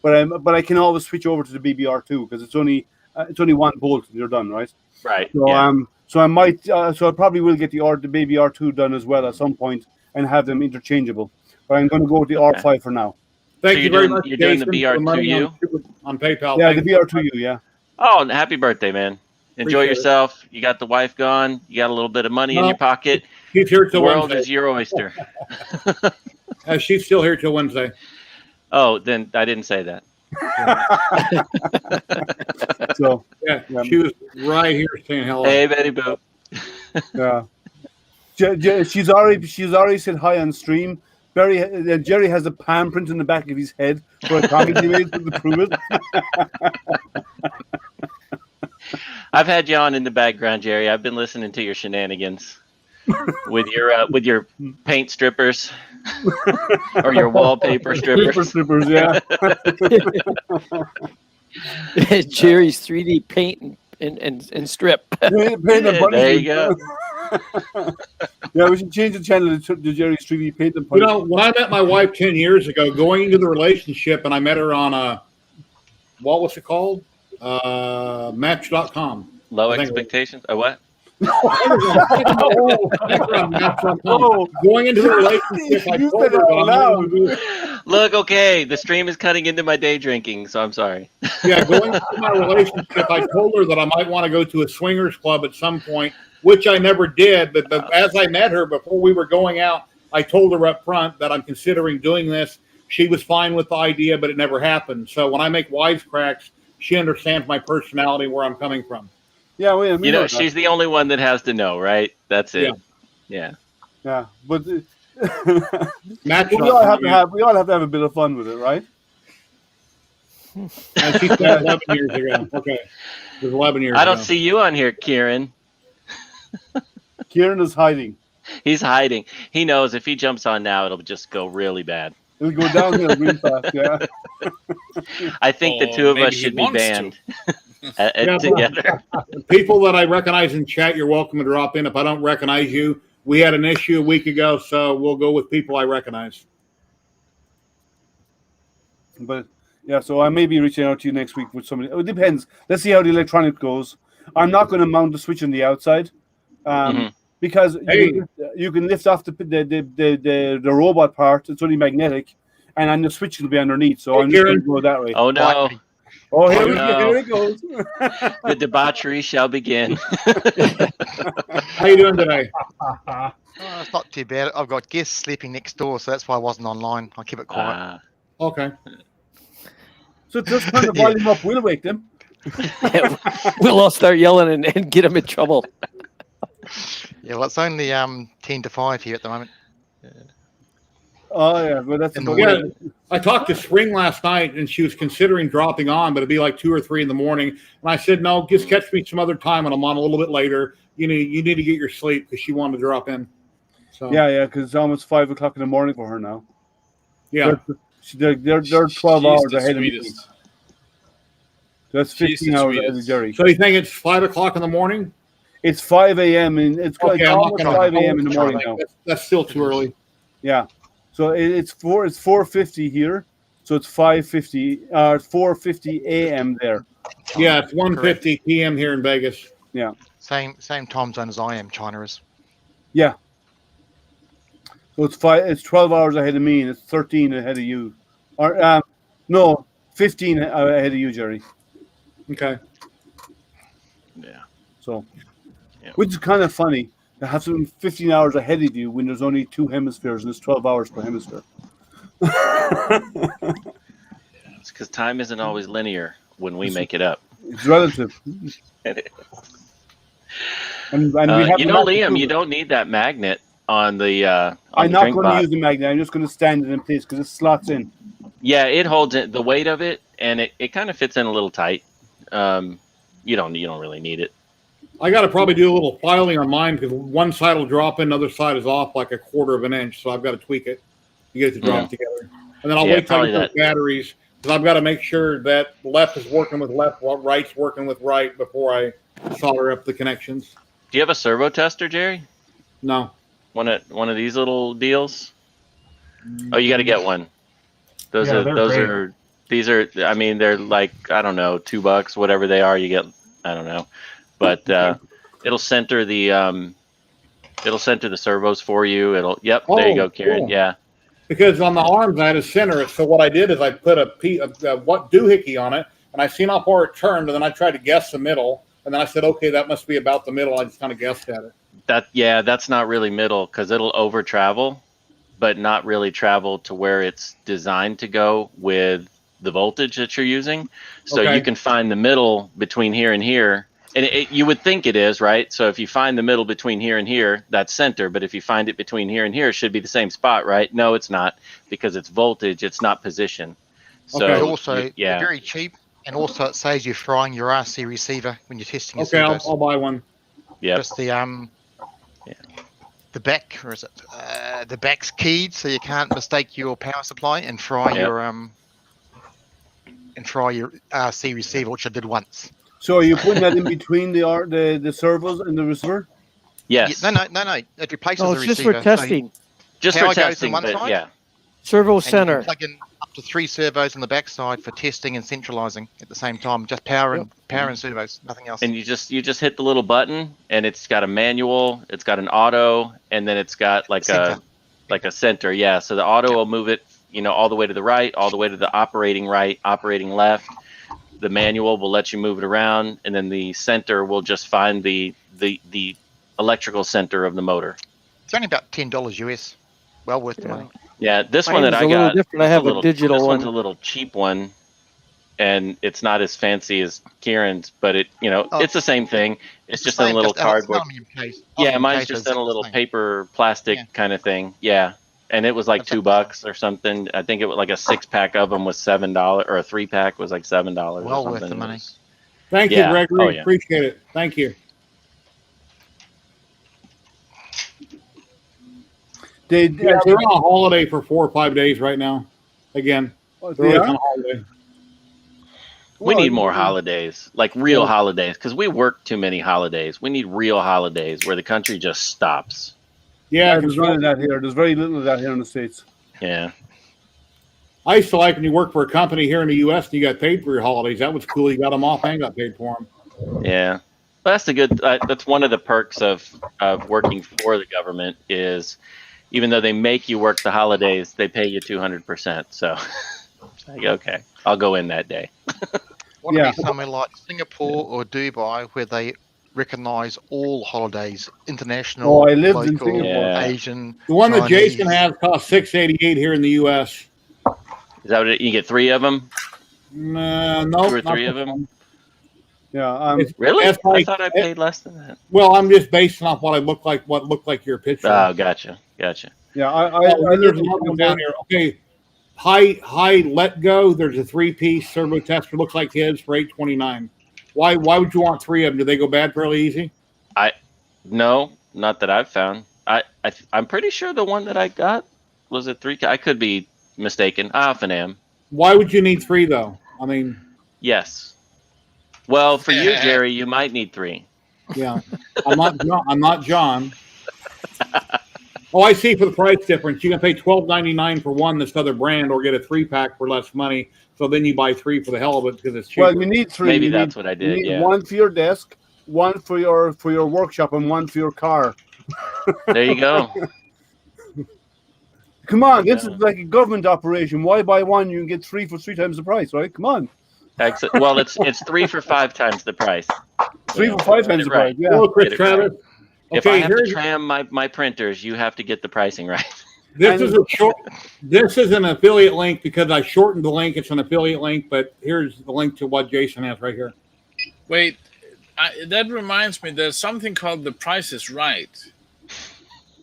But I can always switch over to the BBR2 because it's only 1 bolt and you're done, right? Right. So yeah. so I might. So I probably will get the BBR2 done as well at some point and have them interchangeable. But I'm going to go with the R5 for now. Thank So you you're very doing- much. you're doing the Jason, for money BR2U? on PayPal. Yeah, Thank the you. BR2U. Yeah. Oh, and happy birthday, man! Enjoy Appreciate it. yourself. You got the wife gone. You got a little bit of money in No. your pocket. She's here The till world Wednesday. is your oyster. She's still here till Wednesday. Oh, then I didn't say that. So Yeah, Yeah. she was right here saying hello. Hey, Betty Boo. yeah. She's already said hi on stream. Jerry has a palm print in the back of his head for a comic he made to prove it. I've had you on in the background, Jerry. I've been listening to your shenanigans with your paint strippers or your wallpaper strippers. Strippers, yeah. Jerry's 3D paint and strip. There you go. Yeah, we should change the channel to Jerry's 3D paint and punch. You know, when I met my wife 10 years ago, going into the relationship, and I met her on what was it called? Match.com. Low I think- expectations. Oh, what? Going into the relationship, I You told said her it that out I might want to do. Look, okay, the stream is cutting into my day drinking, so I'm sorry. Yeah, going into my relationship, I told her that I might want to go to a swingers club at some point, which I never did. But as I met her before we were going out, I told her up front that I'm considering doing this. She was fine with the idea, but it never happened. So when I make wisecracks, she understands my personality, where I'm coming from. Yeah, we You know, she's the only one that has to know, right? That's it. Yeah. Yeah, but Match we all have to have a bit of fun with it, right? And she said 11 years ago. Okay, it was 11 years ago. I don't see you on here, Kieran. Kieran is hiding. He's hiding. He knows if he jumps on now, it'll just go really bad. It'll go downhill real fast, yeah. I think the two of us should be banned together. People that I recognize in chat, you're welcome to drop in. If I don't recognize you, we had an issue a week ago, so we'll go with people I recognize. But yeah, so I may be reaching out to you next week with somebody. It depends. Let's see how the electronic goes. I'm not going to mount the switch on the outside. Because you can lift off the robot part. It's only magnetic, and then the switch will be underneath. So I'm just going to go that way. Oh no! Oh, here it goes. The debauchery shall begin. How you doing today? It's not too bad. I've got guests sleeping next door, so that's why I wasn't online. I keep it quiet. Okay. So just turn the volume up. We'll wake them. We'll all start yelling and get them in trouble. Yeah, well, it's only 10 to 5 here at the moment. Oh yeah, but that's I talked to Spring last night, and she was considering dropping on, but it'd be like 2 or 3 in the morning. And I said, no, just catch me some other time, and I'm on a little bit later. You need to get your sleep, because she wanted to drop in. So yeah, because it's almost 5 o'clock in the morning for her now. Yeah, they're 12 hours ahead of me. That's 15 hours ahead of Jerry. So you think it's 5 o'clock in the morning? It's 5 a.m. and it's almost 5 a.m. in the morning now. That's still too early. Yeah, so it's 4:50 here, so it's 4:50 a.m. there. Yeah, it's 1:50 p.m. here in Vegas. Yeah, same time zone as I am. China is. Yeah. So it's 12 hours ahead of me, and it's 13 ahead of you, or no, 15 ahead of you, Jerry. Okay. Yeah. So. Which is kind of funny to have something 15 hours ahead of you when there's only 2 hemispheres and it's 12 hours per hemisphere. It's because time isn't always linear when we make it up. It's relative. and we have Liam, you don't need that magnet on the. I'm not going to use the magnet. I'm just going to stand it in place because it slots in. Yeah, it holds it, the weight of it, and it kind of fits in a little tight. You don't really need it. I got to probably do a little filing on mine because one side will drop in, the other side is off like a 1/4 of an inch. So I've got to tweak it to get it to drop together. And then I'll wait till I get batteries because I've got to make sure that left is working with left, while right's working with right before I solder up the connections. Do you have a servo tester, Jerry? No. One of these little deals? Oh, you got to get one. These are. I mean, they're like, I don't know, $2, whatever they are. You get, I don't know. But it'll center the servos for you. There you go, Kieran. Cool. Yeah. Because on the arms I had to center it. So what I did is I put a doohickey on it, and I seen how far it turned, and then I tried to guess the middle, and then I said, okay, that must be about the middle. I just kind of guessed at it. That's not really middle because it'll over travel, but not really travel to where it's designed to go with the voltage that you're using. So you can find the middle between here and here. And you would think it is, right? So if you find the middle between here and here, that's center. But if you find it between here and here, it should be the same spot, right? No, it's not, because it's voltage. It's not position. So it's also very cheap, and also it saves you frying your RC receiver when you're testing your servos. I'll buy one. Yeah. Just the back, or is it the back's keyed, so you can't mistake your power supply and fry your RC receiver, which I did once. So are you putting that in between the servos and the receiver? Yes. No. It replaces the receiver. Just for testing. Just for testing, but yeah. Servo And you center. can plug in up to 3 servos on the backside for testing and centralizing at the same time. Just power and servos, nothing else. And you just hit the little button, and it's got a manual, it's got an auto, and then it's got like Center. a center. Yeah, so the auto will move it, all the way to the right, all the way to the operating right, operating left. The manual will let you move it around, and then the center will just find the electrical center of the motor. It's only about $10 US. Well worth the money. Yeah, this Mine one that is I a little got, different. I have a digital this one. one's a little cheap one, and it's not as fancy as Kieran's, but it's the same thing. It's just in a little cardboard. Yeah, mine's just in a little paper plastic kind of thing. Yeah, and it was like $2 or something. I think it was like a 6-pack of them was $7, or a 3-pack was like $7. Well or worth the something. money. Thank you, Yeah. Gregory. Oh, yeah. Appreciate it. Thank you. They, Yeah, they're on a holiday for 4 or 5 days right now. Again, they're they always are? on a holiday. We Well, need more holidays, like real holidays, because we work too many holidays. We need real holidays where the country just stops. Yeah, there's none of that here. There's very little of that here in the States. Yeah. I used to like when you worked for a company here in the U.S. and you got paid for your holidays. That was cool. You got them off and got paid for them. Yeah. But that's the good. That's one of the perks of working for the government is, even though they make you work the holidays, they pay you 200%. So, like, okay, I'll go in that day. Want to be somewhere like Singapore or Dubai where they recognise all holidays, international, Oh, I lived in local, Singapore. Asian. The one that Chinese. Jason has costs $688 here in the U.S. Is that what you get 3 of them? No, 2 or 3 of them? Yeah. Really? that's I like- thought I paid less than that. Well, I'm just basing off what looked like your picture. Oh, gotcha. Yeah, Oh, I there's lived in another one Singapore. down here. Okay, high let go. There's a 3-piece servo tester. Looks like his for $829. Why would you want 3 of them? Do they go bad fairly easy? No, not that I've found. I'm pretty sure the one that I got was a 3. I could be mistaken. I often am. Why would you need 3 though? I mean, Yes. Well, for you, Jerry, you might need 3. yeah, I'm not John. Oh, I see. For the price difference, you can pay $12.99 for one this other brand, or get a 3-pack for less money. So then you buy 3 for the hell of it because it's cheaper. Well, you need 3. Maybe You that's need- what I you did. need Yeah. one for your desk, one for your workshop, and one for your car. There you go. Come on, Yeah. this is like a government operation. Why buy one? You can get 3 for 3 times the price, right? Come on, Excellent. Well, it's 3 for 5 times the price. 3 for 5 times the price. Yeah. Hello, Chris Get it Travis. If I Okay, have to here's tram my printers, you have to get the pricing right. this is this is an affiliate link because I shortened the link. It's an affiliate link, but here's the link to what Jason has right here. Wait, that reminds me. There's something called The Price is Right.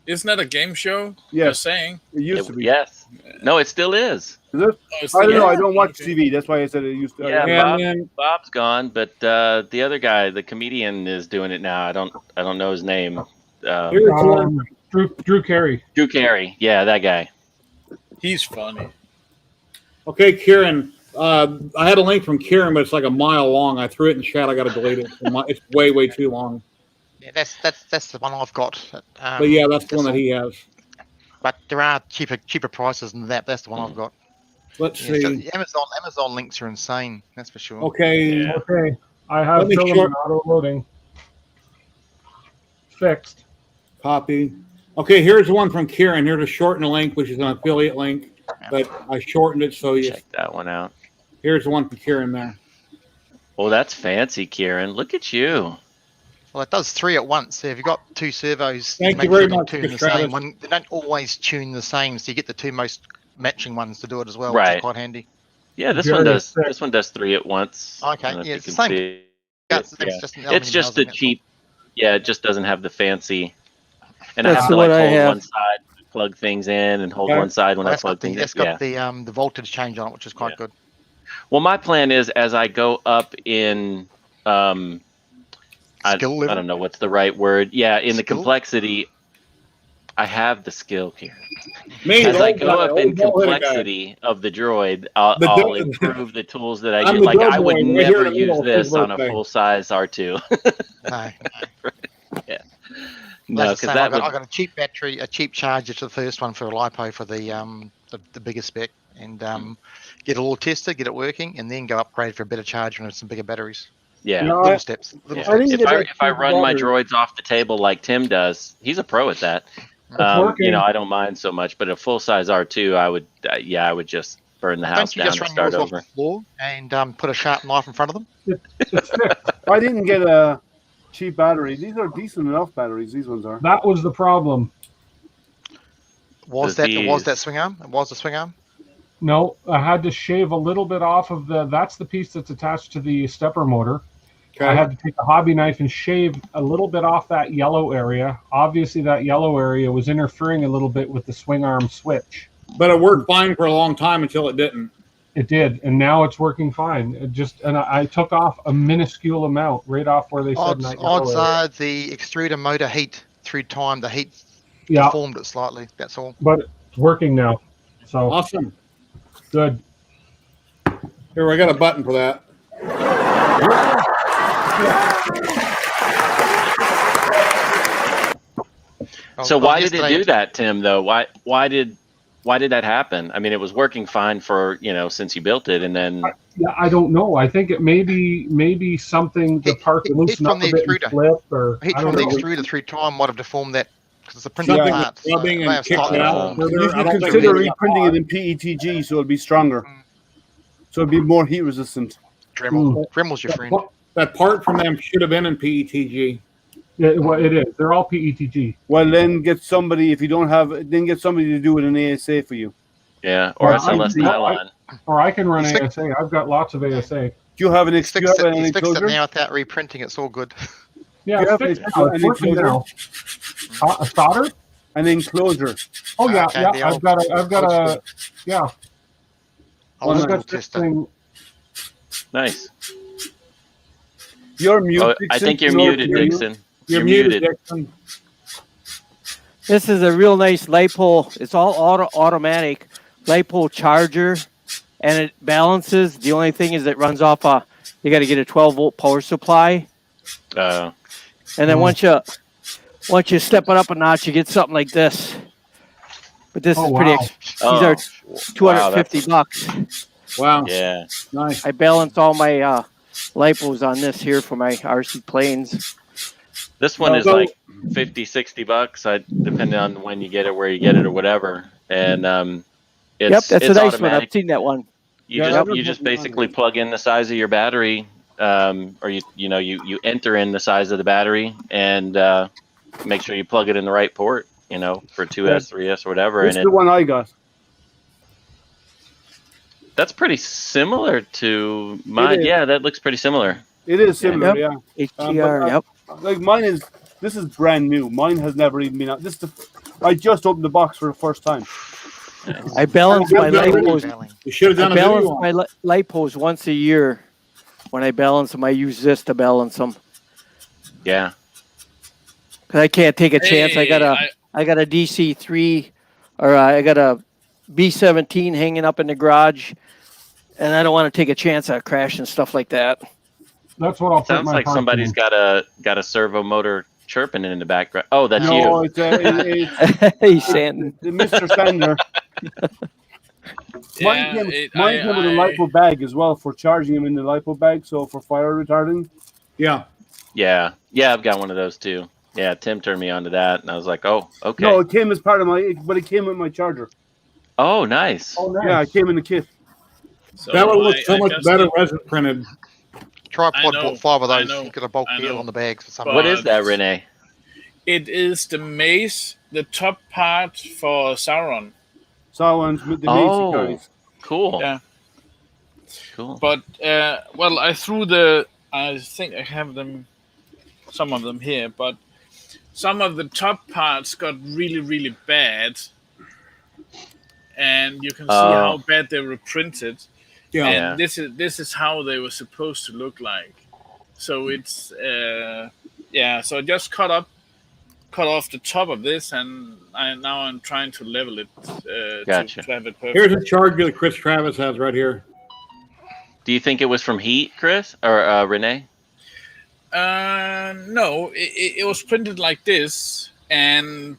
Isn't that a game show? Yes. You're saying? It used to be. Yes. No, it still is. Is it? it's I don't know. the- I don't watch TV. That's why I said it used to. Yeah, And then Bob's gone, but the other guy, the comedian, is doing it now. I don't know his name. here's one. Drew Carey. Drew Carey. Yeah, that guy. He's funny. Okay, Kieran. I had a link from Kieran, but it's like a mile long. I threw it in chat. I got to delete it. It's way too long. Yeah, that's the one I've got. But yeah, that's the one that he has. But there are cheaper prices than that. That's the one I've got. Let's Yeah, so see. the Amazon links are insane. That's for sure. Okay. Yeah. Okay, I have Let me filament short- auto loading fixed. Copy. Okay, here's the one from Kieran. Here's a shortened link, which is an affiliate link, but I shortened it so you. Check that one out. Here's the one from Kieran there. Oh, that's fancy, Kieran. Look at you. Well, it does 3 at once. So if you've got 2 servos, Thank make you very sure they're much, tuning the Chris Travis. same one. They don't always tune the same, so you get the 2 most matching ones to do it as well, which Right. is quite handy. Yeah, this Jerry one does. is sick. This one does 3 at once. Okay, I don't know if yeah, you it's the can same. see Yeah, it. it's Yeah. just an It's aluminium just the housing, that's all. cheap. Yeah, it just doesn't have the fancy. And I That's have to what like I hold have. one side, plug things in, and hold Okay. one side when Well, I that's plug got the, things that's in. got Yeah. the voltage change on it, which is quite Yeah. good. Well, my plan is as I go up in, I Skill level. don't know what's the right word. Yeah, in the Skill? complexity, I have the skill here. Me, As the I old go guy, up in old bald-headed guy. complexity of the droid, I'll The do- improve the tools that I I'm get. the Like I would doughboy, right here never in the use middle, this his on a birthday. full size R2. No, Yeah. No, Like I because say, that I would. got a cheap battery, a cheap charger to the first one for a lipo for the bigger spec, and get it all tested, get it working, and then go upgrade for a better charger and some bigger batteries. Yeah. No, Little steps. Little Yeah. I didn't steps. get that If I cheap run my battery. droids off the table like Tim does, he's a pro at that. It's working. I don't mind so much, but a full size R2, I would, I would just burn the house Don't you down just and run start yours off over. the floor and put a sharp knife in front of them? It's fixed. I didn't get a cheap battery. These are decent enough batteries. These ones are. That was the problem. Was that These- swing arm? It was the swing arm? No, I had to shave a little bit off of that's the piece that's attached to the stepper motor. Okay. I had to take a hobby knife and shave a little bit off that yellow area. Obviously, that yellow area was interfering a little bit with the swing arm switch. But it worked fine for a long time until it didn't. It did, and now it's working fine. I took off a minuscule amount right off where they said that yellow Odds area. are the extruder motor heat through time. The heat Yeah, deformed it slightly. That's all. but it's working now. So Awesome. good. Here, I got a button for that. So why did it yesterday- do that, Tim? Though, why did that happen? I mean, it was working fine for since you built it, and then Yeah, I don't know. I think it maybe something the Heat- part heat loosened from up a the bit and extruder. flipped, or Heat I from don't the know. extruder through time might have deformed that because it's a printed Something part. was rubbing They and have kicked slightly it out. deformed. further. You I should don't think consider it really got reprinting hot. it in PETG so it'll be stronger. So it'll be more heat resistant. Dremel. Dremel's your friend. That part from them should have been in PETG. Yeah, well, it is. They're all PETG. Well, then get somebody, if you don't have, then get somebody to do it in ASA for you. yeah, or Well, SLS nylon. Or I can run Stick- ASA. I've got lots of ASA. Do you have an He's fixed excluder? it, he's fixed it now without reprinting. It's all good. Yeah, You it's have fixed any- now. It's any working closure? now. A solder? An enclosure. Oh yeah, Okay, yeah. the I've old- got old a yeah. Old I've school got this tester. thing. Nice. You're muted. Oh, I think you're muted, Dixon. You're You're muted, muted. Dixon. This is a real nice LiPo. It's all automatic LiPo charger, and it balances. The only thing is it runs off you got to get a 12-volt power supply, and then once you step it up a notch, you get something like this. But this Oh, is pretty. wow. These are $250. Wow. Yeah. Nice. I balance all my LiPos on this here for my RC planes. This one is So- like $50-$60, depending on when you get it, where you get it, or whatever. And Yep, that's a it's nice one. automatic. I've seen that one. You just basically plug in the size of your battery, or you enter in the size of the battery and make sure you plug it in the right port. For 2S, 3S, or whatever. This And is the one I got. that's pretty similar to mine. is. Yeah, that looks pretty similar. It is similar, Yep. yeah. HDR, yep. Like mine is. This is brand new. Mine has never even been out. I just opened the box for the first time. I balance my Yeah, LiPos. You should have done I a video balance on my LiPos once a year. When I balance them, I use this to balance them. Yeah. Cause I can't take a chance. I got a DC3, or I got a B17 hanging up in the garage, and I don't want to take a chance on crash and stuff like that. That's what I'll put Sounds my like parts somebody's in. got a servo motor chirping in the background. Oh, that's No, you. it's Hey, Santon. Mr. Sander. Mine came with a LiPo bag as well for charging him in the LiPo bag, so for fire retardant. Yeah. Yeah. I've got one of those too. Yeah, Tim turned me on to that, and I was like, oh, okay. No, it came as part of but it came with my charger. Oh, nice. Oh, nice. Yeah, it came in the kit. So That would look so I much just better need- resin printed. Tripod I know, bought 5 of I those. know, You got a bulk I deal know. on the bags for some. But- What is that, Renee? It is the maze, the top part for Sauron. Sauron's the Macy Oh, carries. cool. Yeah. Cool. But I threw I think I have them, some of them here, but some of the top parts got really, really bad, and you can see how bad they were printed. Yeah. And this is how they were supposed to look like. So it's so I just cut off the top of this, and now I'm trying to level it Gotcha. to have it perfect. Here's a charger that Chris Travis has right here. Do you think it was from heat, Chris or Renee? No, it was printed like this, and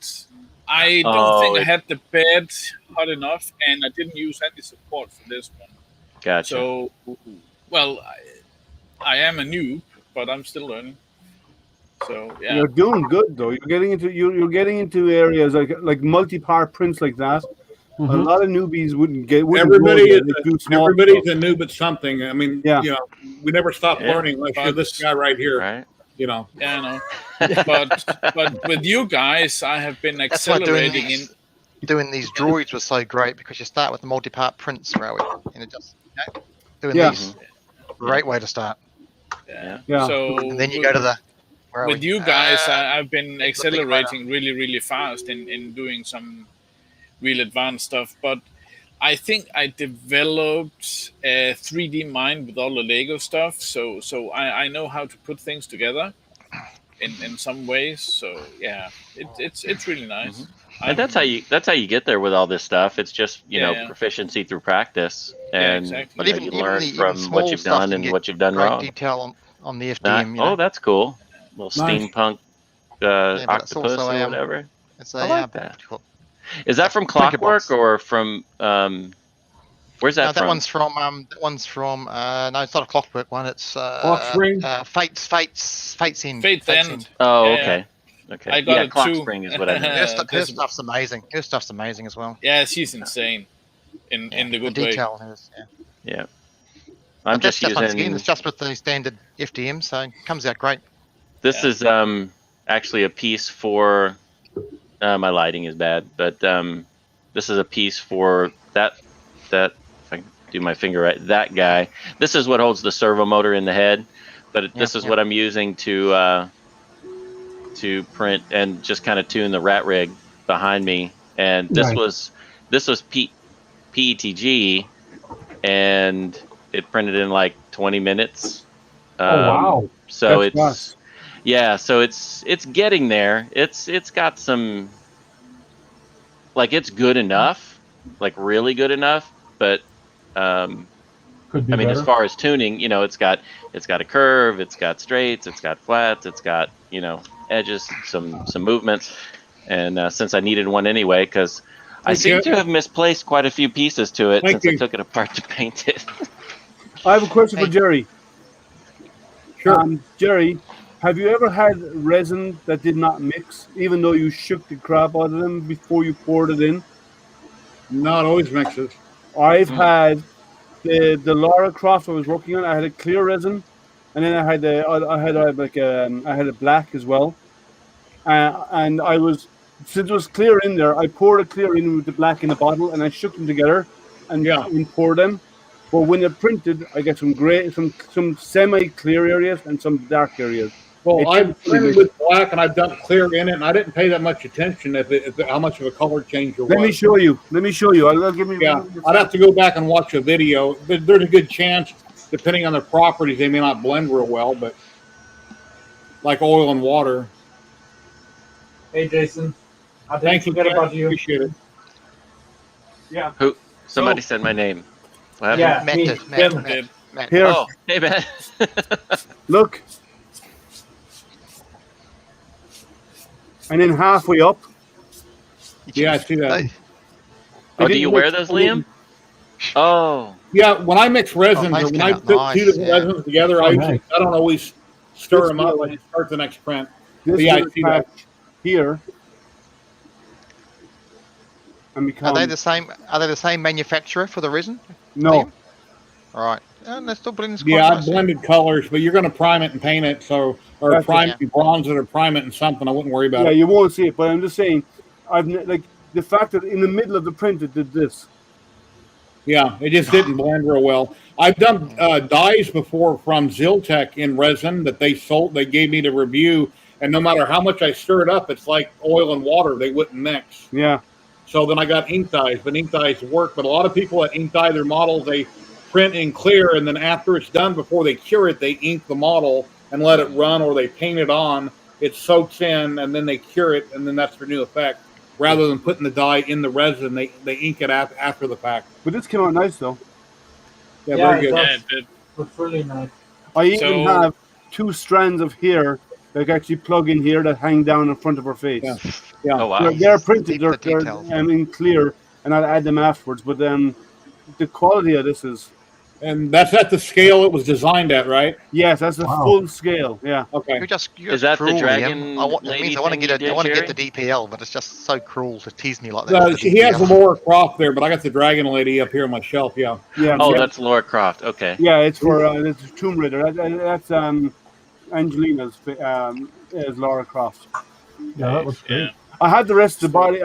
I don't think I had the bed hot enough, and I didn't use any support for this one. Gotcha. So, well, I am a noob, but I'm still learning. So yeah, You're doing good though. You're getting into areas like multi-part prints like that. Mhm. A lot of newbies wouldn't Everybody go is there. They do small everybody's stuff. a noob at something. I mean, Yeah. you know, we never stop Yeah. learning unless you're this guy right here. Right. You know. yeah, I know. but with you guys, I have been That's why accelerating in. doing these droids was so great, because you start with the multi-part prints, Rowie, and it just doing Yeah. these, great way to start. Yeah. Yeah. So And then you go to the with you guys, I've been accelerating really fast in doing some real advanced stuff. But I think I developed a 3D mind with all the Lego stuff. So I know how to put things together in some ways. So yeah, it's really nice. And that's how you get there with all this stuff. It's just Yeah. proficiency through practice, and exactly. But you learn even from small what you've stuff done can and get what you've done great wrong. detail on the Not- FDM. oh, that's cool. Little Nice. steampunk but it's octopus also, or whatever. it's I a like that. Is that from printer Clockwork box. or from where's that No, from? that one's from no, it's not a Clockwork one. It's Spring? Fate's End. Fate's End. Oh, Yeah, okay. Okay. I got yeah, it Clock too. Spring is what I meant. Her stuff's amazing. Her stuff's amazing as well. Yeah, she's insane in the good way. detail on hers, yeah. Yeah. But I'm that's just once again, using. it's just with the standard FDM, so it comes out great. This is actually a piece for. My lighting is bad, but this is a piece for that. If I can do my finger right, that guy. This is what holds the servo motor in the head, but this is what I'm using to print and just kind of tune the rat rig behind me. And this Nice. was PETG, and it printed in like 20 minutes. Oh wow. So That's it's fast. yeah, so it's getting there. It's got some, like, it's good enough, like really good enough, but Could be I mean, better. as far as tuning, it's got a curve, it's got straights, it's got flats, it's got edges, some movements, and since I needed one anyway, because I Thank seem you. to have misplaced quite a few pieces to it Thank since I you. took it apart to paint it. I have a question for Hey. Jerry. Sure. Jerry, have you ever had resin that did not mix, even though you shook the crap out of them before you poured it in? Not always mixes. I've had the Lara Croft I was working on. I had a clear resin, and then I had a black as well. And I was, since it was clear in there, I poured a clear in with the black in the bottle, and I shook them together and poured them. But when they're printed, I get some gray, some semi-clear areas and some dark areas. Well, It I've printed with black and I've done clear in it, and I didn't pay that much attention how much of a color change there was. Let me show you. I'll give me. Yeah, I'd have to go back and watch a video. But there's a good chance, depending on their properties, they may not blend real well. But like oil and water. Hey, Jason. I didn't Thank you, forget Jack. about you. Appreciate it. Yeah. Who? Somebody said my name. What happened? Yeah. Matt me. did. Tim Matt, did. Matt. Here, Oh, hey man. look. And then halfway up. Yeah, I see that. Hey, Oh, do you wear those, Liam? Oh, Yeah, when I mix resins, nice or when I count. put Nice, two different yeah. resins together, Oh, I nice. don't always stir them up. I just start the next print. This Yeah, I little see that. patch here. And Are become, they the same? Are they the same manufacturer for the resin? no, All right. And they're still blending. Yeah, I've blended colors, but you're going to prime it and paint it, or That's prime it, it, bronze it, or prime it in something. I wouldn't worry about yeah, it. you won't see it. But I'm just saying, like the fact that in the middle of the print it did this. Yeah, it just didn't blend real well. I've done dyes before from ZYLTECH in resin that they sold. They gave me to review, and no matter how much I stir it up, it's like oil and water. They wouldn't mix. Yeah, So then I got ink dyes, but ink dyes work. But a lot of people that ink dye their models, they print in clear, and then after it's done, before they cure it, they ink the model and let it run, or they paint it on. It soaks in, and then they cure it, and then that's their new effect. Rather than putting the dye in the resin, they ink it after the fact. but this came out nice though. Yeah, very it good. does. Yeah, it did. Looks really nice. I even So- have 2 strands of hair like actually plug in here that hang down in front of her face. Yeah. Yeah. Oh wow. They're printed. The They're details. in clear, and I'll add them afterwards. But the quality of this is And that's at the scale it was designed at, right? yes, that's a Wow. full scale. Yeah. Okay. You're just Is that the cruel, dragon Liam. That lady means I want to thing get you I want to did, get the DPL, but it's just so cruel to tease me like that. with the He has the DPL. Laura Croft there, but I got the Dragon Lady up here on my shelf. Yeah. Yeah. Oh, yeah. that's Laura Croft. Okay. Yeah, it's for it's Tomb Raider. That's Angelina's is Laura Croft. Yeah, that looks great. I had the rest of the body.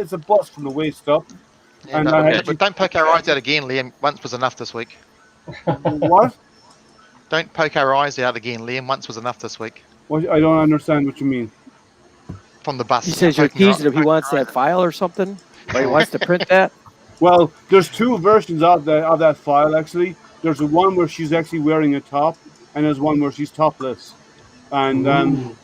It's a bust from the waist up. Yeah, And but, I but don't poke our eyes out again, Liam. Once was enough this week. What? Don't poke our eyes out again, Liam. Once was enough this week. What? I don't understand what you mean. From the bus. He says you're Poking our- teasing if he wants that file or something. Or he wants to print that. Well, there's two versions of that file actually. There's the one where she's actually wearing a top, and there's one where she's topless. And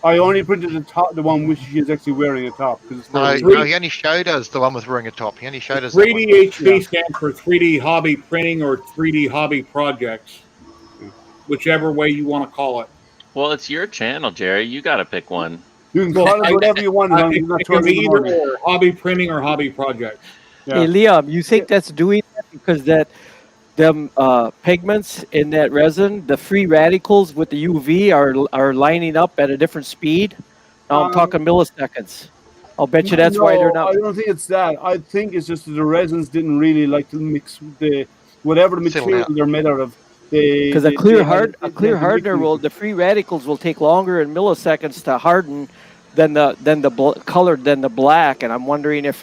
I only printed the one which she is actually wearing a top because it's No, for he only showed us the one with wearing a top. He only showed us. 3D HP stands for 3D Hobby Printing or 3D Hobby Projects, whichever way you want to call it. Well, it's your channel, Jerry. You got to pick one. You can call it whatever you want. It can be either or, Hobby Printing or Hobby Projects. Yeah. Hey, Liam, you think that's doing that because them pigments in that resin, the free radicals with the UV are lining up at a different speed? Now I'm talking milliseconds. I'll bet you that's why they're No, not. I don't think it's that. I think it's just that the resins didn't really like to mix whatever the Settle material out. they're made out of. Because a clear hardener will, the free radicals will take longer in milliseconds to harden than the black, and I'm wondering if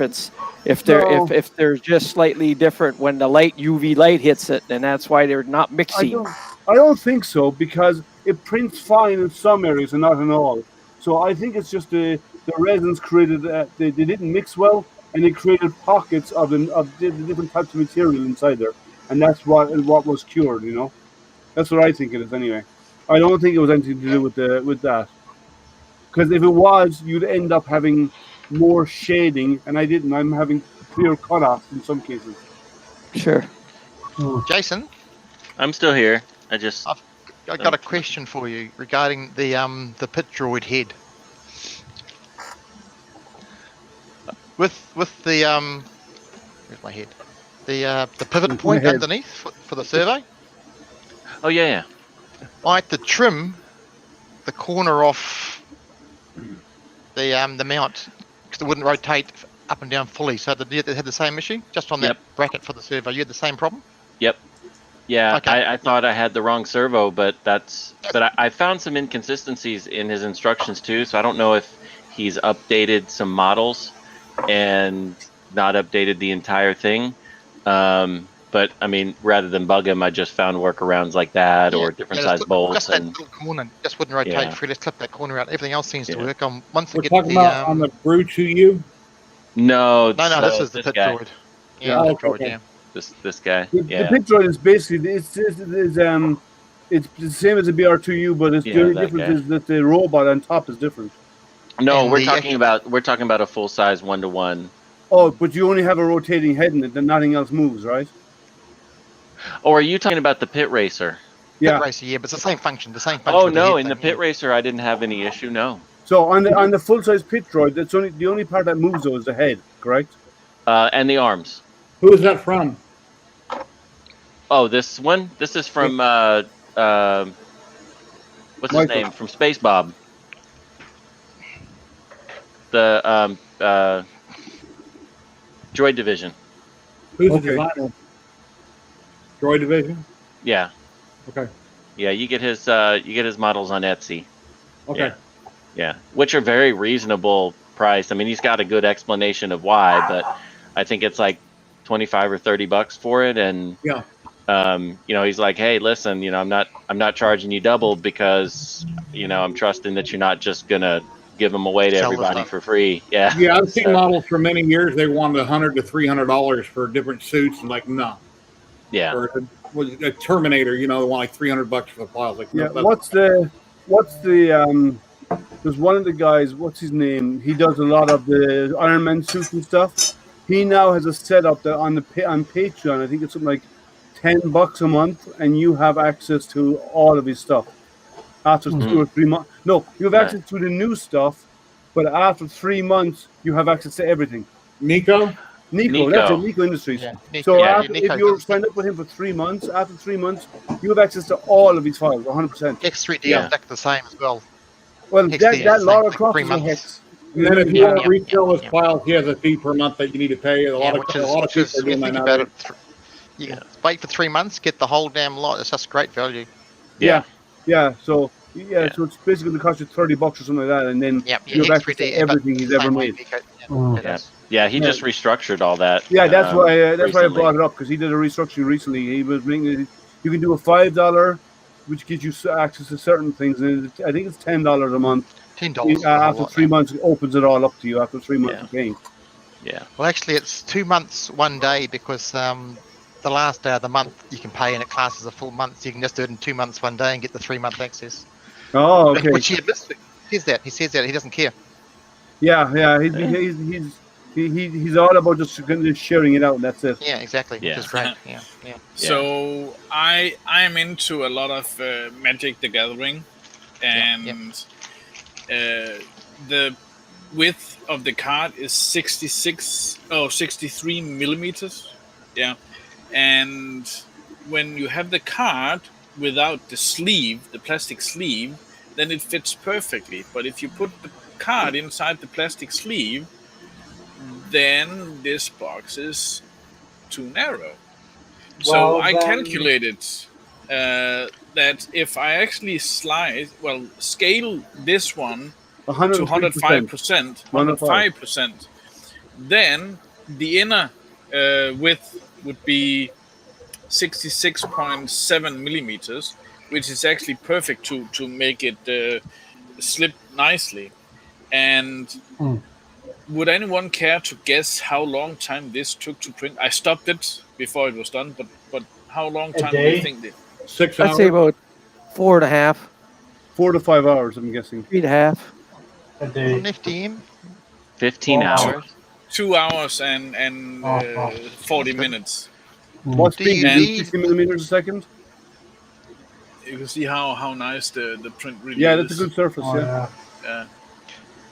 they're just slightly different when the UV light hits it, and that's why they're not mixing. I don't think so because it prints fine in some areas and not in all. So I think it's just the resins created they didn't mix well, and they created pockets of the different types of material inside there, and that's what was cured. You know, that's what I think it is anyway. I don't think it was anything to do with that. Because if it was, you'd end up having more shading, and I didn't. I'm having clear cutoffs in some cases. Sure. Jason, I'm still here. I got a question for you regarding the pit droid head. With the where's my head? The pivot point underneath for the servo. Oh yeah. I had to trim the corner off the mount because it wouldn't rotate up and down fully. So they had the same issue just on that bracket for the servo. You had the same problem. Yep. Yeah, Okay. I thought I had the wrong servo, but I found some inconsistencies in his instructions too. So I don't know if he's updated some models and not updated the entire thing. But I mean, rather than bug him, I just found workarounds like that or different size bolts. Just that little corner just wouldn't rotate free. Just clip that corner out. Everything else seems to work. Once We're I get talking about on the Brew to You. No, no, this is the pit guy. droid. Yeah, the pit droid. Yeah. This guy. The pit droid is basically it's the same as the BR2U, but the only difference is that the robot on top is different. No, And we're talking about a full size 1-to-1. Oh, but you only have a rotating head in it, then nothing else moves, right? Or are you talking about the pit racer? Yeah. Pit racer, but it's the same function. The same function. Oh with the no, head in the thing, pit racer, I didn't have any issue. No. So on the full size pit droid, that's the only part that moves though is the head, correct? And the arms. Who is that from? Oh, this one. This is from what's his name from Space Bob. The Droid Division. Who's the designer? Droid Division? Yeah. Okay. Yeah, you get his models on Etsy. Okay. Yeah, which are very reasonable price. I mean, he's got a good explanation of why, but I think it's like $25 or $30 for it, and he's like, hey, listen, I'm not charging you double because I'm trusting that you're not just gonna give them away to everybody for free. Yeah. Yeah, I've seen models for many years. They wanted $100 to $300 for different suits, and like, no. Yeah. Or a Terminator, they want like $300 for the files. Like, yeah. No, What's the there's one of the guys, what's his name? He does a lot of the Iron Man suits and stuff. He now has a setup that on Patreon, I think it's something like $10 a month, and you have access to all of his stuff after 2 or 3 months. No, you have Right. access to the new stuff, but after 3 months, you have access to everything. Nico? Nico, that's it, Nico. Nico Industries. Yeah, Nico, So yeah, after, Nico if you're does signed up with him for 3 months, after 3 months, you have access to all of his files, 100%. X3D Yeah. is exactly the same as well. Well, Hex that, there, that same Lara thing, Croft 3 is a months. hex. And then if you Yeah, want yeah, to resell his yeah. files, he has a fee per month that you need to pay. A lot which of is people are doing you that think about nowadays. it. You can wait for 3 months, get the whole damn lot. It's just great value. Yeah. So Yeah. so it's basically going to cost you $30 or something like that, and then Yeah, you have access X3D, to everything but he's the ever same way made. Nico. Mm. It Yeah. is. Yeah, he Yeah. just restructured all that. Yeah, that's why I recently. brought it up, because he did a restructuring recently. He was making it, you can do a $5, which gives you access to certain things, and I think it's $10 a month. $10 After 3 months, it opens it all up to you. After 3 months Yeah. of paying. Yeah. Well, actually, it's 2 months, 1 day, because the last day of the month you can pay, and it classes a full month. So you can just do it in 2 months, 1 day, and get the 3 month access. Oh, okay. Which he admits to. He says that he doesn't care. Yeah. He's all about just sharing it out, and that's it. Yeah, exactly. Yeah. Which is great. Yeah. So I'm into a lot of Magic the Gathering, and the width of the card is 63 millimeters. Yeah, and when you have the card without the sleeve, the plastic sleeve, then it fits perfectly. But if you put the card inside the plastic sleeve, then this box is too narrow. So Well, I then- calculated that if I actually scale this one to 105%, 105%, then the inner width would be 66.7 millimeters, which is actually perfect to make it slip nicely. And would anyone care to guess how long time this took to print? I stopped it before it was done, but how long time do you think? 6 I'd hours. say about 4.5, 4 to 5 hours, I'm guessing. 3.5. A On day. FDM, 15 Oh. hours. 2 hours and 40 That's good. minutes. What's Do you speed? need- 60 millimeters a second? You can see how nice the print really Yeah, is. that's a good surface. Oh, Yeah. Yeah.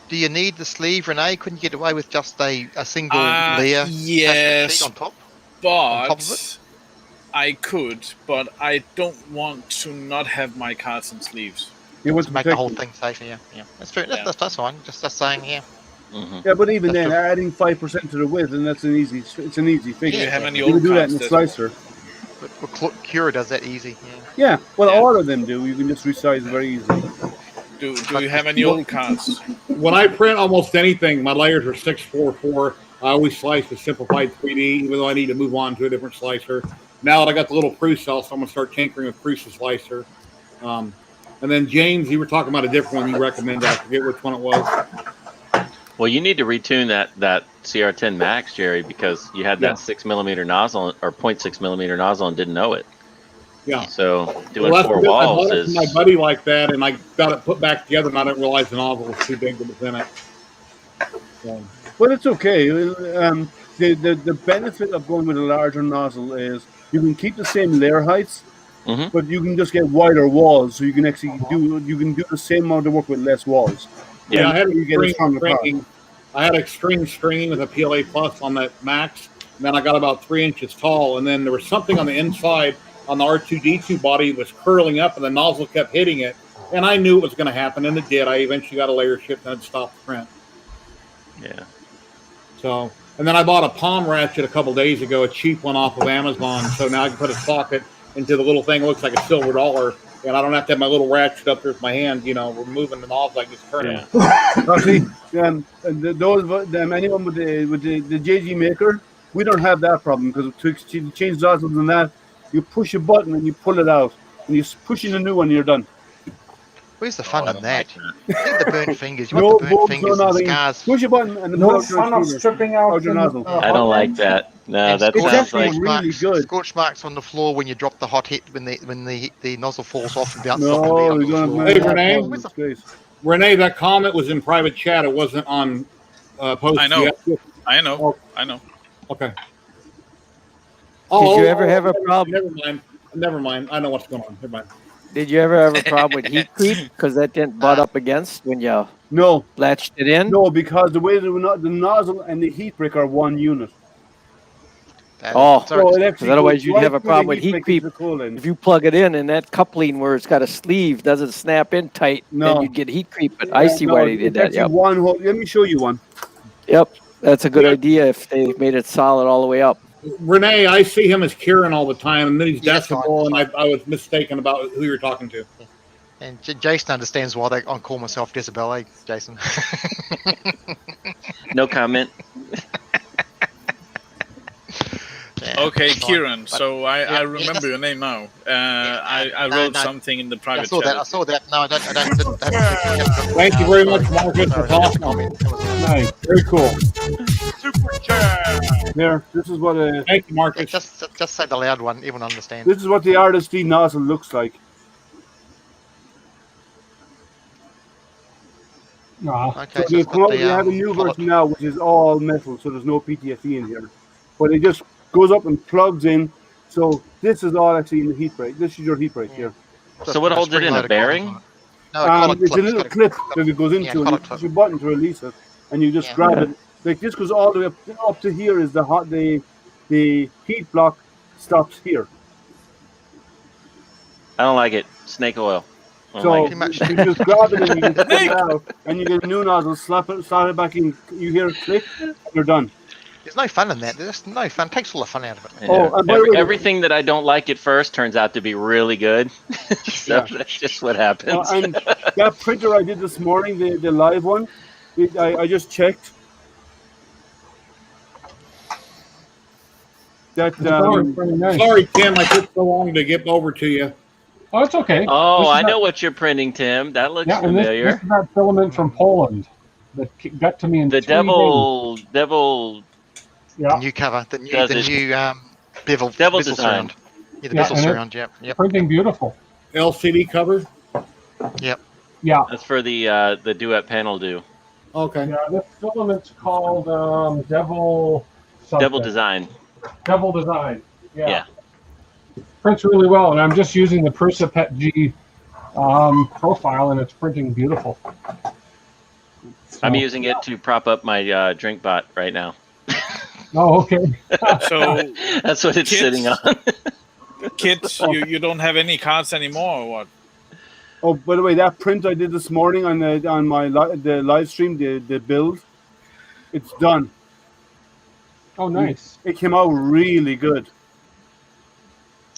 Do you need the sleeve, Renee? Couldn't you get away with just a single Uh, layer plastic yes. sheet on top? But top of it? I could, but I don't want to not have my cards and sleeves. You want To to make the protect whole them. thing safer, yeah. That's true. Yeah. That's fine. Just saying, yeah. Mhm. Yeah, but even That's then, true. adding 5% to the width, and it's an easy fix. Do you Yeah, have any You old can do that cards in the that slicer. But Cura does that easy. Yeah. Yeah, well, Yeah. all of them do. You can just resize very easily. do you have any old cards? When I print almost anything, my layers are 644. I always slice with simplified 3D, even though I need to move on to a different slicer. Now that I got the little Prusa, so I'm gonna start tinkering with Prusa slicer. And then James, you were talking about a different one you recommended. I forget which one it was. Well, you need to retune that CR10 Max, Jerry, because you had that Yeah. 6 millimeter nozzle or 0.6 millimeter nozzle and didn't know it. Yeah. So doing Well, that's 4 good. I walls bought it from is my buddy like that, and I got it put back together, and I didn't realize the nozzle was too big to within it. So, But it's okay. The benefit of going with a larger nozzle is you can keep the same layer heights, Mhm. but you can just get wider walls, so you can actually do the same amount of work with less walls. yeah, I had You get a extreme stronger card. stringing. I had extreme stringing with a PLA Plus on that Max, and then I got about 3 inches tall, and then there was something on the inside on the R2D2 body that was curling up, and the nozzle kept hitting it, and I knew it was going to happen, and it did. I eventually got a layer shift, and it stopped the print. yeah. So, and then I bought a palm ratchet a couple days ago, a cheap one off of Amazon. So now I can put a socket into the little thing that looks like a silver dollar, and I don't have to have my little ratchet up there with my hand, removing the nozzle. I just turn it. Now, see, anyone with the JG Maker, we don't have that problem, because to change nozzles and that, you push a button and you pull it out, and you push in a new one, and you're done. Where's the fun I in don't that? like You need the burnt fingers. You No want the burnt bulbs, fingers no and nothing. scars. Push a button and then No pull out fun your of extruder. stripping out your the nozzle. I don't like that. No, And that scorch- sounds like actually really good. Scorch marks on the floor when you drop the hot hit when the nozzle falls off and bounces off No, the you're floor. gonna Hey, have Renee? problems with space. Renee, that comment was in private chat. It wasn't on post. I know. yet. I know. Oh. I know. Okay. Did you ever have a problem? Never mind. I know what's going on. Never mind. Did you ever have a problem with heat creep? Because that didn't butt up against when you No, latched it in? no, because the way the nozzle and the heat brick are one unit. Oh, So it because actually otherwise goes you'd right have a through problem the with heat brick creep. into the cool end. If you plug it in and that coupling where it's got a sleeve doesn't snap in tight, No. then you'd get heat creep. But I see why they did that. Actually Yep. one whole. Let me show you one. Yep. That's a good idea if they made it solid all the way up. Renee, I see him as Kieran all the time, and then he's Yeah, that's right, Decibel, that's and I was mistaken about who you're talking to. And Jason understands why I call myself Decibel, eh, Jason? No comment. Yeah, Okay, it's fine. Kieran. But- So I yeah, remember that's- your name now. I no, wrote no. something in the I private saw chat. that. I saw that. No, I don't. Thank you very much, Marcus, for talking. Nice. Very cool. Super chat. There. This is what Thank you, Marcus. Just say the loud one. Everyone understands. this is what the RSD nozzle looks like. Aw. Okay, So they the, have a new follow- version now, which is all metal, so there's no PTFE in here. But it just goes up and plugs in. So this is all actually in the heat brake. This is your heat brake here. So what holds it in, a spring-loaded bearing? collars on it. No, a collar It's a clip. little It's clip got that it goes into, yeah, and you collar push clip. your button to release it, and you just Yeah. grab it. Like this goes all the way up to here. Is the heat block stops here. I don't like it. Snake oil. I don't So like Too much. you just grab it and you just pull it out, and you get a new nozzle. Slap it back in. You hear it click, and you're done. There's no fun in that. There's no fun. It takes all the fun out of it. it. Oh, Yeah. and by the way- Everything that I don't like at first turns out to be really good. So Yeah. that's just what happens. And that printer I did this morning, the live one, I just checked. That Pretty nice. Sorry, Tim, I took so long to get over to you. Oh, it's okay. Oh, This is I that- know what you're printing, Tim. That looks Yeah, and this familiar. is that filament from Poland that got to me in The 3 days. devil. The Yeah, new cover, the Does it- new bevel Devil bezel design. surround. Yeah, the Yeah, bezel and it- surround. Yep. printing beautiful. LCD cover? Yep. Yeah, That's for the duet panel do. Okay. yeah. This filament's called Devil something. Devil design. Devil Design. Yeah. Yeah. Prints really well, and I'm just using the Prusa G profile, and it's printing beautiful. I'm So- using it to prop up my drink bot right now. Oh, okay. So, That's what it's Kids? sitting on. kids, you don't have any cards anymore, or what? Oh, by the way, that print I did this morning on the live stream, the build, it's done. Oh, nice. It came out really good.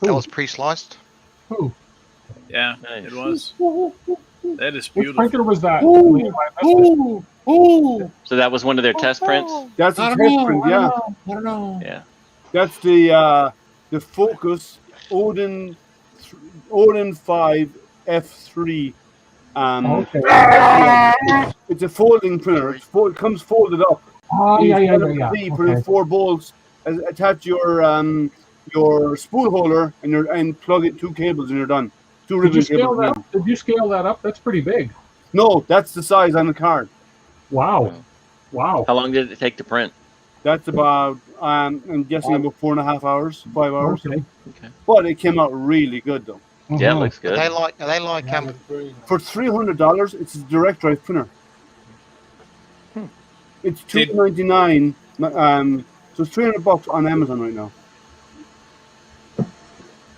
That was pre-sliced. Ooh, Yeah, Nice. it was. That is which beautiful. printer was that? Liam, I missed it. So that was one of their test prints. That's the I test don't know. print, I yeah. don't know. Yeah. That's the Focus Odin 5 F3. Okay. It's a folding printer. It comes folded up. Oh, yeah. You put in Okay. 4 bolts, attach your spool holder, and plug it 2 cables, and you're done. 2 Did you ribbon scale cables. that and up? Did you scale that up? That's pretty big. No, that's the size on the card. Wow. Wow. How long did it take to print? That's about I'm guessing about 4.5 hours, 5 hours. Okay. But it came out really good though. Yeah, it Mhm. looks Are good. they like For $300, it's a direct drive printer. It's $299. So it's $300 on Amazon right now.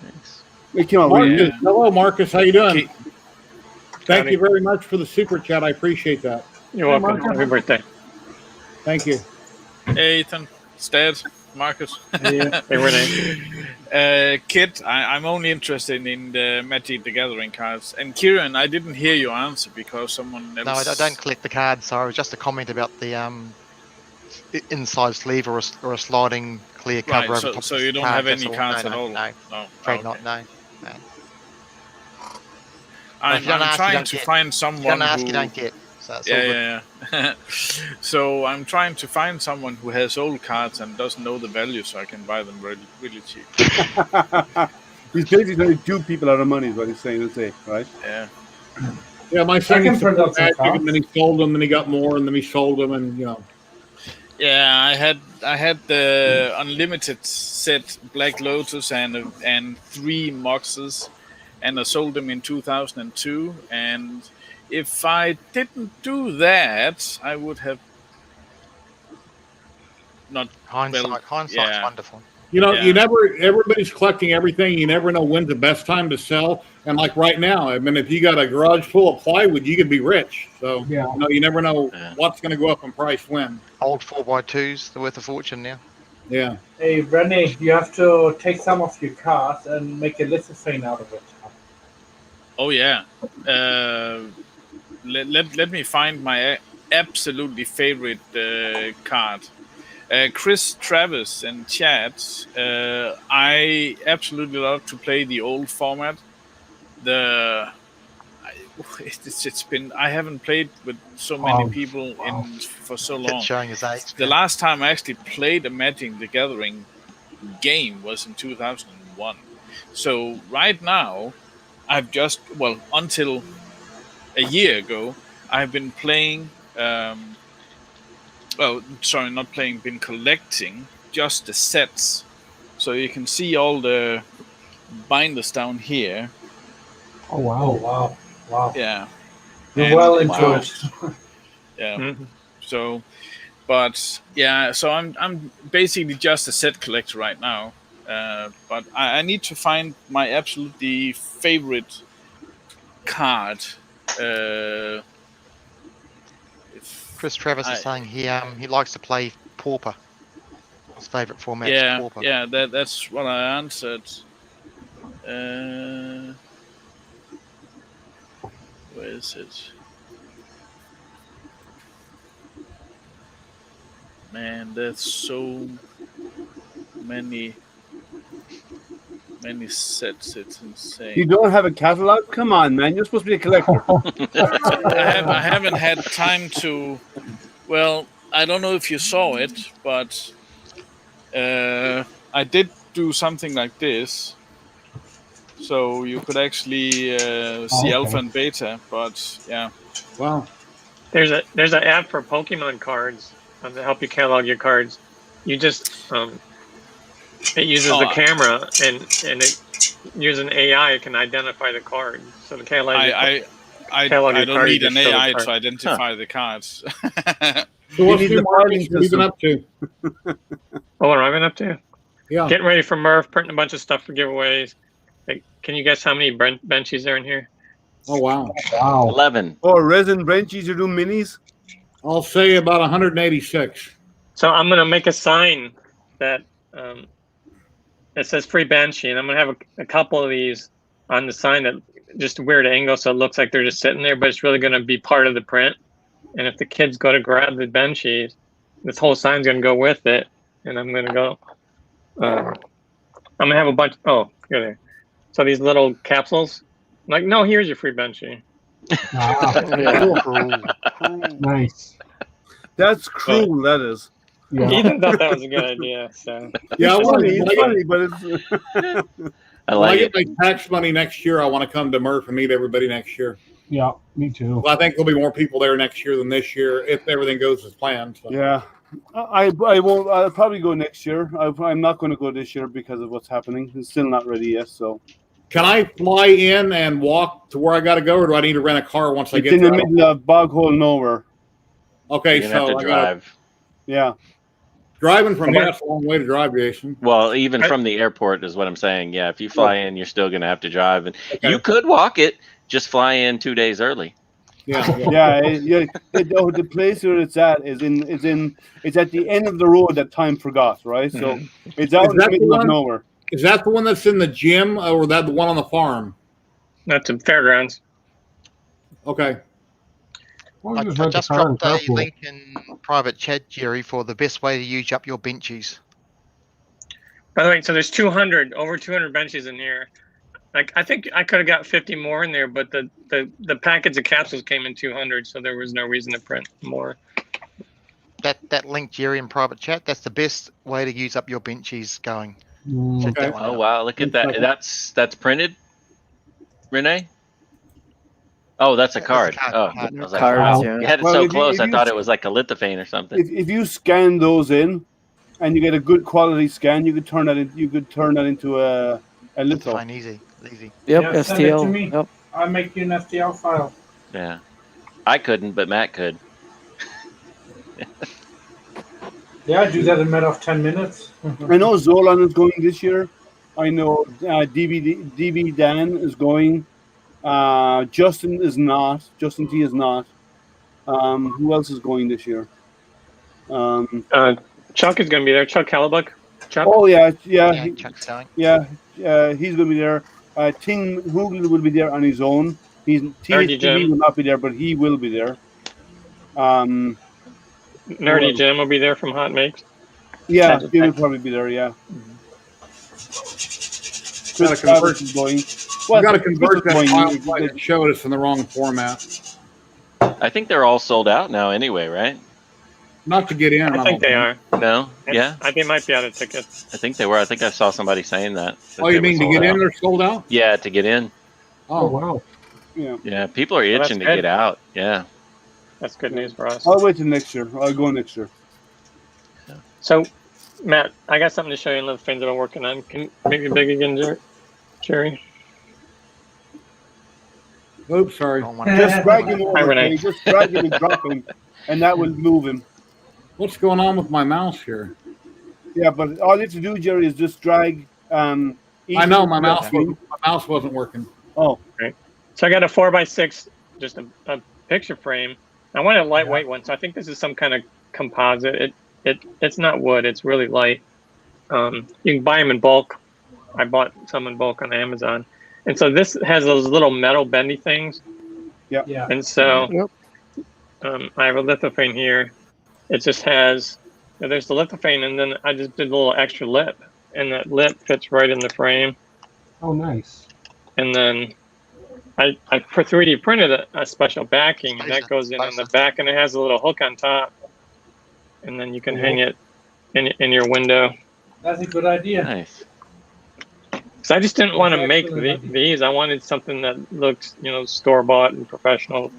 Thanks. It came out really Marcus, good. hello, Marcus. How you doing? Okay. Thank you very much for the super chat. I appreciate that. You're welcome. Happy birthday. Thank you. Hey, Ethan, Stead, Marcus. Hey, Renee. Kit, I'm only interested in the Magic the Gathering cards. And Kieran, I didn't hear your answer because someone else... No, I don't collect the cards. So it was just a comment about the inside sleeve or a sliding clear Right, cover over top. so of the you don't card, have that's any all. cards No, at all? No, No. afraid Okay. not. No. I'm If you don't ask, you trying don't to get. find If someone you don't ask, who... you don't get. So it's all good. Yeah. So I'm trying to find someone who has old cards and doesn't know the value, so I can buy them really, really cheap. He's basically trying to dupe people out of money, is what he's saying to say, right? Yeah. Yeah, my son can used to print play out some Magic, cards. and then he sold them, and he got more, and then he sold them, and Yeah, I had the unlimited set Black Lotus and 3 Moxes, and I sold them in 2002. And if I didn't do that, I would have not. Hindsight's yeah. wonderful. You know, Yeah. everybody's collecting everything. You never know when's the best time to sell. And like right now, I mean, if you got a garage full of plywood, you could be rich. So, Yeah. you know, you never know Yeah. what's going to go up in price when. Old 4x2s, they're worth a fortune now. Yeah. Hey, Renee, you have to take some of your cards and make a lithophane out of it. Oh yeah. Let me find my absolutely favorite card. Chris Travis in chat. I absolutely love to play the old format. It's been, I haven't played with so many people for so long. Showing his age. The last time I actually played a Magic the Gathering game was in 2001. So right now, I've just, well, until a year ago, I've been playing. Been collecting just the sets. So you can see all the binders down here. Oh wow! Wow! Yeah, You're well into it. Yeah. Mm-hmm. So, but yeah, so I'm basically just a set collector right now. But I need to find my absolutely favorite card. Chris Travis is saying he likes to play Pauper. His favourite format is Pauper. Yeah, that's what I answered. Where is it? Man, there's so many sets. It's insane. You don't have a catalog? Come on, man. You're supposed to be a collector. I haven't had time to. Well, I don't know if you saw it, but I did do something like this. So you could actually see alpha and beta, but yeah. Wow. There's an app for Pokemon cards to help you catalog your cards. You just it uses the camera and it using AI can identify the card. So the catalog. I don't need an AI to identify the cards. So what's new, Marcus? What have you been up to? Oh, what have I been up to? Yeah. Getting ready for Murph, printing a bunch of stuff for giveaways. Like, can you guess how many benchies are in here? Oh, wow. 11. Oh, resin benchies, you do minis? I'll say about 186. So I'm going to make a sign that it says free Banshee, and I'm going to have a couple of these on the sign that just a weird angle so it looks like they're just sitting there, but it's really going to be part of the print. And if the kids go to grab the Banshees, this whole sign's going to go with it, and I'm going to go. I'm going to have a bunch. Oh, here they are. So these little capsules, like, no, here's your free Banshee. Nice. That's cruel, that is. Yeah. Ethan thought that was a good idea. So Yeah, it's funny, but it's. I when like I it. get my tax money next year, I want to come to Murph and meet everybody next year. Yeah, me too. Well, I think there'll be more people there next year than this year if everything goes as planned. So. Yeah. I won't. I'll probably go next year. I'm not going to go this year because of what's happening. It's still not ready yet. So. Can I fly in and walk to where I got to go, or do I need to rent a car once I It's get in there? the middle of bog hole nowhere. Okay, You're gonna so have to drive. Yeah. Driving from there, it's a long way to drive, Jason. Well, even from the airport is what I'm saying. Yeah, if you fly in, you're still going to have to drive, and Okay. you could walk it. Just fly in 2 days early. Yeah. Yeah. The place where it's at is it's at the end of the road that time forgot, right? So it's out in the middle of nowhere. Is that the one that's in the gym, or that the one on the farm? that's a fairgrounds. Okay. Well, I just rent a just car in dropped a carpool. link in private chat, Jerry, for the best way to use up your benchies. By the way, so there's over 200 benches in here. Like, I think I could have got 50 more in there, but the package of capsules came in 200, so there was no reason to print more. That link, Jerry, in private chat, that's the best way to use up your benchies going. Mm, Check that Okay. one Oh out. wow, look at that. That's printed, Renee. Oh, that's a That's a card. card. Oh, Card. I was like, Cards, wow. yeah. You had it Well, so if you- close. if I you- thought it was like a lithophane or something. If you scan those in, and you get a good quality scan, you could turn that into a litho. Fine, easy. Easy. Yep, Yeah, send it to STL. me. Yep. I'll make you an STL file. Yeah. I couldn't, but Matt could. Yeah, I do that in a matter of 10 minutes. I know Zolan is going this year. I know DB Dan is going. Justin is not. Justin T is not. Who else is going this year? Chuck is going to be there. Chuck Hellebuck. Chuck. Oh yeah. Chuck's going. Yeah, he's going to be there. Ting Hugel will be there on his own. Nerdy THTV Jim. will not be there, but he will be there. Nerdy Jim will be there from Hot Makes. Yeah, he will probably be there. Yeah. Got to convert. Got to convert that file that showed us in the wrong format. I think they're all sold out now anyway, right? Not to get in. I think they are. No? Yeah? They might be out of tickets. I think they were. I think I saw somebody saying that. Oh, you mean to get in, they're sold out? Yeah, to get in. Oh, wow. Yeah, people are itching to get out. Yeah. That's good news for us. I'll wait till next year. I'll go next year. So, Matt, I got something to show you in the thing that I'm working on. Can you make it big again, Jerry? Oops, sorry. Just drag him over. Renee. Just drag him and drop him, and that will move him. What's going on with my mouse here? Yeah, but all you have to do, Jerry, is just drag. I know my mouse wasn't working. Oh, right. So I got a 4x6, just a picture frame. I want a lightweight one, so I think this is some kind of composite. It's not wood; it's really light. You can buy them in bulk. I bought some in bulk on Amazon, and so this has those little metal bendy things. Yeah. Yeah. And so, I have a lithophane here. It just has. There's the lithophane, and then I just did a little extra lip, and that lip fits right in the frame. Oh, nice. And then I for 3D printed a special backing, and that goes in on the back, and it has a little hook on top, and then you can hang it in your window. That's a good idea. Nice. So I just didn't want to make these. I wanted something that looks, store bought and professional.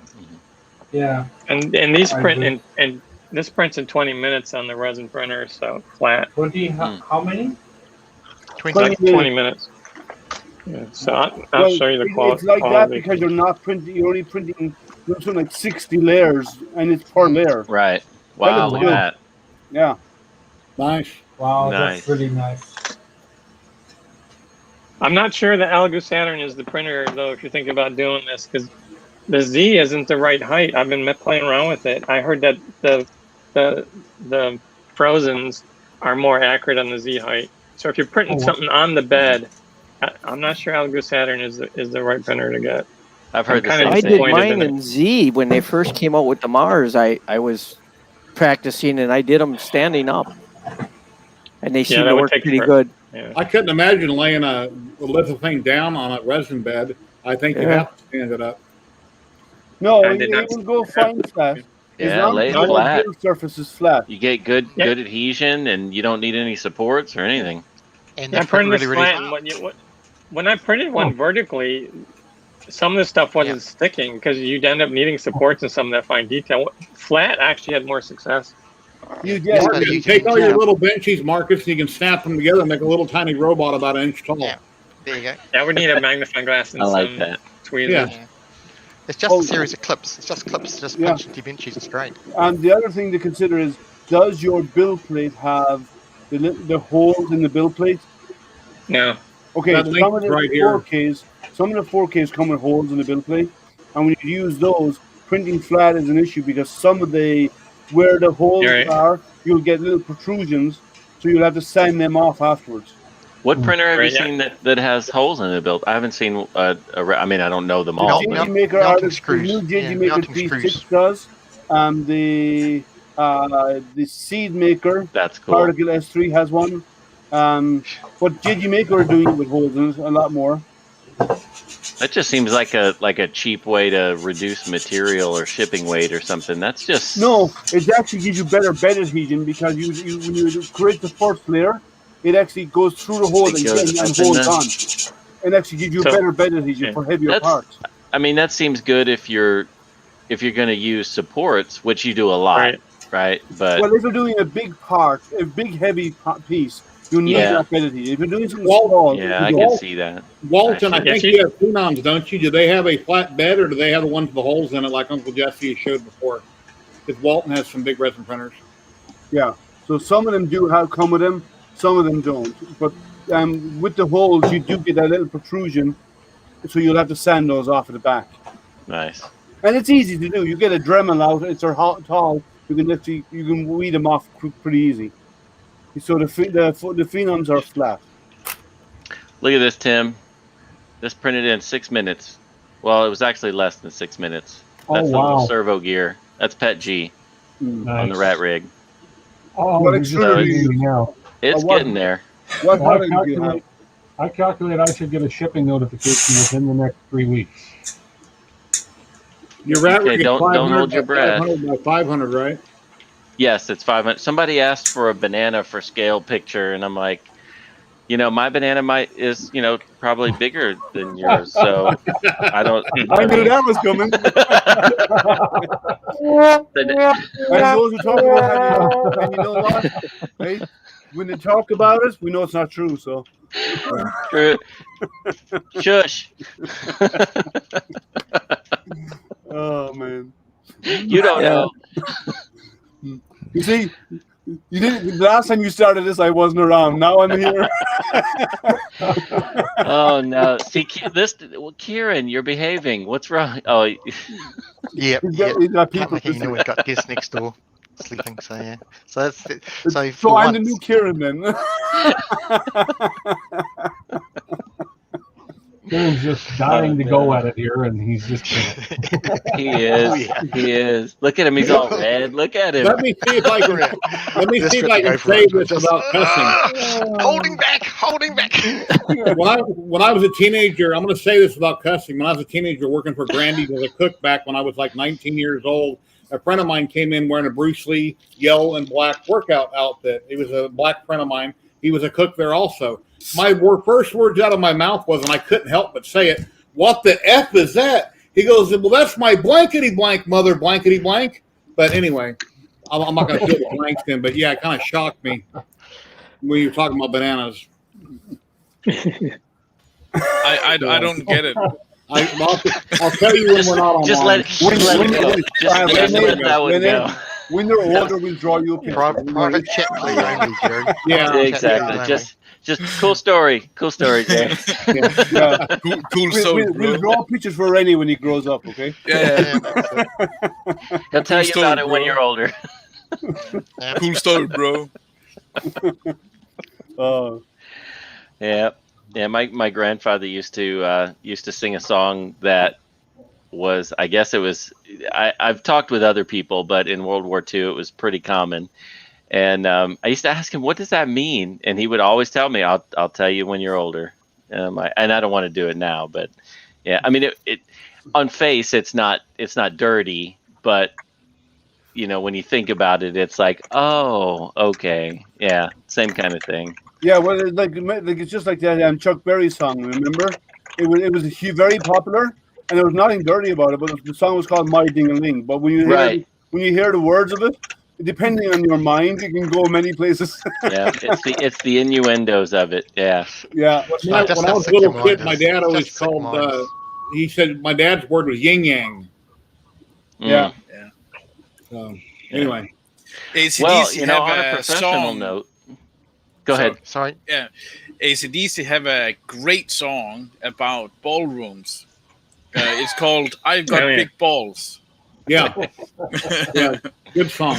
Yeah. And these print and this prints in 20 minutes on the resin printer, so flat. 20? How many? 20 minutes. Yeah, so I'll show you the quality. It's like that because you're not printing. You're only printing something like 60 layers, and it's per layer. Right. Wow. Look at that. Yeah. Nice. Wow, Nice. that's really nice. I'm not sure the Algo Saturn is the printer, though, if you're thinking about doing this, because the Z isn't the right height. I've been playing around with it. I heard that the Frozens are more accurate on the Z height. So if you're printing something on the bed, I'm not sure Algo Saturn is the right printer to get. I've heard the same I thing. did mine in Z when they first came out with the Mars. I was practicing and I did them standing up, and they seemed to work pretty good. Yeah. I couldn't imagine laying a lithophane down on a resin bed. I think you have to stand it up. No, it will go fine flat. Yeah, lay it flat. The surface is flat. You get good adhesion, and you don't need any supports or anything. And I printed this flat, and when I printed one vertically, some of the stuff wasn't sticking because you'd end up needing supports in some of that fine detail. Flat actually had more success. You take all your little benchies, Marcus, and you can snap them together and make a little tiny robot about an inch tall. Yeah. There you go. Yeah, we need a magnifying glass and I like some that. tweezers. Yeah. It's just a series of clips. It's just clips. Just punch Da Vinci's. It's great. And the other thing to consider is, does your build plate have the holes in the build plate? No. Okay, That some of the right here. 4Ks, come with holes in the build plate, and when you use those, printing flat is an issue because some of where the holes are, you'll get little protrusions, so you'll have to sand them off afterwards. What printer have you seen that has holes in the build? I haven't seen. I mean, I don't know them all. The but- Maker mounting artist, the screws. new Yeah, Maker mounting P6 screws. does, and the Seed Maker That's cool. Particle S3 has one. But Maker are doing it with holes in it a lot more. That just seems like a cheap way to reduce material or shipping weight or something. That's just No, it actually gives you better bed adhesion because when you create the first layer, it actually goes through the hole and holds on. It actually gives you better bed adhesion for heavier parts. I mean, that seems good if you're going to use supports, which you do a lot, right? But well, if you're doing a big part, a big heavy piece, You need Yeah. rapidity. If you're doing something Well, small, Yeah, I you can don't. see that. Walton, I Actually. Yes, think you- you have phenoms, don't you? Do they have a flat bed, or do they have the ones with the holes in it, like Uncle Jesse showed before? Because Walton has some big resin printers. Yeah. So some of them do have come with them, some of them don't. But with the holes, you do get that little protrusion, so you'll have to sand those off at the back. Nice. And it's easy to do. You get a Dremel out; it's tall. You can weed them off pretty easy. So the phenoms are flat. Look at this, Tim. This printed in 6 minutes. Well, it was actually less than 6 minutes. Oh, That's the little wow. servo gear. That's Pet G on the Nice. rat rig. Oh, What you're just extruder do you reading me use? now. It's what- getting there. What Well, pattern do you have? I calculate I should get a shipping notification within the next 3 weeks. Your rat Okay, rig is don't 500 hold your by breath. 500 by 500, right? Yes, it's 500. Somebody asked for a banana for scale picture, and I'm like, my banana is probably bigger than yours. So I don't. I knew that was coming. And those who talk about it, and you know what? Hey, when they talk about it, we know it's not true. So True. Shush. oh man, You don't know. you see, you didn't. The last time you started this, I wasn't around. Now I'm here. Oh no! See, Kieran, you're behaving. What's wrong? Oh, Yep. He's got Can't people make to it, we've got guests next door sleeping. So yeah. So that's it. So for So I'm the once, new Kieran then. Kieran's just dying to go at it here, and he's just. he is. Oh, yeah. He is. Look at him. He's all red. Look at him. Let me see if I can. Let me see if I can say this without cussing. holding back. When I was a teenager, I'm going to say this without cussing. When I was a teenager working for Grandy's as a cook back when I was like 19 years old, a friend of mine came in wearing a Bruce Lee yellow and black workout outfit. It was a black friend of mine. He was a cook there also. My first words out of my mouth was, and I couldn't help but say it, "What the F is that?" He goes, "Well, that's my blankety blank, mother blankety blank." But anyway, I'm not going to fill the blanks in, but yeah, it kind of shocked me when you were talking about bananas. I don't get it. I'll tell you when we're not on. Just let it go. Just let that one go. When they're older, we'll draw you a picture. Private chat, please, only, Jerry. Yeah, Private chat, Exactly. please, Just cool story. Cool story, Jay. Yeah. Cool story, We'll bro. draw pictures for Rennie when he grows up, okay? Yeah, He'll tell you story, about it when bro. you're older. cool story, bro. Yeah. Yeah, my grandfather used to sing a song that was, I guess it was, I've talked with other people, but in World War II it was pretty common. And I used to ask him, what does that mean? And he would always tell me, I'll tell you when you're older. And I don't want to do it now, but yeah, I mean, it on face, it's not dirty, but when you think about it, it's like, oh, okay. Yeah. Same kind of thing. Yeah, well, like it's just like that Chuck Berry song. Remember, it was very popular, and there was nothing dirty about it. But the song was called "My Ding-a-Ling." But when you hear the words of it, depending on your mind, it can go many places. Yeah, it's the innuendos of it. Yeah. Yeah. When I was a little kid, my dad always called. He said my dad's word was yin yang. Yeah. So anyway, AC/DC Well, on a have a professional song. note. Go ahead. Sorry. Yeah, AC/DC have a great song about ballrooms. It's called "I've Got Oh, yeah. Big Balls." yeah, yeah, good song.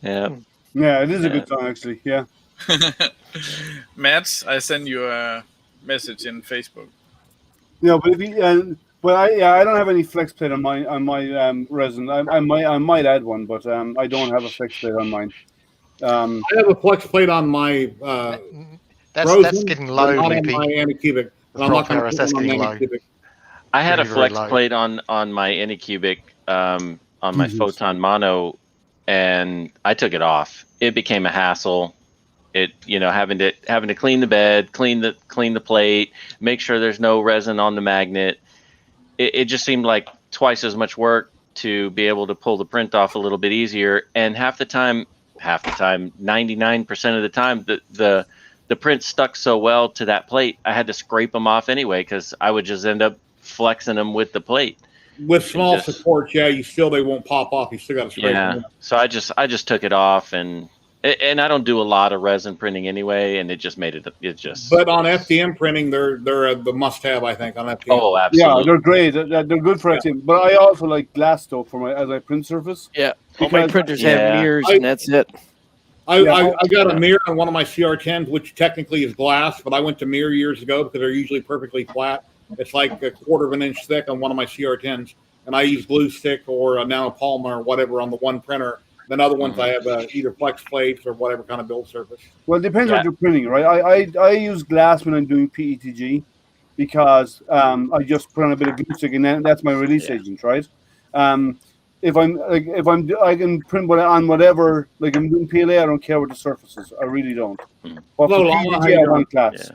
Yeah. Yeah, it is a good song actually. Yeah. Matt, I send you a message in Facebook. Yeah, but I don't have any flex plate on my resin. I might add one, but I don't have a flex plate on mine. I have a flex plate on my That's Frozen, getting but low, not on Loopy. my Anycubic. And I'm not going to put That's one on getting the low. Anycubic. I had a Very, very flex low. plate on my Anycubic on my Photon Mono, and I took it off. It became a hassle. It having to clean the bed, clean the plate, make sure there's no resin on the magnet. It just seemed like twice as much work to be able to pull the print off a little bit easier. And half the time, 99% of the time, the print stuck so well to that plate, I had to scrape them off anyway because I would just end up flexing them with the plate. With small supports, yeah, they won't pop off. You still got to scrape them. Yeah, so I just took it off, and I don't do a lot of resin printing anyway, and it just made it just. But on FDM printing, they're the must-have, I think, on FDM. Oh, absolutely. Yeah, they're great. They're good for FDM. But I also like glass though as my print surface. Yeah, all my printers have mirrors, and that's it. I got a mirror on one of my CR10s, which technically is glass, but I went to mirror years ago because they're usually perfectly flat. It's like a quarter of an inch thick on one of my CR10s, and I use glue stick or a nanopolymer or whatever on the one printer. Then other ones I have either flex plates or whatever kind of build surface. Well, it depends on your printing, right? I use glass when I'm doing PETG because I just put on a bit of glue stick, and then that's my release agent, right? If I can print on whatever, like I'm doing PLA, I don't care what the surface is. I really don't. But for PETG, I want glass.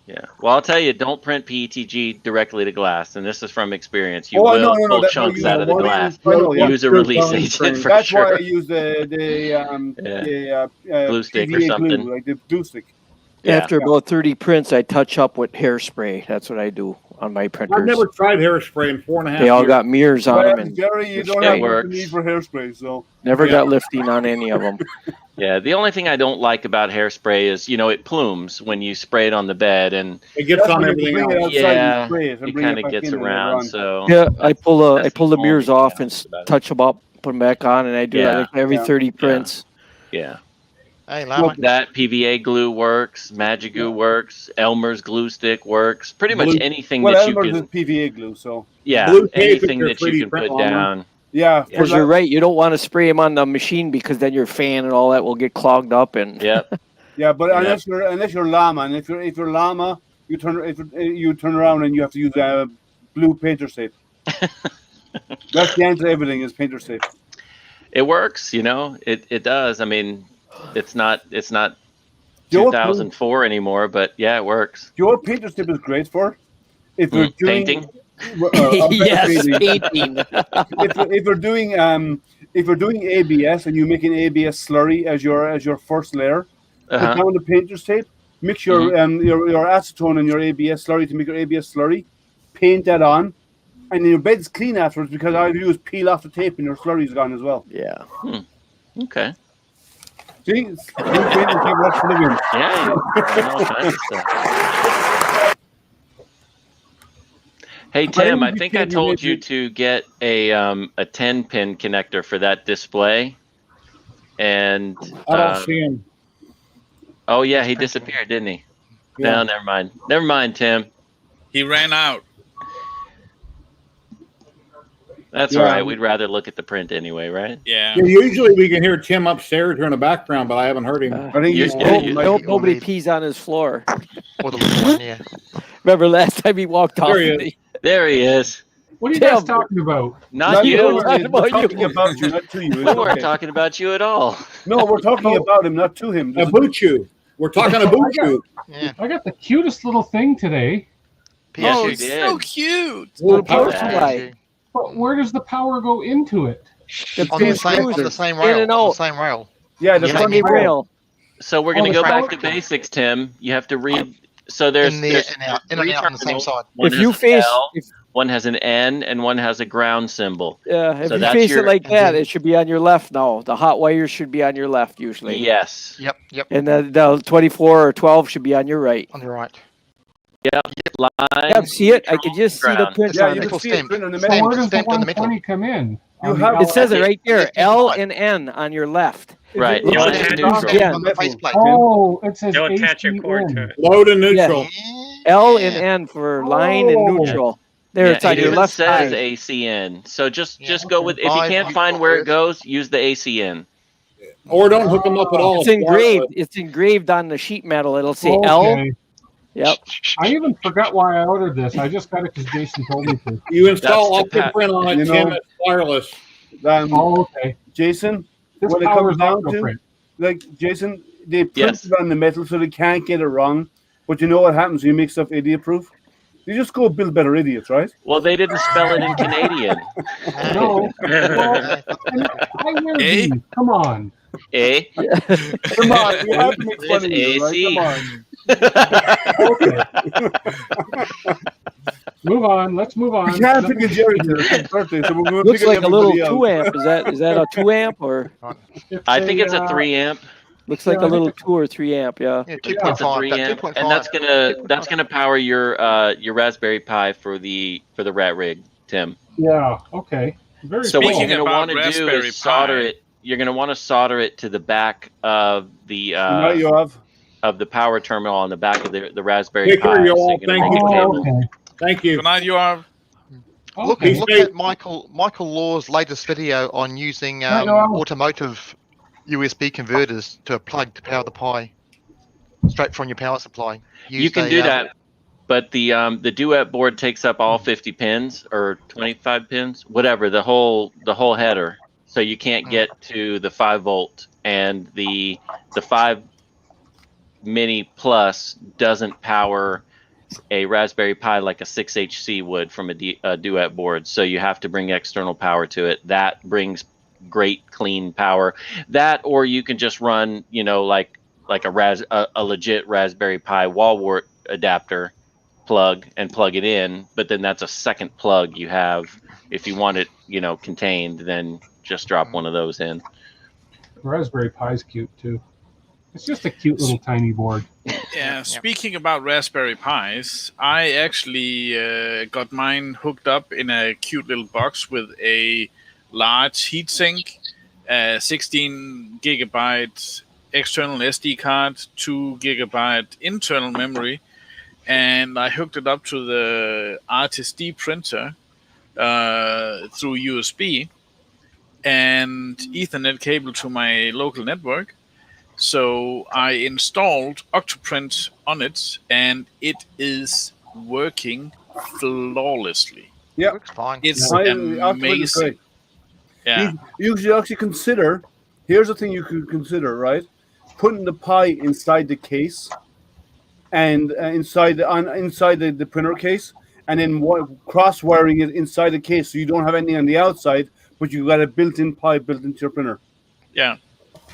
Yeah. Well, I'll tell you, don't print PETG directly to glass, and this is from experience. You will pull chunks out of the glass. Use a release agent for That's sure. why I use the glue stick or PVA something. glue, like the glue stick. After about 30 prints, I touch up with hairspray. That's what I do on my printers. I've never tried hairspray in 4.5 years. They all got mirrors on them. And Gary, you don't have the need for hairspray, so never got lifting on any of them. Yeah, the only thing I don't like about hairspray is, it plumes when you spray it on the bed, and it gets on everything else. Yeah, it kind of gets around. So yeah, I pull the mirrors off and touch them up, put them back on, and I do that like every 30 prints. Yeah. Hey, Lama. That PVA glue works, Magic Glue works, Elmer's glue stick works. Pretty much anything that you Elmer's can. is PVA glue, so anything that you can put down. Yeah, because you're right. You don't want to spray them on the machine because then your fan and all that will get clogged up. And yeah, but unless you're Llama, and if you're Llama, you turn around and you have to use blue painter's tape. That's the answer to everything is painter's tape. It works, It does. I mean, it's not 2004 anymore, but yeah, it works. You know what painter's tape is great for? If you're doing painting. Yes, painting. if you're doing ABS and you make an ABS slurry as your first layer, put down the painter's tape, mix your acetone and your ABS slurry to make your ABS slurry, paint that on, and then your bed's clean afterwards because all you do is peel off the tape and your slurry's gone as well. Yeah. See, Okay. painter's tape works for the win. Yeah. I know all kinds of stuff. Hey Tim, I think I told you to get a 10-pin connector for that display, and I don't see him. Oh yeah, he disappeared, didn't he? Yeah. No, never mind. Never mind, Tim. He ran out. That's all right. We'd rather look at the print anyway, right? Yeah. Usually we can hear Tim upstairs or in the background, but I haven't heard him. I think nobody pees on his floor. Or the little one, yeah. Remember last time he walked off? There he is. What are you guys talking about? Not you. We're talking about you, not to you. We weren't talking about you at all. No, we're talking about him, not to him. About you. We're talking about you. Yeah. I got the cutest little thing today. Yes, you it's did. so cute. Little power supply. But where does the power go into it? On the same rail. On the same rail. Yeah, the same rail. So we're going to go back to basics, Tim. You have to read. So there's in and out on the same side. One has an L, one has an N, and one has a ground symbol. Yeah, if you face it like that, it should be on your left now. The hot wires should be on your left usually. Yes. Yep. And the 24 or 12 should be on your right. On your right. Yep. Line. Yeah, see it? I can just see the print on you it. can see it print on the So middle. where does the stamped in the middle. 120 come in? It says it right there. L and N on your left. Right. You'll Line attach and your neutral. on the faceplate. Oh, it says You'll attach your cord to ACN. it. Load and neutral. L and N for line and neutral. There, Yeah, it's on it your even left says side. ACN. So just go with. If you can't find where it goes, use the ACN. Or don't hook them up at all. It's engraved. It's engraved on the sheet metal. It'll say L. Okay. Yep. I even forgot why I ordered this. I just got it because Jason told me to. You install That's the optic print on it, Tim. It's wireless. Oh, okay. Jason, This when it powers comes down opto to, print. like, Jason, they print Yes. it on the metal so they can't get it wrong. But you know what happens when you make stuff idiot-proof? You just go build better idiots, right? Well, they didn't spell it in Canadian. No. Well, I wear these. Come on. Eh? Come on, we have to make fun of you, right? AC. Come on. Move on. Let's move on. We can't pick a Jerry to his birthday, so we're going to Looks pick like a little everybody 2 else. amp. Is that a 2 amp or? I think it's a 3 amp. Looks like Yeah, a I little think 2 or 3 amp. Yeah. Yeah, It's a 2.5. 3 That amp, 2.5. and that's gonna power your Raspberry Pi for the rat rig, Tim. Yeah. Okay. Very So what cool. you're going to about want to do Raspberry is solder Pi. it. You're going to want to solder it to the back of the power terminal on the back of the Raspberry Take care, Pi. you So all. you're going to Thank make you. a Oh, cable. okay. Thank you. Good night, you are. Look Okay. at Michael Law's latest video on using automotive USB converters to plug to power the Pi straight from your power supply. You can do that, but the Duet board takes up all 50 pins or 25 pins, whatever, the whole header. So you can't get to the 5-volt, and the 5 Mini Plus doesn't power a Raspberry Pi like a 6HC would from a Duet board. So you have to bring external power to it. That brings great clean power. That, or you can just run, like a legit Raspberry Pi wall wart adapter plug and plug it in. But then that's a second plug you have. If you want it, contained, then just drop one of those in. Raspberry Pi's cute too. It's just a cute little tiny board. Yeah, speaking about Raspberry Pis, I actually got mine hooked up in a cute little box with a large heatsink, 16 gigabyte external SD card, 2 gigabyte internal memory, and I hooked it up to the Artist D printer through USB and Ethernet cable to my local network. So I installed Octoprint on it, and it is working flawlessly. Yeah, looks fine. It's Octoprint is amazing. great. Yeah. You should actually consider. Here's the thing you could consider, right? Putting the Pi inside the case, and inside the printer case, and then cross wiring it inside the case, so you don't have anything on the outside, but you got a built-in Pi built into your printer. Yeah.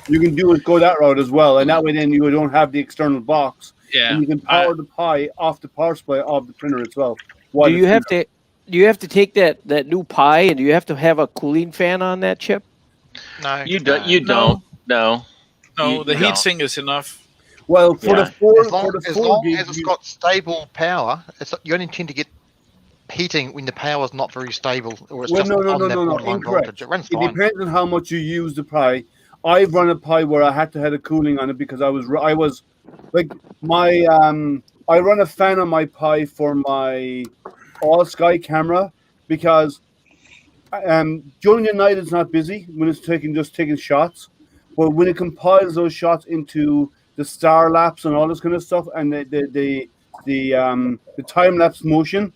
You can go that route as well, and that way then you don't have the external box. Yeah. And you can power the Pi off the power supply of the printer as well. Do you have to take that new Pi, and do you have to have a cooling fan on that chip? No, You don't. No. No, the you don't. heatsink is enough. Well, for the four, as long, for the as, 4 long gig, as it's got stable power, you only tend to get heating when the power is not very stable, or it's just on that borderline incorrect. voltage. It runs It fine. depends on how much you use the Pi. I've run a Pi where I had to have a cooling on it because I was like I run a fan on my Pi for my all sky camera because during the night it's not busy when it's taking shots, but when it compiles those shots into the star lapse and all this kind of stuff and the time lapse motion,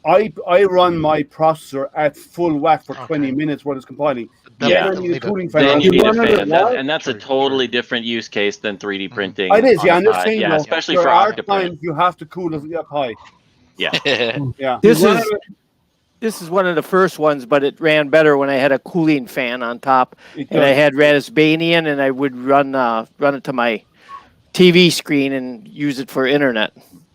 I run my processor at full whack for 20 minutes while it's compiling. Yeah. Then I need a cooling fan. Then you need a fan, That- and that's a totally different use case than 3D printing. It is, yeah. on I'm a just Pi. saying, Yeah, though, especially there for are Octoprint. times you have to cool it up high. Yeah. Yeah. This is one of the first ones, but it ran better when I had a cooling fan on top, and I had Raspberry, and I would run it to my TV screen and use it for internet.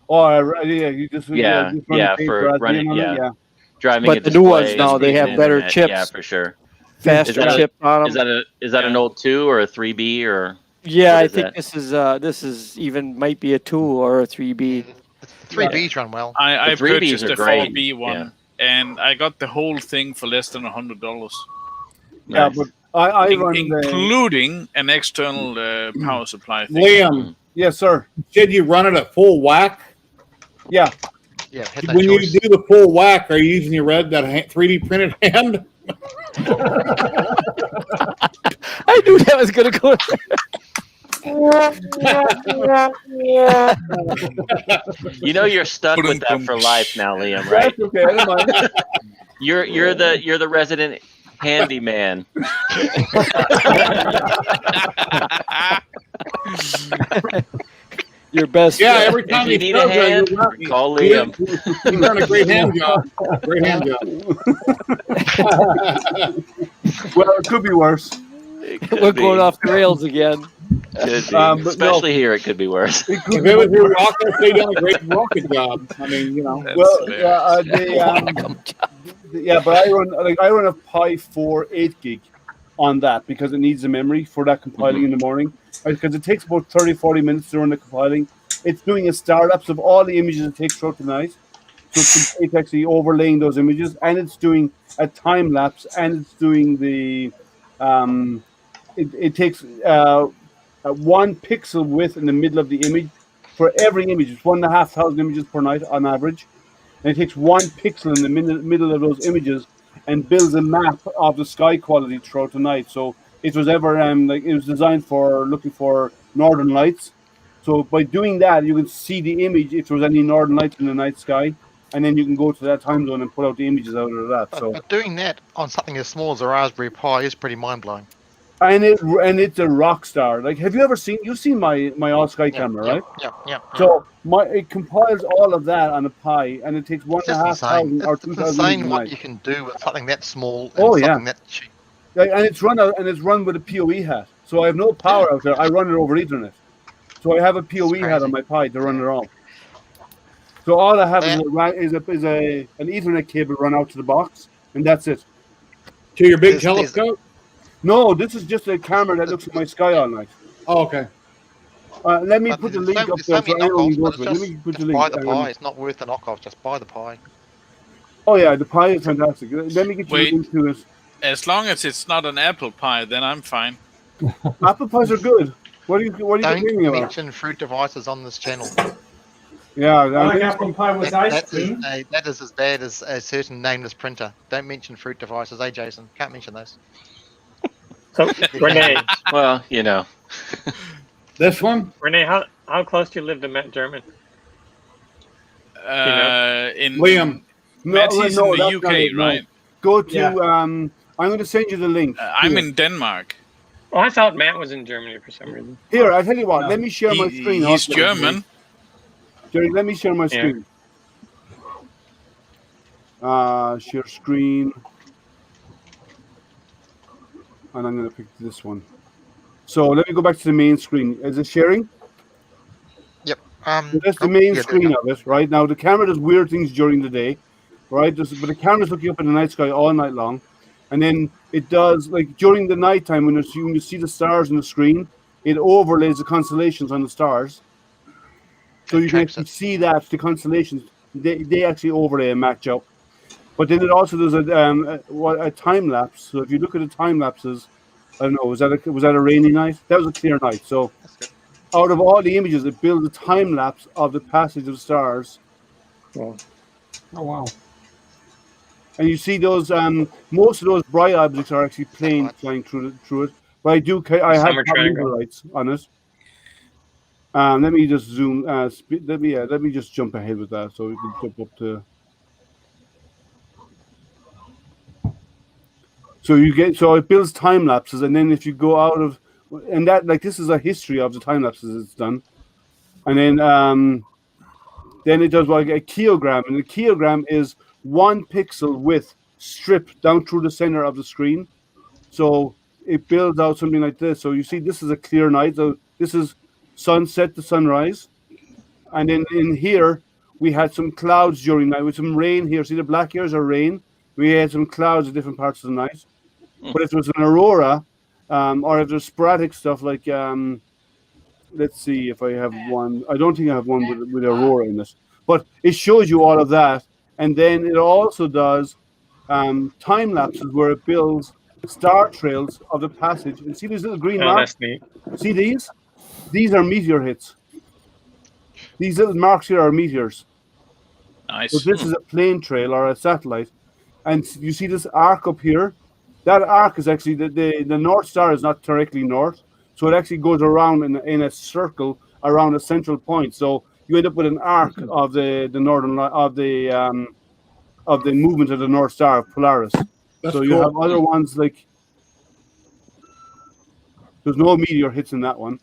Oh, yeah. You just For Raspberry running, on it, yeah. Driving But a the new ones display, now, they have using better internet. chips. Yeah, for sure. Faster chip on them. Is that an old 2 or a 3B or? Yeah, what I is think that? this is even might be a 2 or a 3B. 3Bs run well. I The 3Bs purchased are the great. 4B one, and I got the whole thing for less than $100, Yeah, but I run including an external power supply thing. Liam, yes, sir. did you run it at full whack? Yeah. Yeah, had no When choice. you do the full whack, are you using your 3D printed hand? I knew that was going to go. You're stuck with that for life now, Liam, right? That's okay. I don't mind. You're the resident handyman. Your best. Yeah, every time If you he need a does that, hand, you're call Liam. You've done a great hand job. Great hand job. Well, it could be worse. We're going off the rails again. Could be. But Especially here, it could be worse. It could If be it was your worse. rocket, they done a great rocket job. I mean, you know. That's Well, hilarious. yeah, but I run a Pi 4 8 gig on that because it needs the memory for that compiling in the morning. Because it takes about 30-40 minutes to run the compiling. It's doing a startups of all the images it takes throughout the night. So it's actually overlaying those images, and it's doing a time lapse, and it's doing the it takes 1 pixel width in the middle of the image for every image. It's 1,500 images per night on average, and it takes 1 pixel in the middle of those images and builds a map of the sky quality throughout the night. So it was ever it was designed for looking for northern lights. So by doing that, you can see the image if there was any northern lights in the night sky, and then you can go to that time zone and pull out the images out of that. So But doing that on something as small as a Raspberry Pi is pretty mind blowing. and it's a rock star. Like, have you ever seen? You've seen my all sky camera, right? Yeah. So it compiles all of that on a Pi, and it takes 1,500 or It's 2,000 insane images a what night. you can do with something that small. And Oh, yeah. something that cheap. And it's run with a PoE hat. So I have no power out there. I run it over Ethernet. So I have a PoE hat on my Pi to run it all. So all I have is an Ethernet cable run out to the box, and that's it. To your big telescope? No, this is just a camera that looks at my sky all night. Oh, okay. Let me put the link up there so anyone can go to it. Let me put the link. Buy the Pi. It's not worth the knockoff. Just buy the Pi. Oh yeah, the Pi is fantastic. Let me get you into it. As long as it's not an apple pie, then I'm fine. Apple Pies are good. What are you Don't complaining about? mention fruit devices on this channel. Yeah, I like apple pie with ice That cream. is as bad as a certain nameless printer. Don't mention fruit devices, Jason? Can't mention those. So, Renee, Well, you know. This one? Renee, how close do you live to Matt German? In Liam. Matt is in the that's UK, not it, no. right? Go to Yeah. I'm going to send you the link. I'm Here. in Denmark. Oh, I thought Matt was in Germany for some reason. Here, I tell you what. Let me share my screen. He's also. German. Jerry, let me share my Yeah. screen. Share screen. And I'm going to pick this one. So let me go back to the main screen. Is it sharing? Yep. So that's the main screen of it, right? Now, the camera does weird things during the day, right? But the camera's looking up in the night sky all night long. And then it does, like, during the nighttime, when you see the stars on the screen, it overlays the constellations on the stars. So you can actually see that the constellations, they actually overlay and match up. But then it also does a time lapse. So if you look at the time lapses, I don't know, was that a rainy night? That was a clear night. So out of all the images, it builds a time lapse of the passage of stars. Oh wow! And you see those most of those bright objects are actually planes flying through it. But I have triangle lights on it. Let me just zoom. Let me just jump ahead with that so we can jump up to. So it builds time lapses, and then if you go out of, and that, like, this is a history of the time lapses it's done, and then it does like a keogram, and the keogram is 1 pixel width stripped down through the center of the screen. So it builds out something like this. So you see, this is a clear night. So this is sunset to sunrise, and then in here we had some clouds during night with some rain here. See the black hairs are rain. We had some clouds at different parts of the night. But if there was an aurora, or if there's sporadic stuff like, let's see if I have one. I don't think I have one with aurora in it. But it shows you all of that. And then it also does time lapses where it builds star trails of the passage. And see these little green marks? That's neat. See these? These are meteor hits. These little marks here are meteors. Nice. So this is a plane trail or a satellite. And you see this arc up here? That arc is actually the North Star is not directly north, so it actually goes around in a circle around a central point. So you end up with an arc of the northern of the movement of the North Star of Polaris. That's so you cool. have other ones like there's no meteor hits in that one.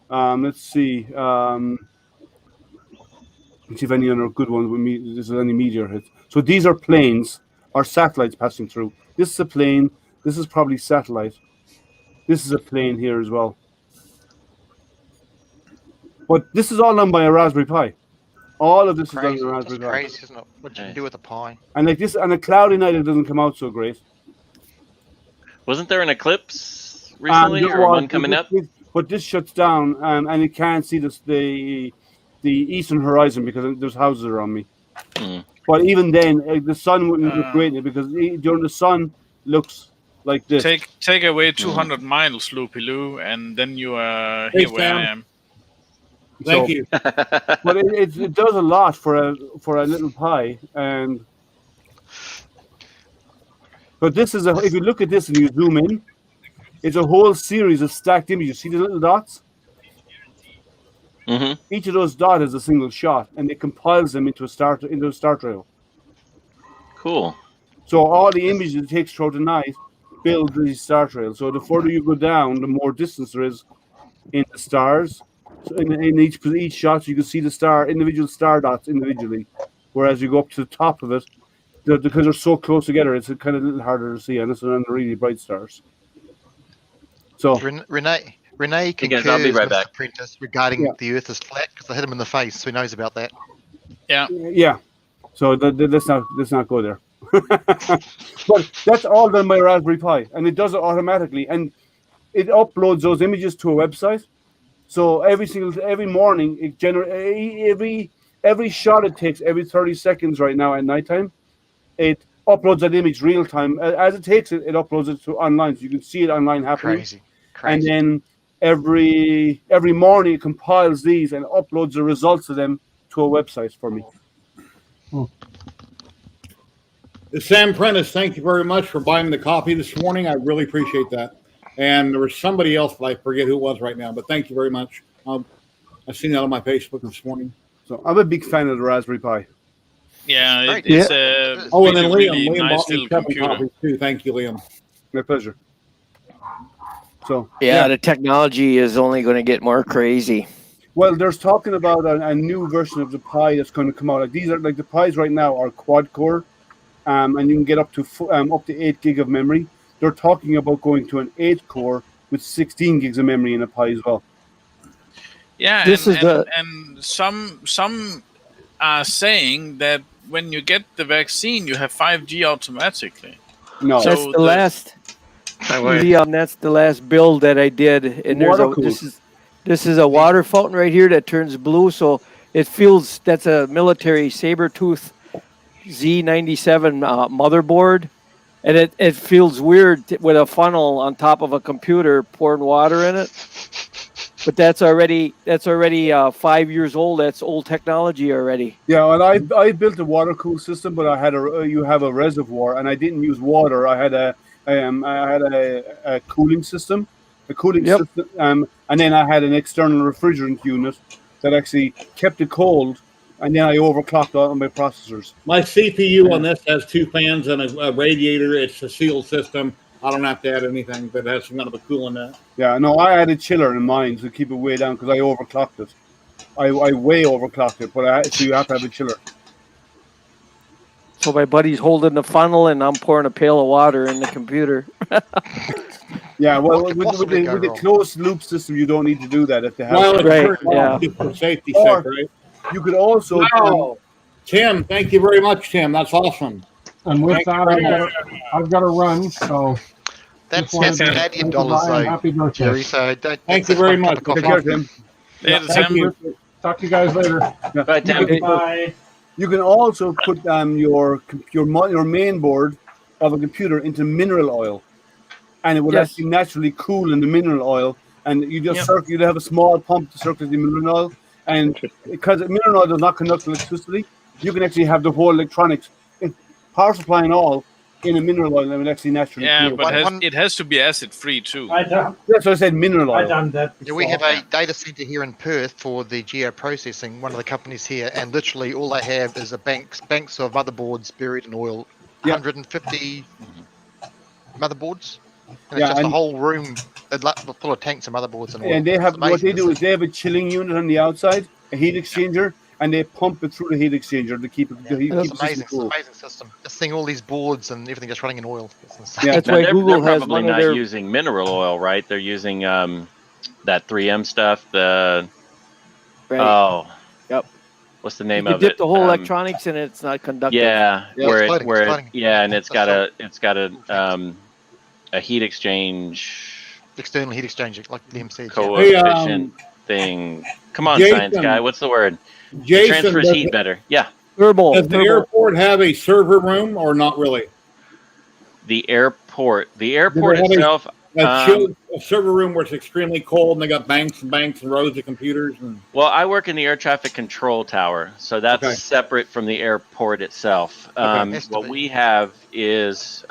Let's see. Let's see if any other good ones with me. There's any meteor hits. So these are planes or satellites passing through. This is a plane. This is probably satellite. This is a plane here as well. But this is all done by a Raspberry Pi. All of this is done Crazy. on a That's Raspberry Pi. crazy, isn't it? What you can do with a Pi. And like this, on a cloudy night, it doesn't come out so great. Wasn't there an eclipse recently or one coming up? But this shuts down, and you can't see the eastern horizon because there's houses around me. But even then, the sun wouldn't look great in it because during the sun looks like this. Take away 200 miles, Loopy Loo, and then you are here where I am. Thank you. But it does a lot for a little Pi, and but this is if you look at this and you zoom in, it's a whole series of stacked images. See the little dots? Mm-hmm. Each of those dots is a single shot, and it compiles them into a star trail. Cool. So all the images it takes throughout the night build these star trails. So the further you go down, the more distance there is in the stars. So in each shot, you can see the individual star dots individually. Whereas you go up to the top of it, because they're so close together, it's kind of a little harder to see, and it's on the really bright stars. So Renee Hey concurs guys, I'll be right with back. Apprentice regarding the Earth is flat because I hit him in the face, so he knows about that. yeah. So let's not go there. But that's all done by Raspberry Pi, and it does it automatically, and it uploads those images to a website. So every morning it every shot it takes every 30 seconds right now at nighttime, it uploads that image real time. As it takes it uploads it to online, so you can see it online happening. Crazy. And then every morning it compiles these and uploads the results of them to a website for me. Sam Prentice, thank you very much for buying the coffee this morning. I really appreciate that. And there was somebody else, but I forget who it was right now. But thank you very much. I've seen that on my Facebook this morning. So I'm a big fan of the Raspberry Pi. Yeah, it's a and really, then Liam. really Liam nice bought me little 7 computer. copies too. Thank you, Liam. My pleasure. So the technology is only going to get more crazy. Well, there's talking about a new version of the Pi that's going to come out. Like these are like the Pis right now are quad core, and you can get up to 8 gig of memory. They're talking about going to an 8 core with 16 gigs of memory in a Pi as well. Yeah, and some are saying that when you get the vaccine, you have 5G automatically. No, So That's the last. That's the last build that I did, and this is a water fountain right here that turns blue, so it feels that's a military Sabertooth Z97 motherboard, and it feels weird with a funnel on top of a computer pouring water in it. But that's already 5 years old. That's old technology already. Yeah, and I built a water cool system, but I had you have a reservoir, and I didn't use water. I had a cooling system, system, and then I had an external refrigerant unit that actually kept it cold, and then I overclocked all of my processors. My CPU on this has 2 fans and a radiator. It's a sealed system. I don't have to add anything, but it has some kind of a coolant in it. Yeah, no, I had a chiller in mine to keep it way down because I overclocked it. I way overclocked it, but so you have to have a chiller. So my buddy's holding the funnel, and I'm pouring a pail of water in the computer. Yeah, well, with the closed loop system, you don't need to do that if they have. For safety sake, right? You could also. Wow. Tim, thank you very much, Tim. That's awesome. And with that, I've got to run. So that's Canadian dollars, though. Happy birthday, Jerry. So thank you very much. Take care, Tim. Thank you. Talk to you guys later. Bye, Tim. Bye. You can also put your main board of a computer into mineral oil, and it will actually naturally cool in the mineral oil. And you just you'd have a small pump to circulate the mineral oil, and because mineral oil does not conduct electricity, you can actually have the whole electronics, power supply and all, in a mineral oil, and it will actually naturally cool. But it has to be acid free too. That's what I said, mineral oil. I've done that before. We have a data center here in Perth for the geoprocessing, one of the companies here, and literally all they have is banks of motherboards buried in oil, 150 motherboards, and it's just a whole room full of tanks of motherboards and oil. And they have what they do is they have a chilling unit on the outside, a heat exchanger, and they pump it through the heat exchanger to keep it. Yeah, To keep it's the amazing. system cool. It's an amazing system. Just seeing all these boards and everything just running in oil. It's insane. Yeah. That's Now, why they're Google has probably one of not their. using mineral oil, right? They're using that 3M stuff. The Right. oh, Yep. what's the You name can of dip it? the whole electronics in it. It's not conductive. Yeah, Yeah, where it's it floating. yeah, and it's got Cool a heat exchange external heat exchanger, like Liam said. Yeah. Hey, coefficient thing. Come on, science guy. Jason, What's the word? It Jason, transfers heat better. Yeah. Thermal. does the airport have a server room or not really? The airport Do they have itself. a chilled server room where it's extremely cold and they got banks and banks and rows of computers? Well, I work in the air traffic control tower, so that's separate from the airport itself. What we have is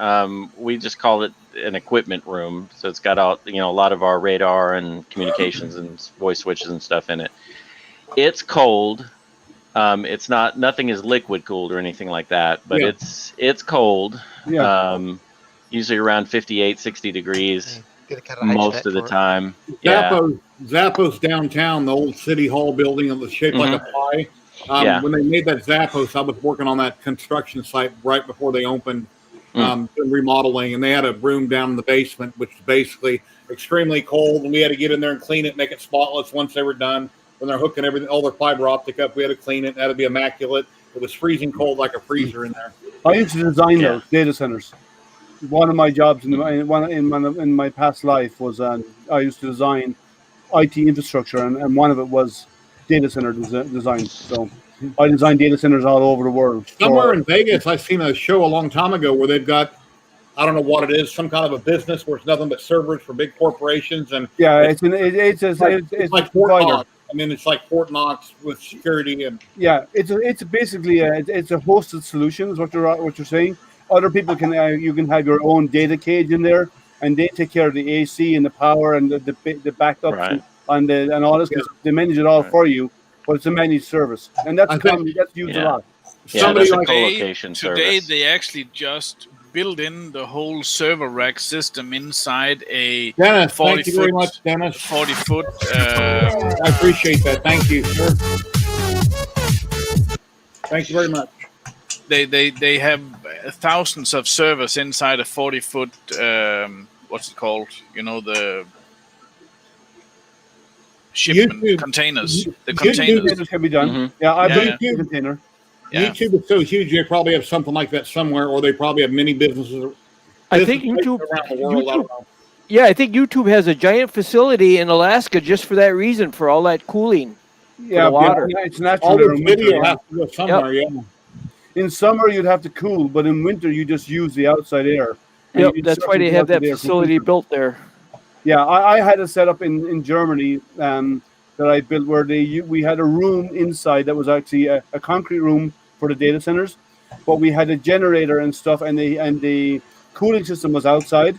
we just call it an equipment room. So it's got all a lot of our radar and communications and voice switches and stuff in it. It's cold. It's nothing is liquid cooled or anything like that, but it's cold. Yeah. Usually around 58, 60 degrees Dedicated most HVAC of the for it. time. Yeah. Zappos downtown, the old city hall building that was shaped like a pie. When they made that Zappos, I was working on that construction site right before they opened, doing remodeling, and they had a room down in the basement, which is basically extremely cold, and we had to get in there and clean it, make it spotless once they were done. When they're hooking everything, all their fiber optic up, we had to clean it. It had to be immaculate. It was freezing cold like a freezer in there. I used to design those data centers. One of my jobs in my past life was I used to design IT infrastructure, and one of it was data center design. So I designed data centers all over the world. Somewhere in Vegas, I've seen a show a long time ago where they've got, I don't know what it is, some kind of a business where it's nothing but servers for big corporations, and it's like Fort Knox. I mean, it's like Fort Knox with security and it's basically it's a hosted solution is what you're saying. Other people can you can have your own data cage in there, and they take care of the AC and the power and the backups and all this. They manage it all for you, but it's a managed service, and that's used a lot. Somebody that's a co-location today service. they actually just build in the whole server rack system inside a Dennis, 40 thank you foot, very much, Dennis. 40 foot. I appreciate that. Thank you, sir. Thank you very much. They have thousands of servers inside a 40 foot. What's it called? The shipment containers. The containers can be done. Mm-hmm. Yeah, I believe container. YouTube is so huge; they probably have something like that somewhere, or they probably have many businesses. I think YouTube around the world. I don't know. Yeah, I think YouTube has a giant facility in Alaska just for that reason, for all that cooling. Yeah, the water. It's natural. All the video has to go somewhere. Yep. Yeah. In summer, you'd have to cool, but in winter, you just use the outside air. Yep, that's why they have that facility built there. Yeah, I had a setup in Germany that I built where we had a room inside that was actually a concrete room for the data centers, but we had a generator and stuff, and the cooling system was outside.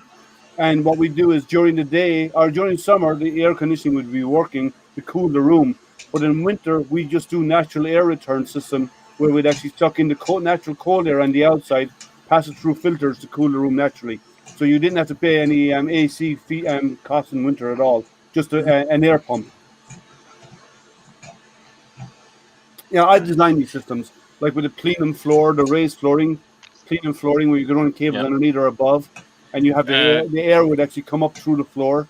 And what we do is during the day or during summer, the air conditioning would be working to cool the room. But in winter, we just do natural air return system where we'd actually suck in the natural cold air on the outside, pass it through filters to cool the room naturally. So you didn't have to pay any AC costs in winter at all, just an air pump. Yeah, I designed these systems, like with the plenum floor, the raised flooring, plenum flooring where you can run cables underneath or above, and you have the air would actually come up through the floor,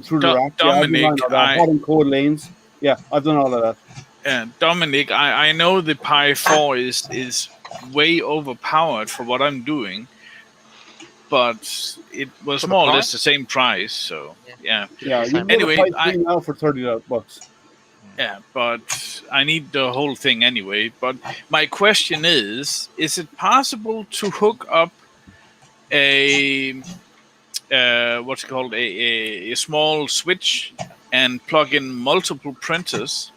through the rack. Dominic, hot and cold lanes. Yeah, I've done all of that. Dominic, I know the Pi 4 is way overpowered for what I'm doing, but it was more or less the same price. So yeah. Yeah. You can anyway, get a Pi 3 now for $30. Yeah, but I need the whole thing anyway. But my question is it possible to hook up a what's it called, a small switch and plug in multiple printers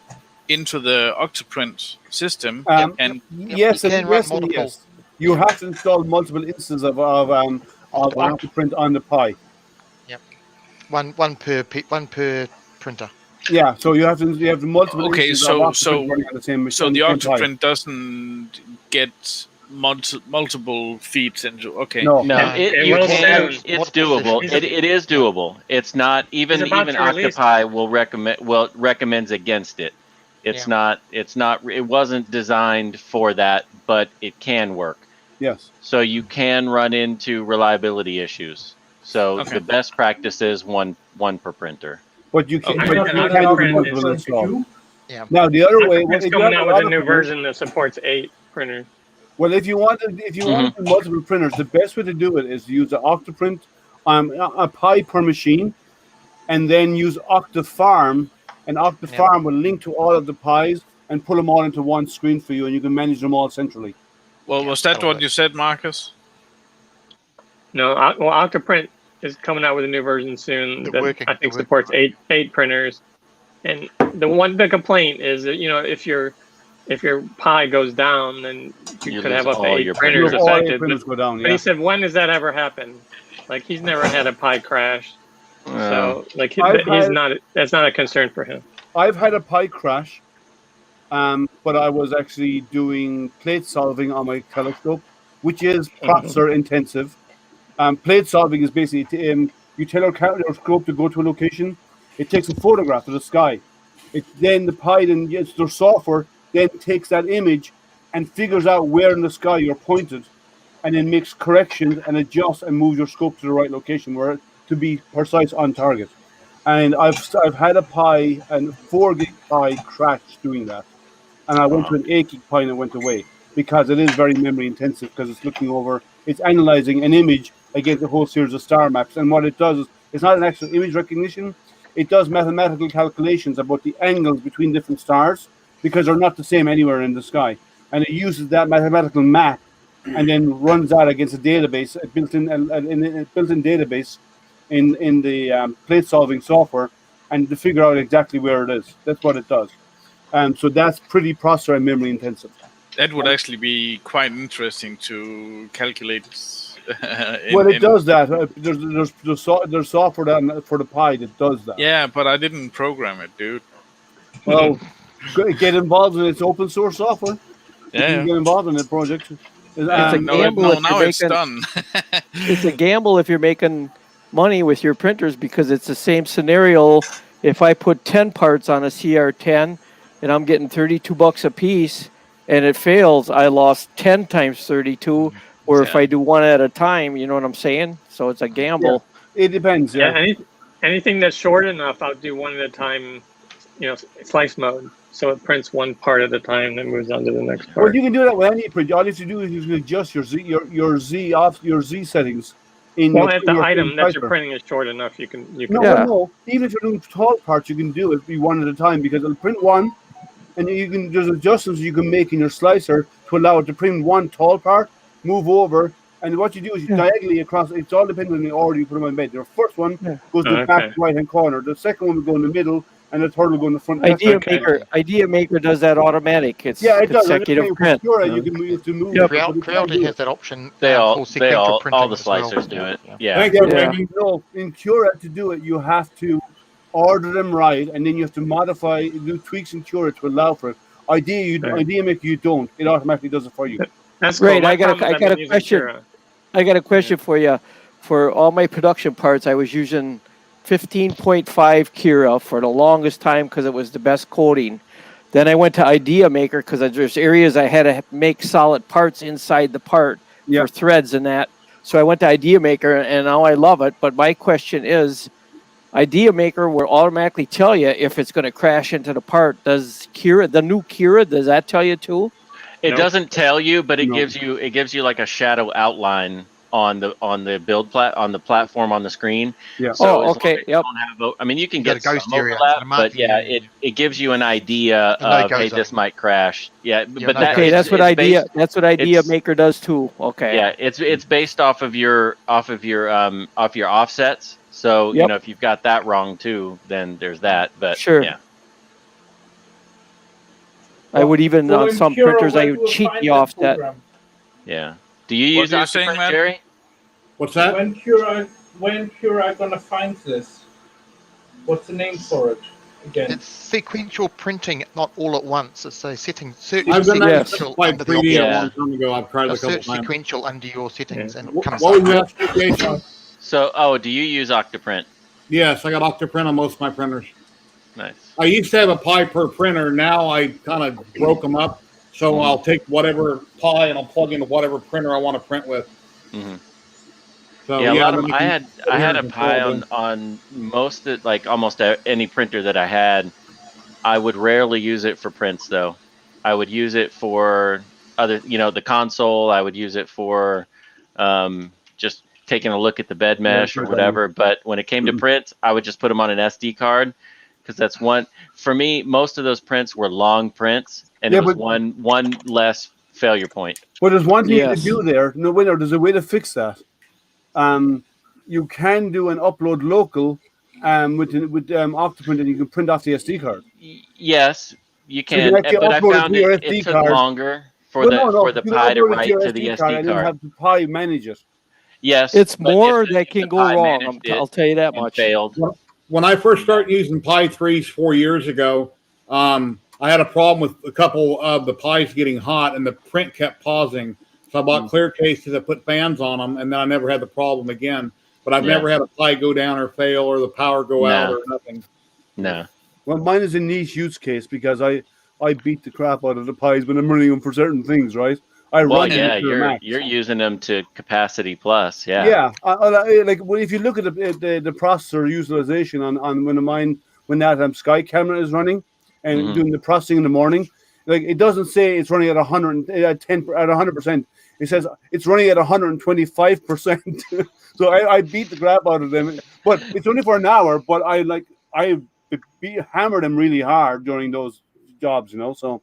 into the Octoprint system? Yes, and yes. You have to install multiple instances of Octoprint on the Pi. Yep, one per printer. Yeah, so you have multiple. Okay, so the Octoprint Pi. doesn't get multiple feeds into. Okay, no, it's doable. It is doable. It's not even Octopi recommends against it. It wasn't designed for that, but it can work. Yes. So you can run into reliability issues. So the best practice is one per printer. But you can, Okay. but And you can Octoprint use multiple is- install. Yeah. Now the other way, It's if you coming have out a with lot a of new printers- version that supports 8 printers. Well, if you want to do multiple printers, the best way to do it is to use the Octoprint, a Pi per machine, and then use Octafarm, and Octafarm will link to all of the Pis and pull them all into one screen for you, and you can manage them all centrally. Well, was that what you said, Marcus? No, Octoprint is coming out with a new version soon that I think supports 8 printers. And the complaint is that if your Pi goes down, then you could have up to 8 printers All 8 affected. printers go down, But he said, when does that ever happen? Like, he's never had a Pi crash, so like that's not a concern for him. I've had a Pi crash, but I was actually doing plate solving on my telescope, which is processor intensive. Plate solving is basically you tell your scope to go to a location, it takes a photograph of the sky. Then the Pi, their software then takes that image and figures out where in the sky you're pointed, and then makes corrections and adjusts and moves your scope to the right location where to be precise on target. And I've had a Pi and 4 gig Pi crash doing that, and I went to an 8 gig Pi and it went away because it is very memory intensive because it's analyzing an image against a whole series of star maps, and what it does is it's not an actual image recognition. It does mathematical calculations about the angles between different stars because they're not the same anywhere in the sky, and it uses that mathematical map and then runs that against a database, a built-in database in the plate solving software, and to figure out exactly where it is. That's what it does. So that's pretty processor and memory intensive. That would actually be quite interesting to calculate. It does that. There's software for the Pi that does that. Yeah, but I didn't program it, dude. Well, get involved in its open source software. Yeah. You can get involved in the project. It's a gamble. Now it's done. It's a gamble if you're making money with your printers because it's the same scenario. If I put 10 parts on a CR10 and I'm getting $32 a piece and it fails, I lost 10 times 32. Or if I do one at a time, you know what I'm saying? So it's a gamble. Yeah. It depends. Yeah. Anything that's short enough, I'll do one at a time. Slice mode, so it prints one part at a time, then moves on to the next part. Well, you can do that with any print. All you have to do is you can adjust your Z settings. If the item that you're printing is short enough, you can. No. Even if you're doing tall parts, you can do it be one at a time because it'll print one, and there's adjustments you can make in your slicer to allow it to print one tall part, move over, and what you do is you diagonally across. It's all depending on the order you put them in bed. The first one goes to the back right hand corner. The second one will go in the middle, and the third will go in the front. Idea Maker does that automatic. It's consecutive print. You can move to move. Creality has that option. All the printing slicers do it. Yeah. Thank you, Raymond. No, in Cura to do it, you have to order them right, and then you have to do tweaks in Cura to allow for it. Idea Maker, you don't. It automatically does it for you. That's great. Cool. I got a question. Cura. I got a question for you. For all my production parts, I was using 15.5 Cura for the longest time because it was the best coating. Then I went to Idea Maker because there's areas I had to make solid parts inside the part for threads and that. So I went to Idea Maker and now I love it. But my question is, Idea Maker will automatically tell you if it's going to crash into the part. Does the new Cura, does that tell you too? It doesn't tell you, but it gives you like a shadow outline on the build on the platform on the screen. Yeah. So okay. Yep. You can get some overlap, but it gives you an idea of hey, this might crash. Yeah, but that's what Idea Maker does too. Okay. Yeah, it's based off of your offsets. So if you've got that wrong too, then there's that. But sure. Yeah. I would even on some printers I would cheat the offset. Yeah. Do you use Octoprint, Jerry? What's that? When Cura gonna find this? What's the name for it again? It's sequential printing, not all at once. It's a setting. Search I've done that sequential like under the 3D a options. long time ago. I've tried it a couple Search times. sequential under your settings and it What comes was up. your specification? So, do you use Octoprint? Yes, I got Octoprint on most of my printers. Nice. I used to have a Pi per printer. Now I kind of broke them up. So I'll take whatever Pi and I'll plug into whatever printer I want to print with. Mm-hmm. So yeah, a lot of them, I had a control Pi them. on most of, like almost any printer that I had. I would rarely use it for prints though. I would use it for other, the console. I would use it for just taking a look at the bed mesh or whatever. But when it came to prints, I would just put them on an SD card because that's one. For me, most of those prints were long prints, and it was one less failure point. But there's one thing Yes. to do there. No, winner. There's a way to fix that. You can do an upload local with Octoprint, and you can print off the SD card. Yes, you So you can, can actually but I upload it found to your it SD took card. longer for the You can Pi to upload it write your to the card SD and then card. have the Pi manage it. Yes, It's but more if that can the go Pi wrong. managed it I'll tell you that and much. failed. When I first started using Pi 3s 4 years ago, I had a problem with a couple of the Pis getting hot and the print kept pausing. So I bought clear cases that put fans on them, and then I never had the problem again. But I've never had a Pi go down or fail or the power go out or nothing. No. Well, mine is a niche use case because I beat the crap out of the Pis when I'm running them for certain things, right? You're using them to capacity plus, Yeah, like if you look at the processor utilization on when that Sky camera is running and doing the processing in the morning, like it doesn't say it's running at 100%. It says it's running at 125%. So I beat the crap out of them, but it's only for an hour. But I hammer them really hard during those jobs, So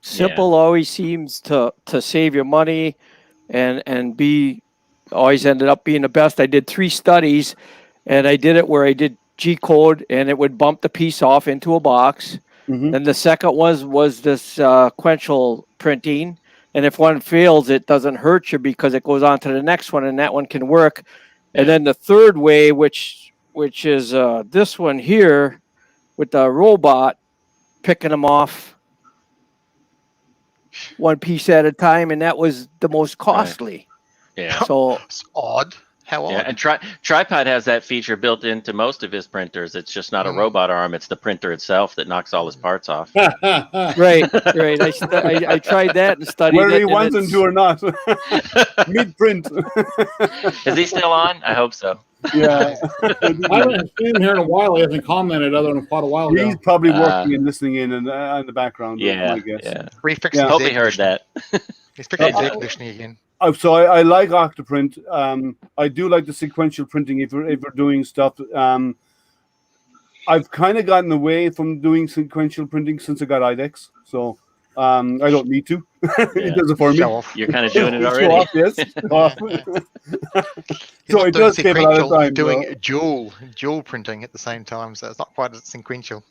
simple always seems to save you money, and be always ended up being the best. I did 3 studies, and I did it where I did G code, and it would bump the piece off into a box. Then the second was this sequential printing. And if one fails, it doesn't hurt you because it goes on to the next one, and that one can work. And then the third way, which is this one here with the robot, picking them off one piece at a time, and that was the most costly. Right. Yeah. So it's odd. How odd. Yeah, and Tripod has that feature built into most of his printers. It's just not a robot arm; it's the printer itself that knocks all his parts off. right. I tried that and studied whether it. he wants them to or not, mid print. Is he still on? I hope so. Yeah, I haven't seen him here in a while. He hasn't commented other than quite a while ago. He's probably working and listening in the background. Yeah, I guess. yeah. Refixing Hope he heard that. He's fixing the air conditioning again. So I like Octoprint. I do like the sequential printing if we're doing stuff. I've kind of gotten away from doing sequential printing since I got IDEX. So I don't need to. It does it for me. You're kind of doing it already. Yes. So it does save a lot of time. Doing dual printing at the same time, so it's not quite as sequential.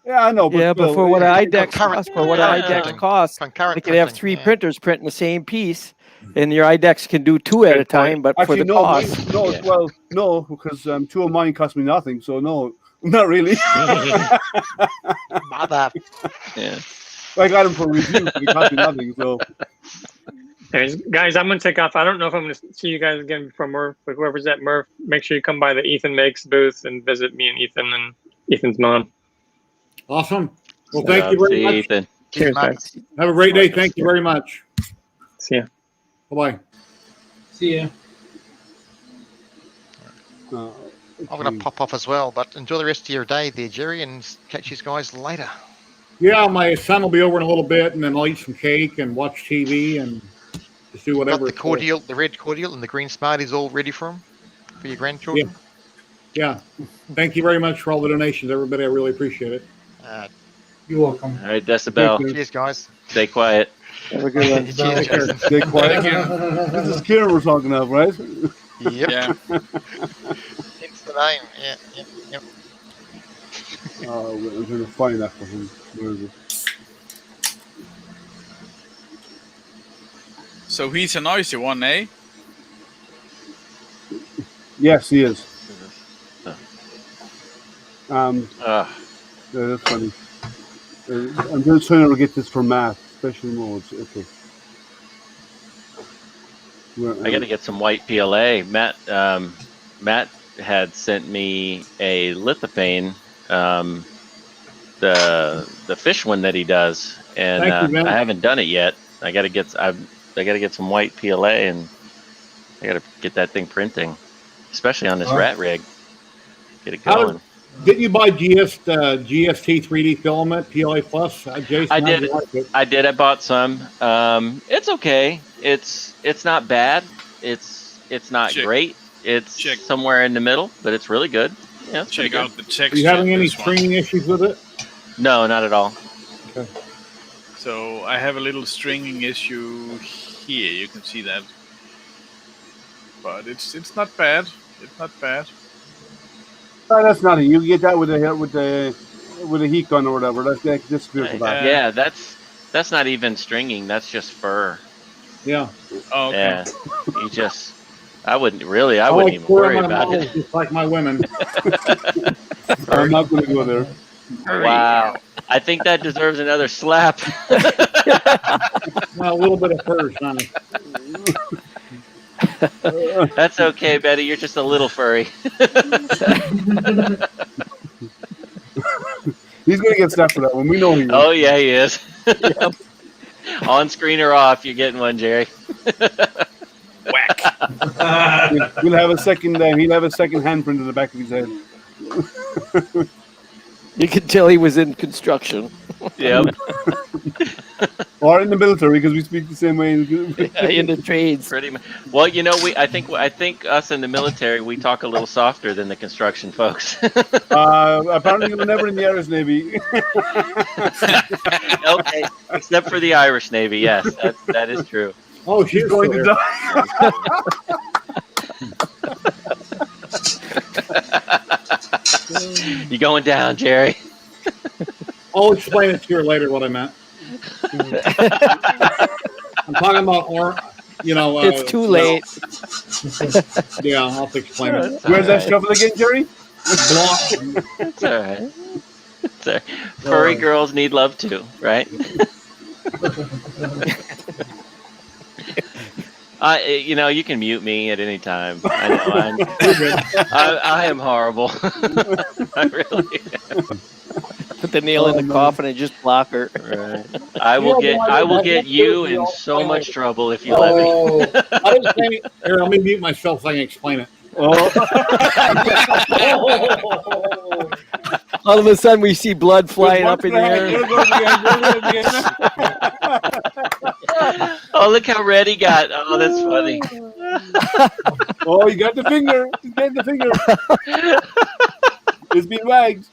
Yeah, I know. But for what IDEX costs, concurrent you can have 3 printers printing the same piece, and your IDEX can do 2 at a time. But actually, for the cost, no, because 2 of mine cost me nothing. So no, not really. Mother. Yeah. I got them for review. It cost me nothing. So. Anyways, guys, I'm gonna take off. I don't know if I'm gonna see you guys again before Murph, but whoever's at Murph, make sure you come by the Ethan Makes booth and visit me and Ethan and Ethan's mom. Awesome. Well, thank you very much. Ethan. Cheers, guys. Have a great day. Thank you very much. See ya. Bye-bye. See ya. I'm going to pop off as well, but enjoy the rest of your day there, Jerry, and catch you guys later. Yeah, my son will be over in a little bit, and then I'll eat some cake and watch TV and just do whatever. Got the cordial, the red cordial, and the green Smarties all ready for him, for your grandchildren? Yeah. Thank you very much for all the donations, everybody. I really appreciate it. You're welcome. All right, Decibel. Cheers, guys. Stay quiet. have a good one. Cheers, Jason. Stay quiet. This is Kieran we're talking of, right? Yep. Yeah. It's the name. Yep. I'm going to find that for him. Where is it? So he's a noisy one, eh? Yes, he is. Yeah, that's funny. I'm just trying to get this for math. Special modes. Okay. I got to get some white PLA. Matt had sent me a lithophane the fish one that he does, and Thank you, man. I haven't done it yet. I gotta get some white PLA, and I gotta get that thing printing, especially on this rat rig. Get it going. Didn't you buy GST 3D filament PLA Plus, Jason? I did. I did. I bought some. It's okay. It's not bad. It's not great. It's somewhere in the middle, but it's really good. Yeah, it's Check out the texture. Are you having any stringing issues with it? No, not at all. Okay. So I have a little stringing issue here. You can see that, but it's not bad. It's not bad. That's nothing. You get that with a heat gun or whatever. That's just beautiful. Yeah, that's not even stringing. That's just fur. Yeah. Oh, okay. Yeah. I wouldn't even worry about it. Just like my women. I'm not going to go there. Wow. I think that deserves another slap. Well, a little bit of fur, Sonny. That's okay, Betty. You're just a little furry. He's going to get stuff for that one. We know he is. Oh, yeah, he is. On screen or off, you're getting one, Jerry. Whack. He'll have a second handprint in the back of his head. You can tell he was in construction. Yep. Or in the military, because we speak the same way. In the trades. Pretty much. Well, I think us in the military, we talk a little softer than the construction folks. Apparently, we're never in the Irish Navy. Okay, except for the Irish Navy. Yes, that is true. Oh, she's going to die. You going down, Jerry? I'll explain it to you later what I meant. I'm talking about, it's too late. Yeah, I'll have to explain it. Where's that shuffle again, Jerry? It's all right. It's all right. Furry girls need love too, right? You can mute me at any time. I know I am horrible. I really am. Put the nail in the coffin and just block her. Right. I will get you in so much trouble if you let me. Here, let me mute myself so I can explain it. All of a sudden, we see blood flying up in the air. Oh, look how red he got. Oh, that's funny. Oh, you got the finger. You got the finger. It's been wagged.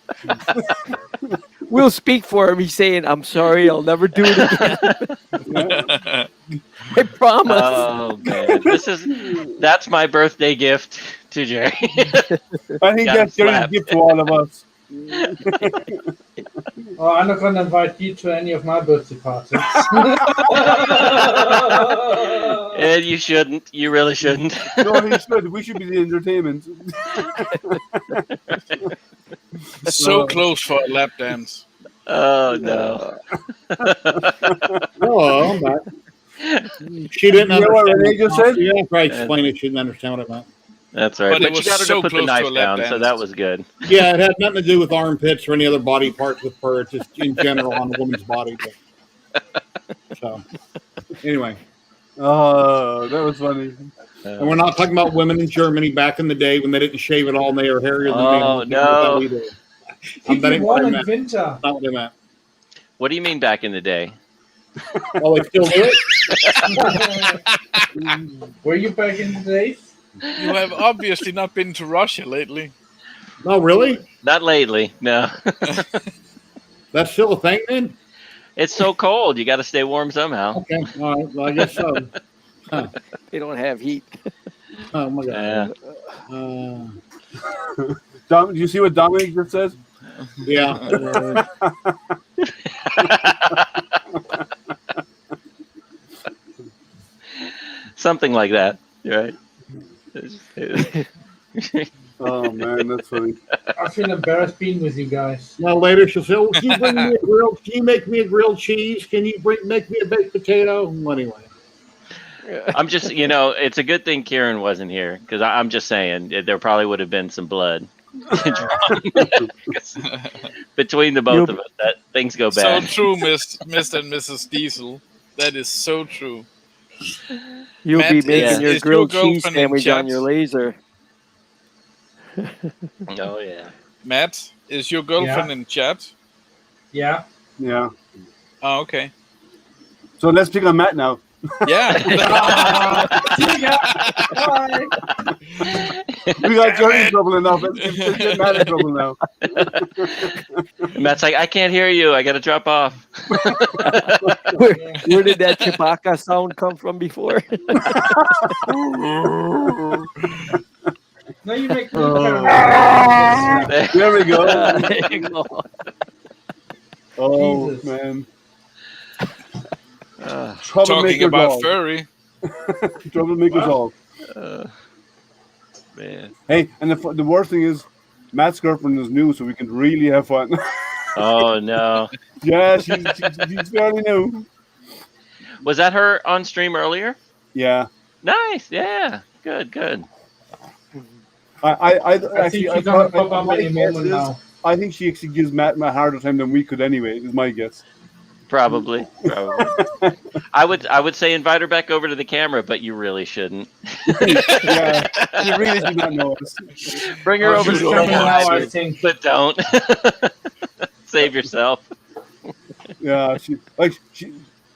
We'll speak for him. He's saying, "I'm sorry. I'll never do it again." I promise. Oh man, that's my birthday gift to Jerry. I think that's Jerry's gift to all of us. Oh, I'm not going to invite you to any of my birthday parties. And you shouldn't. You really shouldn't. No, he should. We should be the entertainment. So close for a lap dance. Oh no. Hello, I'm back. She didn't You know what Renee just said? Yeah, if I explained it, she didn't understand what I meant. That's right. But it But you was got her so to put the close to knife a lap down, so dance. that was good. Yeah, it had nothing to do with armpits or any other body parts with fur. It's just in general on a woman's body. But, so, anyway. Oh, that was funny. And we're not talking about women in Germany back in the day when they didn't shave at all and they were hairier than me. Oh, no. That ain't what I meant. Winter. That's not what I meant. What do you mean back in the day? Oh, they still do it? Were you back in the days? You have obviously not been to Russia lately. No, really? Not lately, no. That's still a thing, then? It's so cold. You got to stay warm somehow. Okay, all right. Well, I guess so. Huh. They don't have heat. Oh, my God. Do you see what Dominic just says? Yeah. Something like that, right? Oh man, that's funny. I feel embarrassed being with you guys. Well, later she'll say, "Can you bring me a grilled? Can you make me a grilled cheese? Can you make me a baked potato?" Well, anyway. I'm just, it's a good thing Kieran wasn't here because I'm just saying there probably would have been some blood. Between the both of us, that things go So bad. true, Mr. and Mrs. Diesel. That is so true. You'll Matt, be making is your your grilled cheese girlfriend in sandwich on chat? your laser. Oh yeah. Matt, is your girlfriend in chat? Yeah. Yeah. Oh, okay. So let's pick on Matt now. Yeah. Bye. We got Johnny in trouble enough. Let's get Matt in trouble now. Matt's like, I can't hear you. I got to drop off. Where did that Chewbacca sound come from before? No, you make me There we go. There you go. Oh, Jesus. man. Talking about all. furry. Troublemakers all. Man. Hey, and the worst thing is, Matt's girlfriend is new, so we can really have fun. Oh no. Yeah, she's fairly new. Was that her on stream earlier? Yeah. Nice. Yeah. Good. I think she's gonna pop up any moment now. I think she actually gives Matt a harder time than we could anyway, is my guess. Probably. I would say invite her back over to the camera, but you really shouldn't. Yeah, you really do not know us. Bring her over to the now, I camera, think. but don't. Save yourself. Yeah,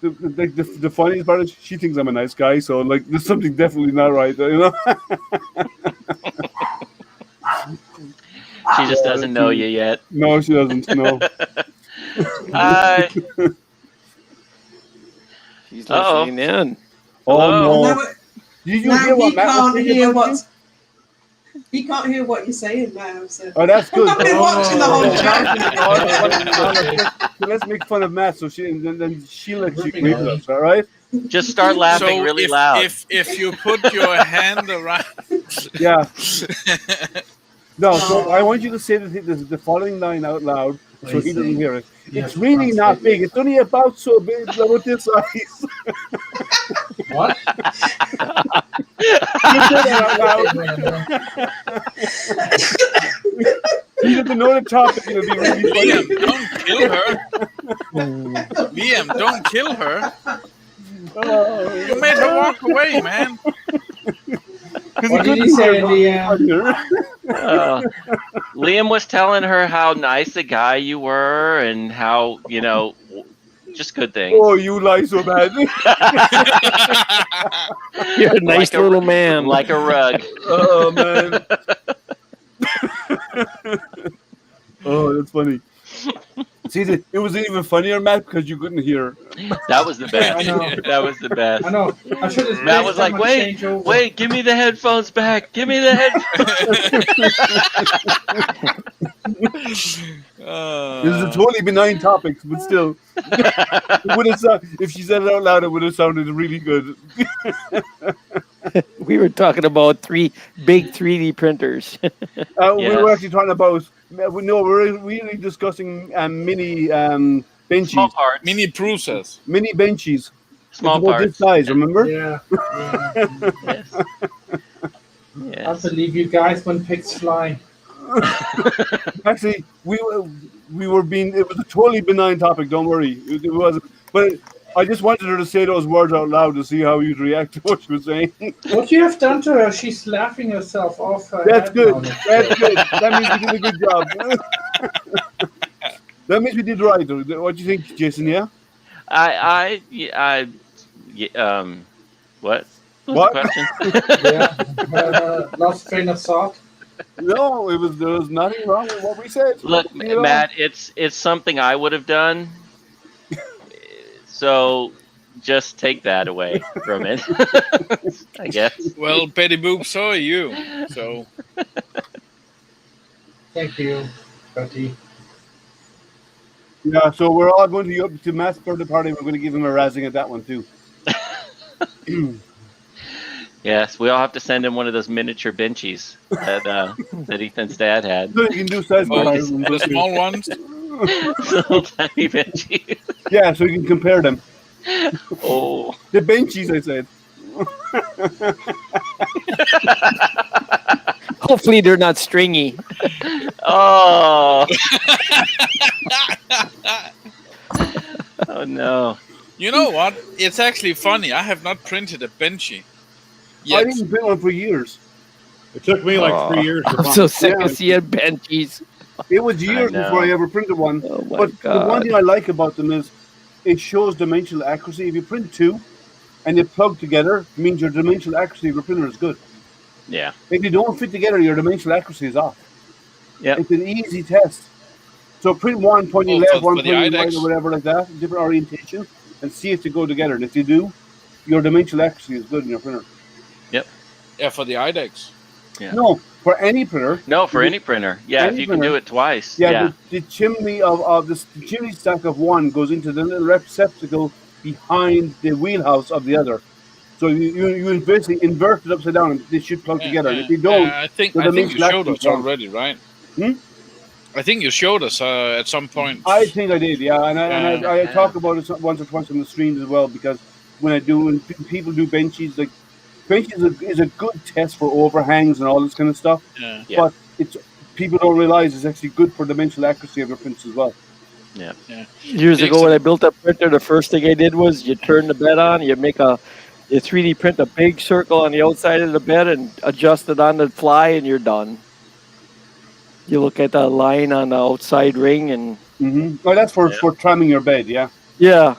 the funniest part is she thinks I'm a nice guy, so like there's something definitely not right, you know. She just doesn't know you yet. No, she doesn't. No. Hi. She's Uh-oh. listening in. Oh Hello? no! No, Did you now hear he what Matt was can't saying hear about you? what he can't hear what you're saying now. So Oh, that's good. I've been watching the whole chat. So let's make fun of Matt, so then she'll let you agree with us, all right? Just start laughing really if, loud. If you put your hand around, Yeah. No, so I want you to say the following line out loud, so he doesn't hear it. It's really not big. It's only about so big, about this size. What? You say that out loud. You doesn't know the topic. It'll be really Liam, don't kill her. Liam, don't kill her. funny. You made her walk away, man. What did he say, Liam? Liam was telling her how nice a guy you were and how, just good things. Oh, you lie so bad. You're a nice Like little man. Like a rug. Oh, man. Oh, that's funny. See, it was even funnier, Matt, because you couldn't hear. That was the best. I know. That was the best. I know. I should have. Matt was like, wait, give me the headphones back. Give me the headphones. This is a totally benign topic, but still. It would have if she said it out loud, it would have sounded really good. We were talking about 3 big 3D printers. We were actually talking about. We're really discussing mini benches. Small parts. Mini process. Mini benches. Small It's about this size, remember? Yeah. Yes. I believe you guys when pigs fly. Actually, we were being. It was a totally benign topic. Don't worry. It was, but I just wanted her to say those words out loud to see how you'd react to what she was saying. What you have done to her? She's laughing herself off. That's good. That's good. That means we did a good job. That means we did right. What do you think, Jason? Yeah. What? What? The question? Lost train of thought. No, there was nothing wrong with what we said. Look, Matt, it's something I would have done. So just take that away from it, I guess. Well, Betty Boop saw you, so. Thank you, Betty. Yeah, so we're all going to Matt's birthday party. We're going to give him a razzing at that one too. Yes, we all have to send him one of those miniature benchies that Ethan's dad had. So you can do size The small ones. Little tiny benchies. Yeah, so you can compare them. Oh, The benchies, I said. Hopefully they're not stringy. Oh. Oh no. You know what? It's actually funny. I have not printed a Benchy I yet. didn't print one for years. It took me like 3 years to I'm find so it. sick Yeah. of seeing benchies. It was years know. before I ever printed one. Oh my But the one god. thing I like about them is it shows dimensional accuracy. If you print two and they plug together, it means your dimensional accuracy of your printer is good. Yeah. If you don't fit together, your dimensional accuracy is off. Yep. It's an easy test. So print one pointing Oh, left, for one the pointing right, IDEX? or whatever like that, different orientation, and see if they go together. And if they do, your dimensional accuracy is good in your printer. Yeah, for the IDEX. Yeah. No, for any printer. No, for any printer. Yeah, Any if you can printer. do it twice. Yeah, Yeah. The chimney of the chimney stack of one goes into the little receptacle behind the wheelhouse of the other. So you basically invert it upside down, and they should plug together. And if you don't, I think the you dimensional showed accuracy us is wrong. already, right? Hmm? I think you showed us at some point. I think I did, yeah, and I Yeah. talk about it once or twice on the streams as well, because when people do benches, like benches is a good test for overhangs and all this kind of stuff. Yeah. Yeah. But it's people don't realize it's actually good for dimensional accuracy of your prints as well. Yeah. Years ago when I built a printer, the first thing I did was you turn the bed on, you 3D print a big circle on the outside of the bed and adjust it on the fly, and you're done. You look at the line on the outside ring, and Oh, that's for trimming your bed, yeah. yeah.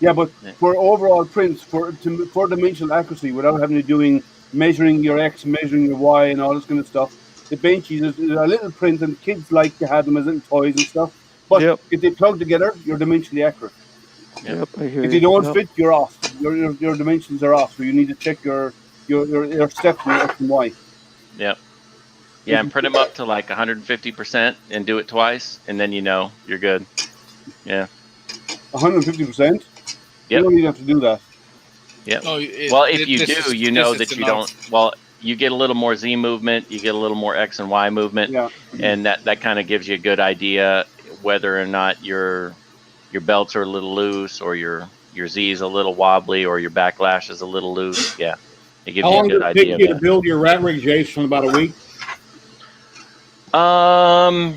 Yeah, but for overall prints, for dimensional accuracy, without having to doing measuring your X, measuring your Y, and all this kind of stuff, the benchies is a little print, and kids like to have them as little toys and stuff. But if they plug together, you're dimensionally accurate. Yep, I hear If they don't Yep. fit, you're off. Your dimensions are off, so you need to check your steps in X and Y. Yep. Yeah, and print them up to like 150% and do it twice, and then you're good. Yeah. 150%. You Yep. don't even have to do that. Yep. No, Well, if you do, you know that you don't. Well, you get a little more Z movement, you get a little more X and Y movement, Yeah. and that kind of gives you a good idea whether or not your belts are a little loose, or your Z is a little wobbly, or your backlash is a little loose. Yeah, it gives How you a long good did it idea. take you to Of build your rat rig, Jason? About a week? that.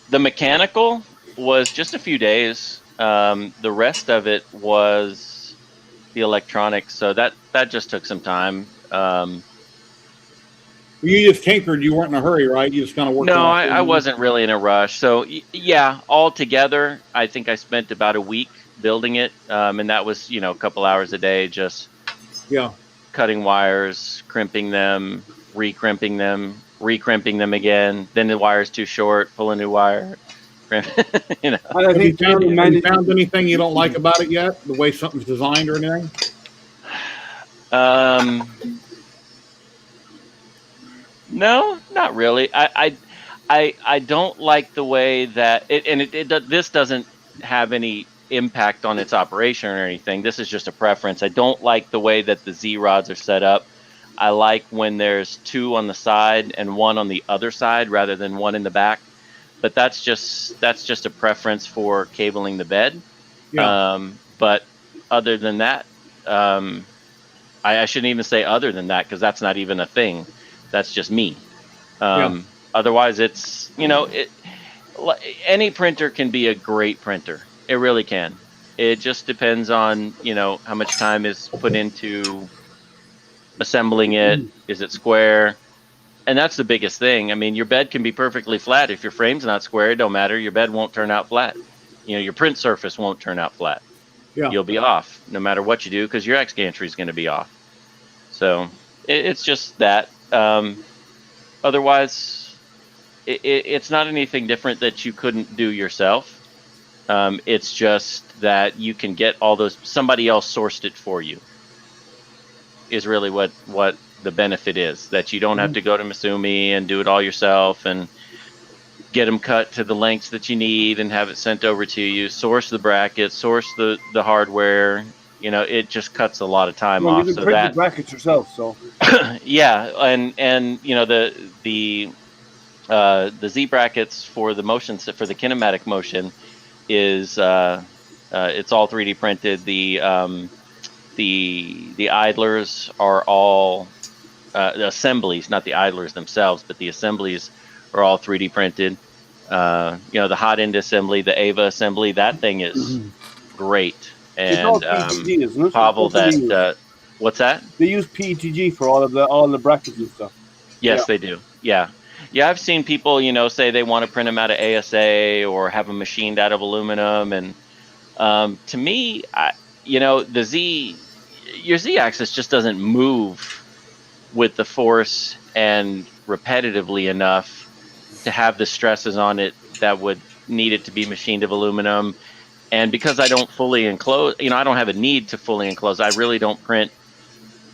The mechanical was just a few days. The rest of it was the electronics, so that just took some time. You just tinkered. You weren't in a hurry, right? You just kind of worked. No, on it. I wasn't really in a rush. So yeah, all together, I think I spent about a week building it, and that was a couple hours a day, just cutting wires, crimping them, recrimping them again. Then the wire's too short, pull a new wire. And I Have you think found anything you don't like about it yet? The way something's designed or anything? No, not really. I don't like the way that this doesn't have any impact on its operation or anything. This is just a preference. I don't like the way that the Z rods are set up. I like when there's two on the side and one on the other side rather than one in the back. But that's just a preference for cabling the bed. Yeah. But other than that, I shouldn't even say other than that, because that's not even a thing. That's just me. Otherwise, it's any printer can be a great printer. It really can. It just depends on how much time is put into assembling it. Is it square? And that's the biggest thing. I mean, your bed can be perfectly flat. If your frame's not square, it don't matter. Your bed won't turn out flat. Your print surface won't turn out flat. Yeah. You'll be off no matter what you do, because your X gantry is going to be off. So it's just that. Otherwise, it's not anything different that you couldn't do yourself. It's just that you can get all those. Somebody else sourced it for you. Is really what the benefit is, that you don't have to go to Masumi and do it all yourself and get them cut to the lengths that you need and have it sent over to you. Source the brackets, source the hardware. It just cuts a lot of time off. You can print the brackets yourself, so yeah, and the Z brackets for the motion for the kinematic motion is it's all 3D printed. The idlers are all the assemblies, not the idlers themselves, but the assemblies are all 3D printed. The hot end assembly, the Ava assembly, that thing is great. It's all And PETG, isn't it? Pavel, That's what they that what's that? They use PETG for all the brackets and stuff. Yes, they do. Yeah. I've seen people, say they want to print them out of ASA or have them machined out of aluminum. And to me, your Z-axis just doesn't move with the force and repetitively enough to have the stresses on it that would need it to be machined of aluminum. And because I don't fully enclose, I don't have a need to fully enclose. I really don't print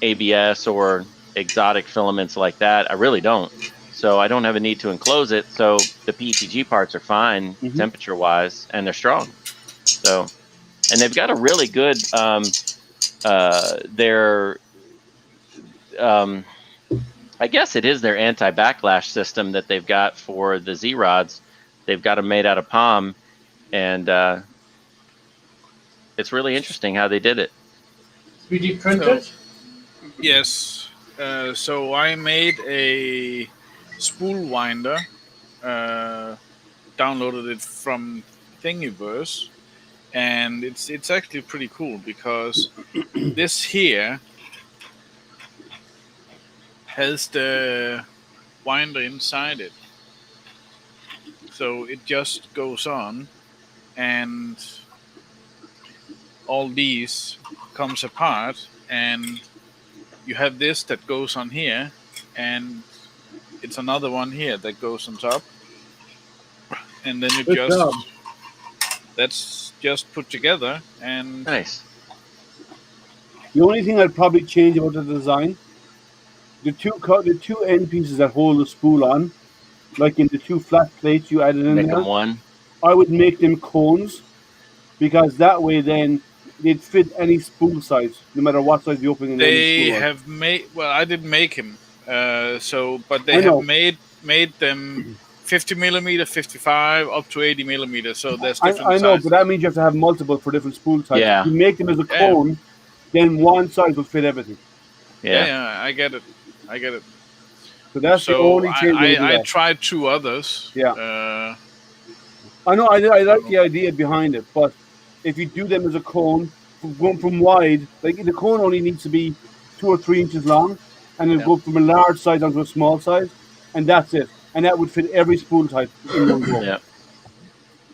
ABS or exotic filaments like that. I really don't. So I don't have a need to enclose it. So the PETG parts are fine temperature wise, and they're strong. So, and they've got a really good, I guess it is their anti-backlash system that they've got for the Z rods. They've got them made out of palm, and it's really interesting how they did it. 3D printed? Yes. So I made a spool winder, downloaded it from Thingiverse, and it's actually pretty cool because this here has the winder inside it. So it just goes on, and all these comes apart, and you have this that goes on here, and it's another one here that goes on top, and then that's just put together. And nice. The only thing I'd probably change about the design, the two end pieces that hold the spool on, like in the two flat plates you added in Make there, them one. I would make them cones, because that way then they'd fit any spool size, no matter what size you open. They have made. Well, I didn't make him. But they have made them 50 millimeter, 55, up to 80 millimeters. So there's different I know, sizes. but that means you have to have multiple for different spool types. Yeah. If you make them as a cone, then one size will fit everything. Yeah, I get it. So that's the only change. I tried two others. Yeah. I know. I like the idea behind it, but if you do them as a cone, going from wide, like the cone only needs to be 2 or 3 inches long, and then go from a large size onto a small size, and that's it. And that would fit every spool type in one go.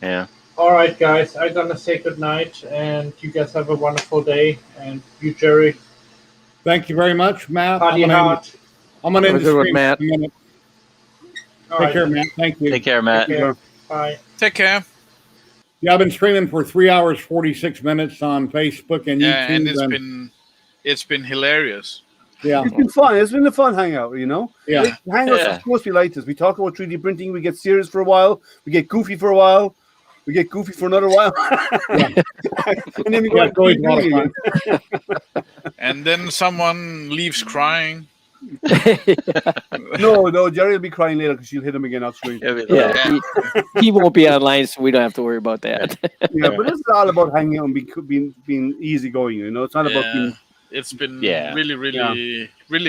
Yeah. All right, guys. I'm gonna say good night, and you guys have a wonderful day. And you, Jerry. Thank you very much, Matt. Party hard. I'm gonna end the stream Matt. in a minute. All Take right. care, Matt. Thank you. Take care, Matt. Take care. Bye. Take care. Yeah, I've been streaming for 3 hours 46 minutes on Facebook and YouTube. Yeah, and it's been hilarious. Yeah, It's been fun. It's been a fun hangout, Yeah. Hangouts are supposed to be like this. We talk about 3D printing. We get serious for a while. We get goofy for a while. We get goofy for another while. And then we go it's always a lot of fun. And then someone leaves crying. No, Jerry will be crying later because she'll hit him again off screen. Yeah, he won't be online, so we don't have to worry about that. Yeah, but this is all about hanging out and being easygoing. It's not about being. It's been Yeah. really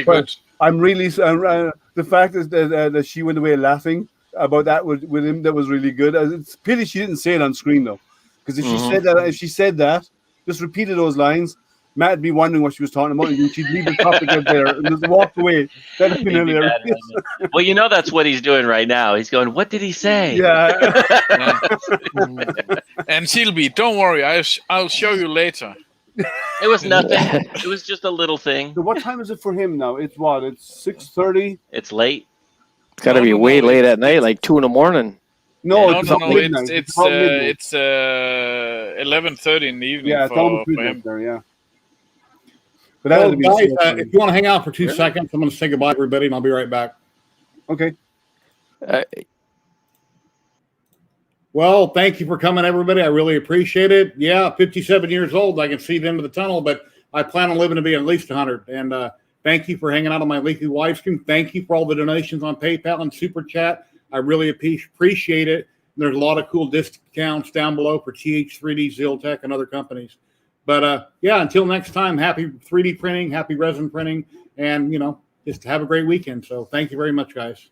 But good. I'm really the fact is that she went away laughing about that with him. That was really good. It's a pity she didn't say it on screen though, because if she said that, just repeated those lines, Matt would be wondering what she was talking about, and she'd leave the topic out there and just walk away. That'd have been hilarious. Well, that's what he's doing right now. He's going, "What did he say?" Yeah. And Sylvie, don't worry, I'll show you later. It was nothing. It was just a little thing. So what time is it for him now? It's what? It's 6:30. It's late. It's got to be way late at night, like 2 a.m. No, No, midnight. it's about midnight. it's 11:30 in the evening. Yeah, it's for almost him. midnight there. Yeah. But Well, that'll be guys, so fun. if you want to hang out for 2 seconds, I'm going to say goodbye to everybody, and I'll be right back. Okay. Well, thank you for coming, everybody. I really appreciate it. Yeah, 57 years old. I can see the end of the tunnel, but I plan on living to be at least 100. And thank you for hanging out on my weekly live stream. Thank you for all the donations on PayPal and Super Chat. I really appreciate it. There's a lot of cool discounts down below for TH3D, ZYLTECH, and other companies. But yeah, until next time, happy 3D printing, happy resin printing, and just have a great weekend. So thank you very much, guys.